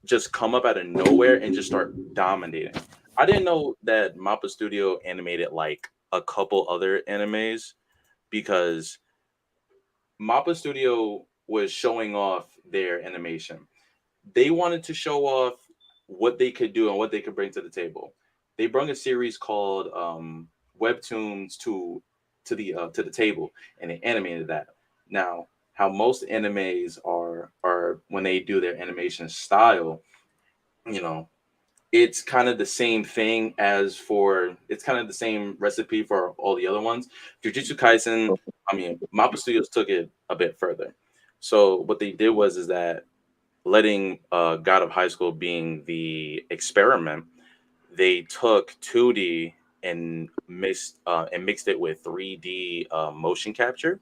just come up out of nowhere and just start dominating. I didn't know that MAPPA Studio animated like a couple other animes, because MAPPA Studio was showing off their animation. They wanted to show off what they could do and what they could bring to the table. They brought a series called Webtoons to the table, and they animated that. Now, how most animes are when they do their animation style, you know, it's kind of the same thing it's kind of the same recipe for all the other ones. Jujutsu Kaisen, MAPPA Studios took it a bit further. So what they did is that letting God of High School being the experiment, they took 2D and mixed it with 3D motion capture.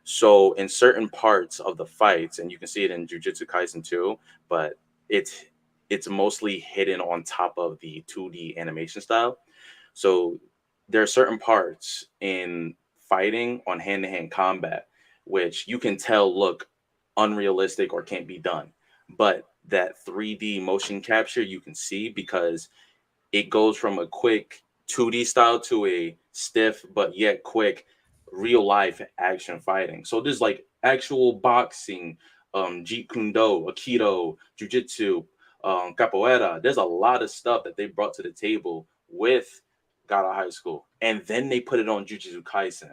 So in certain parts of the fights, and you can see it in Jujutsu Kaisen too, but it's mostly hidden on top of the 2D animation style. So there are certain parts in fighting on hand-to-hand combat which you can tell look unrealistic or can't be done, but that 3D motion capture you can see because it goes from a quick 2D style to a stiff but yet quick real life action fighting. So there's like actual boxing, Jeet Kune Do, Aikido, Jiu-Jitsu, Capoeira. There's a lot of stuff that they brought to the table with God of High School, and then they put it on Jujutsu Kaisen.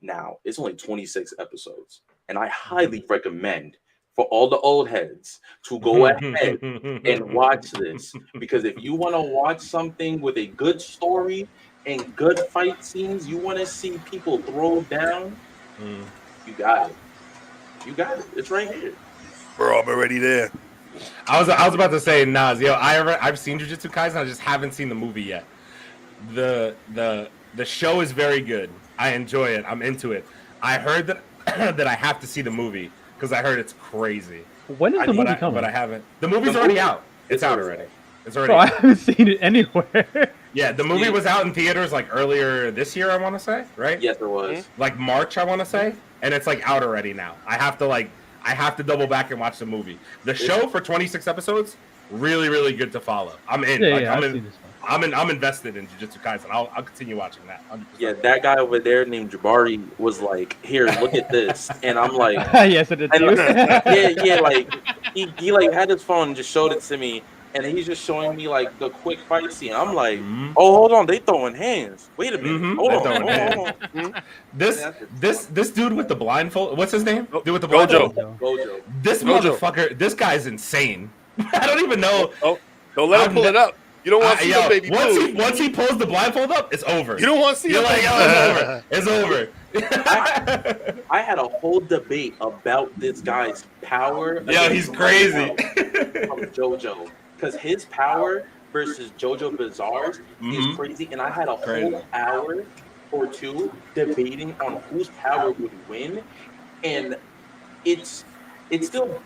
Now it's only 26 episodes, and I highly recommend for all the old heads to go ahead and watch this, because if you want to watch something with a good story and good fight scenes, you want to see people throw down, you got it. You got it. It's right here. Bro, I'm already there. I was about to say, Nas, yo, I've seen Jujutsu Kaisen, I just haven't seen the movie yet. The show is very good. I enjoy it. I'm into it. I heard that that I have to see the movie because I heard it's crazy. When is the movie coming? But I haven't. The movie's already out. It's out already. It's already. Bro, I haven't seen it anywhere. Yeah, the movie was out in theaters like earlier this year. I want to say, right? Yes, it was. Like March, I want to say, and it's like out already now. I have to double back and watch the movie. The show for 26 episodes, really, really good to follow. I'm in. I'm invested in Jujutsu Kaisen. I'll continue watching that. 100%. Yeah, that guy over there named Jabari was like, "Here, look at this," and I'm like, "Yes, it is." yeah, like he like had his phone and just showed it to me, and he's just showing me like the quick fight scene. I'm like, "Oh, hold on, they throwing hands. Wait a minute, hold on." This dude with the blindfold. What's his name? Dude with the blindfold. Gojo. This motherfucker. This guy's insane. I don't even know. Oh, don't let him pull it up. You don't want to see the baby once he pulls the blindfold up, it's over. You don't want to see it. Like, oh, it's over. I had a whole debate about this guy's power. Yeah, he's crazy. From JoJo, because his power versus JoJo Bizarre's is crazy, and I had a whole hour or two debating on whose power would win, and it's still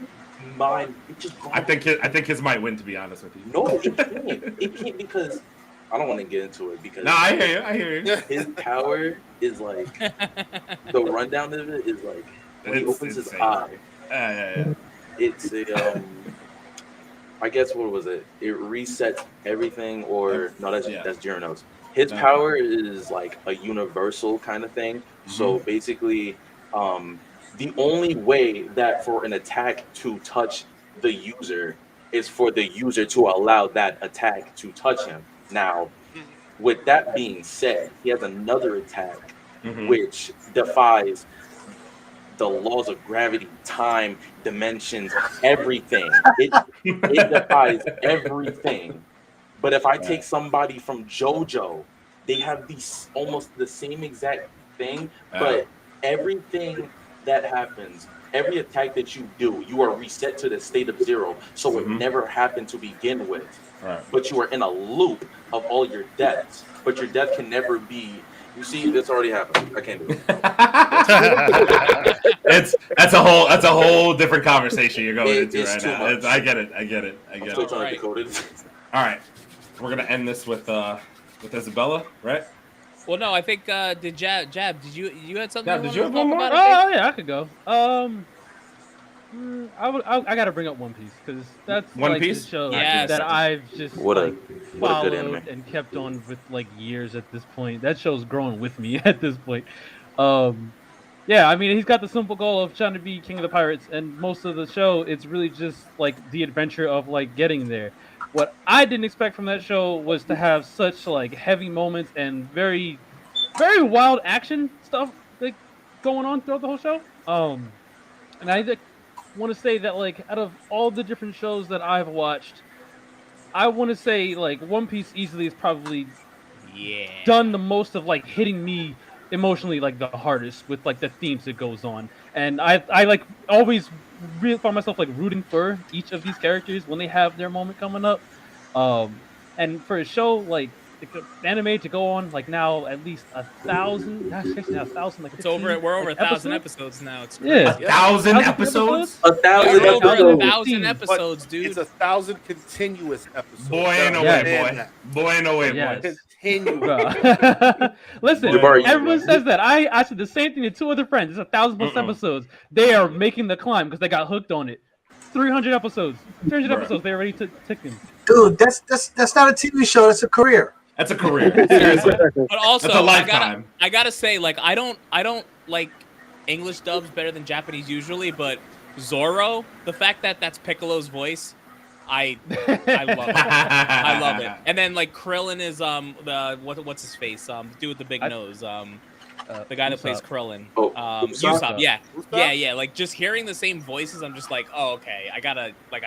mine. I think his might win, to be honest with you. No, it can't. It can't because I don't want to get into it because. No, I hear you. His power is like the rundown of it is like when he opens his eye. Yeah. It's a I guess what was it? It resets everything, or no? That's Jirano's. His power is like a universal kind of thing. So basically, the only way that for an attack to touch the user is for the user to allow that attack to touch him. Now, with that being said, he has another attack which defies the laws of gravity, time, dimensions, everything. It defies everything. But if I take somebody from JoJo, they have these almost the same exact thing, but everything that happens, every attack that you do, you are reset to the state of zero. So it never happened to begin with. Right. But you are in a loop of all your deaths. But your death can never be. You see, this already happened. I can't do it. That's a whole different conversation you're going into right now. I get it. I'm still trying to decode it. All right, we're gonna end this with Isabella, right? Well, no, I think did Jab? Did you had something? Did you have one more? Oh yeah, I could go. I gotta bring up One Piece because that's One like Piece? the show Yes. that I've just What a followed good anime. and kept on with like years at this point. That show's growing with me at this point. Yeah, I mean he's got the simple goal of trying to be king of the pirates, and most of the show it's really just like the adventure of like getting there. What I didn't expect from that show was to have such like heavy moments and very, very wild action stuff like going on throughout the whole show. And I want to say that like out of all the different shows that I've watched, I want to say like One Piece easily is probably done the most of like hitting me emotionally like the hardest with like the themes it goes on, and I like always really find myself like rooting for each of these characters when they have their moment coming up, and for a show like anime to go on like now at least 1,000, like it's over. We're over 1,000 episodes now. It's crazy. 1,000 episodes. 1,000 over episodes. 1,000 episodes, dude. It's 1,000 continuous episodes. Boy, ain't no way, boy. Continuous. Listen, Jabari, everyone says that. I said the same thing to two other friends. It's 1,000 plus episodes. They are making the climb because they got hooked on it. 300 episodes. 300 episodes. They already took them. Dude, that's not a TV show. That's a career. That's a career. Seriously. But also, that's a lifetime. I gotta say, like, I don't like English dubs better than Japanese usually, but Zoro, the fact that that's Piccolo's voice, I love it. I love it. And then like Krillin is what's his face? The dude with the big nose. The guy that plays Krillin. Usopp. Yeah. Like just hearing the same voices, I'm just like, oh, okay. I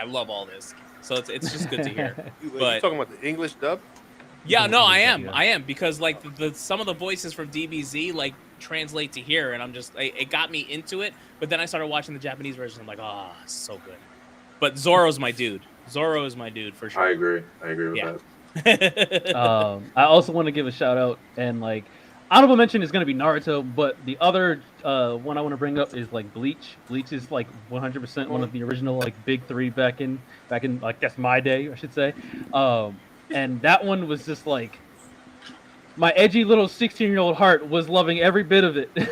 love all this. So it's just good to hear. But you talking about the English dub? Yeah, no, I am because like some of the voices from DBZ like translate to here, and I'm just it got me into it. But then I started watching the Japanese version. I'm like, oh, so good. But Zoro's my dude. Zoro is my dude for sure. I agree with Yeah. that. I also want to give a shout out and like honorable mention is going to be Naruto, but the other one I want to bring up is like Bleach. Bleach is like 100% one of the original like big three back in like that's my day, I should say. And that one was just like my edgy little 16-year-old heart was loving every bit of it. It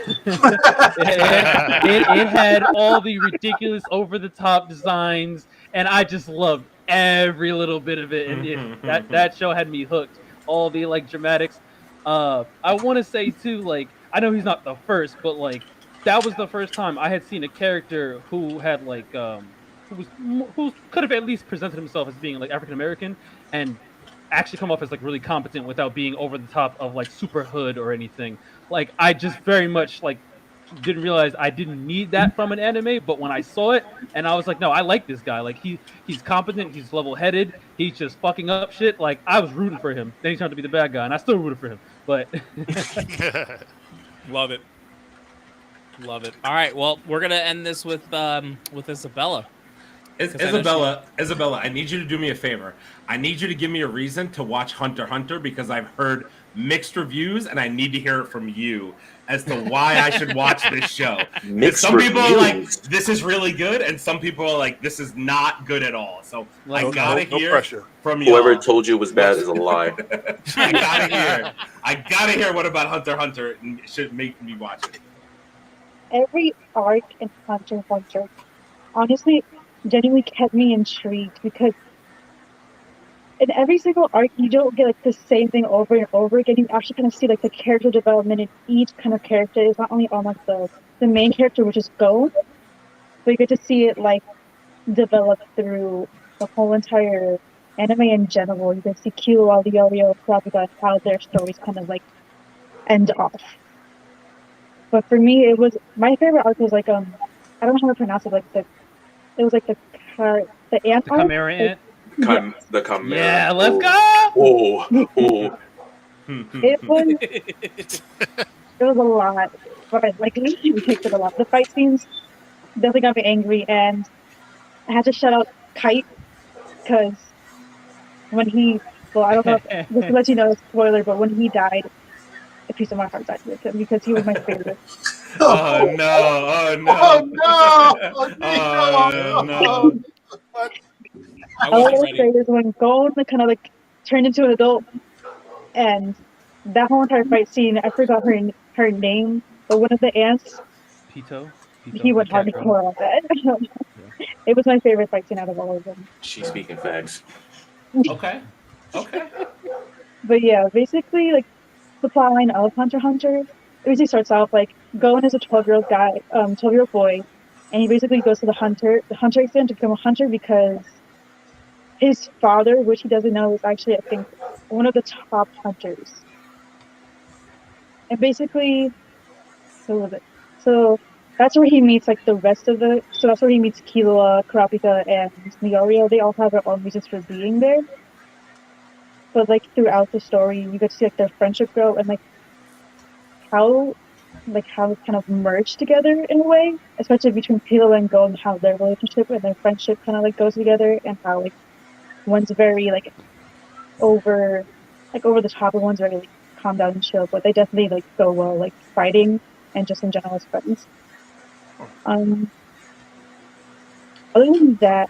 had all the ridiculous over-the-top designs, and I just loved every little bit of it. And that show had me hooked. All the like dramatics. I want to say too, like I know he's not the first, but like that was the first time I had seen a character who had like who could have at least presented himself as being like African American and actually come off as like really competent without being over the top of like super hood or anything. Like I just very much like didn't realize I didn't need that from an anime, but when I saw it and I was like, no, I like this guy. Like he's competent, he's level-headed, he's just fucking up shit. Like I was rooting for him. Then he turned out to be the bad guy, and I still rooted for him. But Love it. All right, well, we're gonna end this with Isabella. Isabella, I need you to do me a favor. I need you to give me a reason to watch Hunter x Hunter because I've heard mixed reviews and I need to hear it from you as to why I should watch this show. Some people are like, this is really good, and some people are like, this is not good at all. So I gotta hear from you. Whoever told you it was bad is a lie. I gotta hear what about Hunter x Hunter should make me watch it. Every arc in Hunter x Hunter, honestly, genuinely kept me intrigued because in every single arc you don't get like the same thing over and over again. You actually kind of see like the character development in each kind of character. It's not only on like the main character, which is Gon, but you get to see it like develop through the whole entire anime in general. You can see Killua, Leorio, Kurapika, how their stories kind of like end off. But for me, it was my favorite arc was like I don't know how to pronounce it, like the ant arc. the Chimera ant. The Chimera. Yeah, let's go. Oh. It was a lot, but I liked it a lot. The fight scenes definitely got me angry, and I had to shout out Kite because when he, well, I don't know, just to let you know, a spoiler, but when he died, a piece of my heart died with him because he was my favorite. Oh no! I will say is when Gon kind of like turned into an adult, and that whole entire fight scene, I forgot her name, but one of the ants, Pito? He went hardcore on that. It was my favorite fight scene out of all of them. She's speaking facts. Okay. But yeah, basically, like the plotline of Hunter x Hunter, it basically starts off like Gon is a 12-year-old guy, 12-year-old boy, and he basically goes to the hunter extent to become a hunter because his father, which he doesn't know, is actually, I think, one of the top hunters. And basically, so that's where he meets like the rest of the. So that's where he meets Killua, Kurapika, and Leorio. They all have their own reasons for being there. But like throughout the story, you get to see like their friendship grow and like how it's kind of merged together in a way, especially between Killua and Gon, how their relationship and their friendship kind of like goes together, and how like one's very like over the top, and one's very like calm down and chill. But they definitely like go well, like fighting and just in general as friends. Other than that,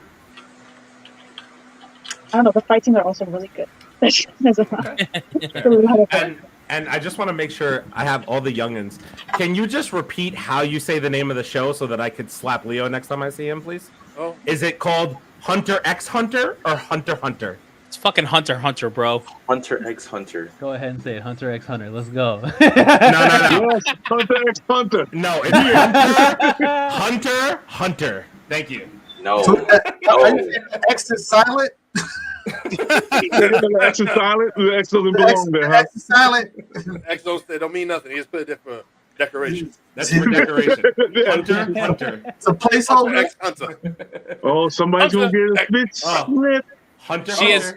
I don't know. The fight scenes are also really good. There's a lot of fun. And I just want to make sure I have all the youngins. Can you just repeat how you say the name of the show so that I could slap Leo next time I see him, please? Oh. Is it called Hunter x Hunter or Hunter x Hunter? It's fucking Hunter x Hunter, bro. Hunter x Hunter. Go ahead and say it. Hunter x Hunter. Let's go. No. Yes, Hunter x Hunter. No, it's Hunter Hunter. Thank you. No. X is silent. The X is silent. The X doesn't belong there, huh? X is silent. X don't mean nothing. He just put it there for decoration. That's for decoration. Hunter. It's a placeholder. X Hunter. Oh, somebody's gonna get a spit slip. Hunter. She is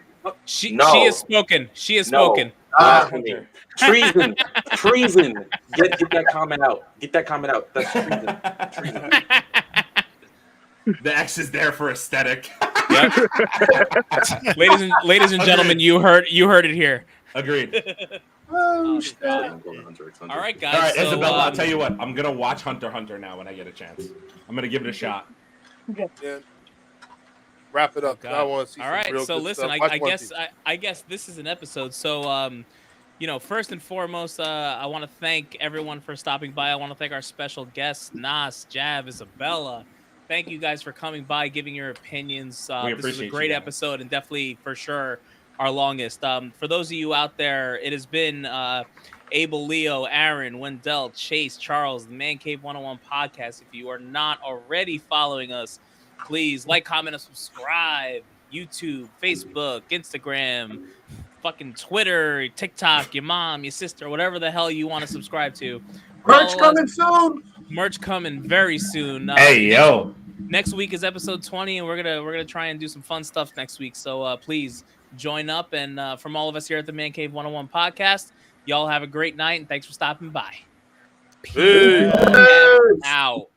spoken. She is spoken. Hunter. Treason. Get that comment out. That's treason. The X is there for aesthetic. Yep. ladies and gentlemen, you heard it here. Agreed. Oh, shit. All right, guys. All right, so, Isabella, I'll tell you what. I'm gonna watch Hunter x Hunter now when I get a chance. I'm gonna give it a shot. Yeah. Wrap it up. I want to see. All right. Some real So good listen, stuff. I guess this is an episode. So first and foremost, I want to thank everyone for stopping by. I want to thank our special guests, Nas, Jav, Isabella. Thank you guys for coming by, giving your opinions. This is a great episode and definitely for sure our longest. For those of you out there, it has been Abel, Leo, Aaron, Wendell, Chase, Charles, the Mancave101 Podcast. If you are not already following us, please like, comment, and subscribe. YouTube, Facebook, Instagram, fucking Twitter, TikTok, your mom, your sister, whatever the hell you want to subscribe to. Merch coming soon. Merch coming very soon. Hey, yo. Next week is episode 20, and we're gonna try and do some fun stuff next week. So please join up. And from all of us here at the Mancave101 Podcast, y'all have a great night, and thanks for stopping by. Peace out.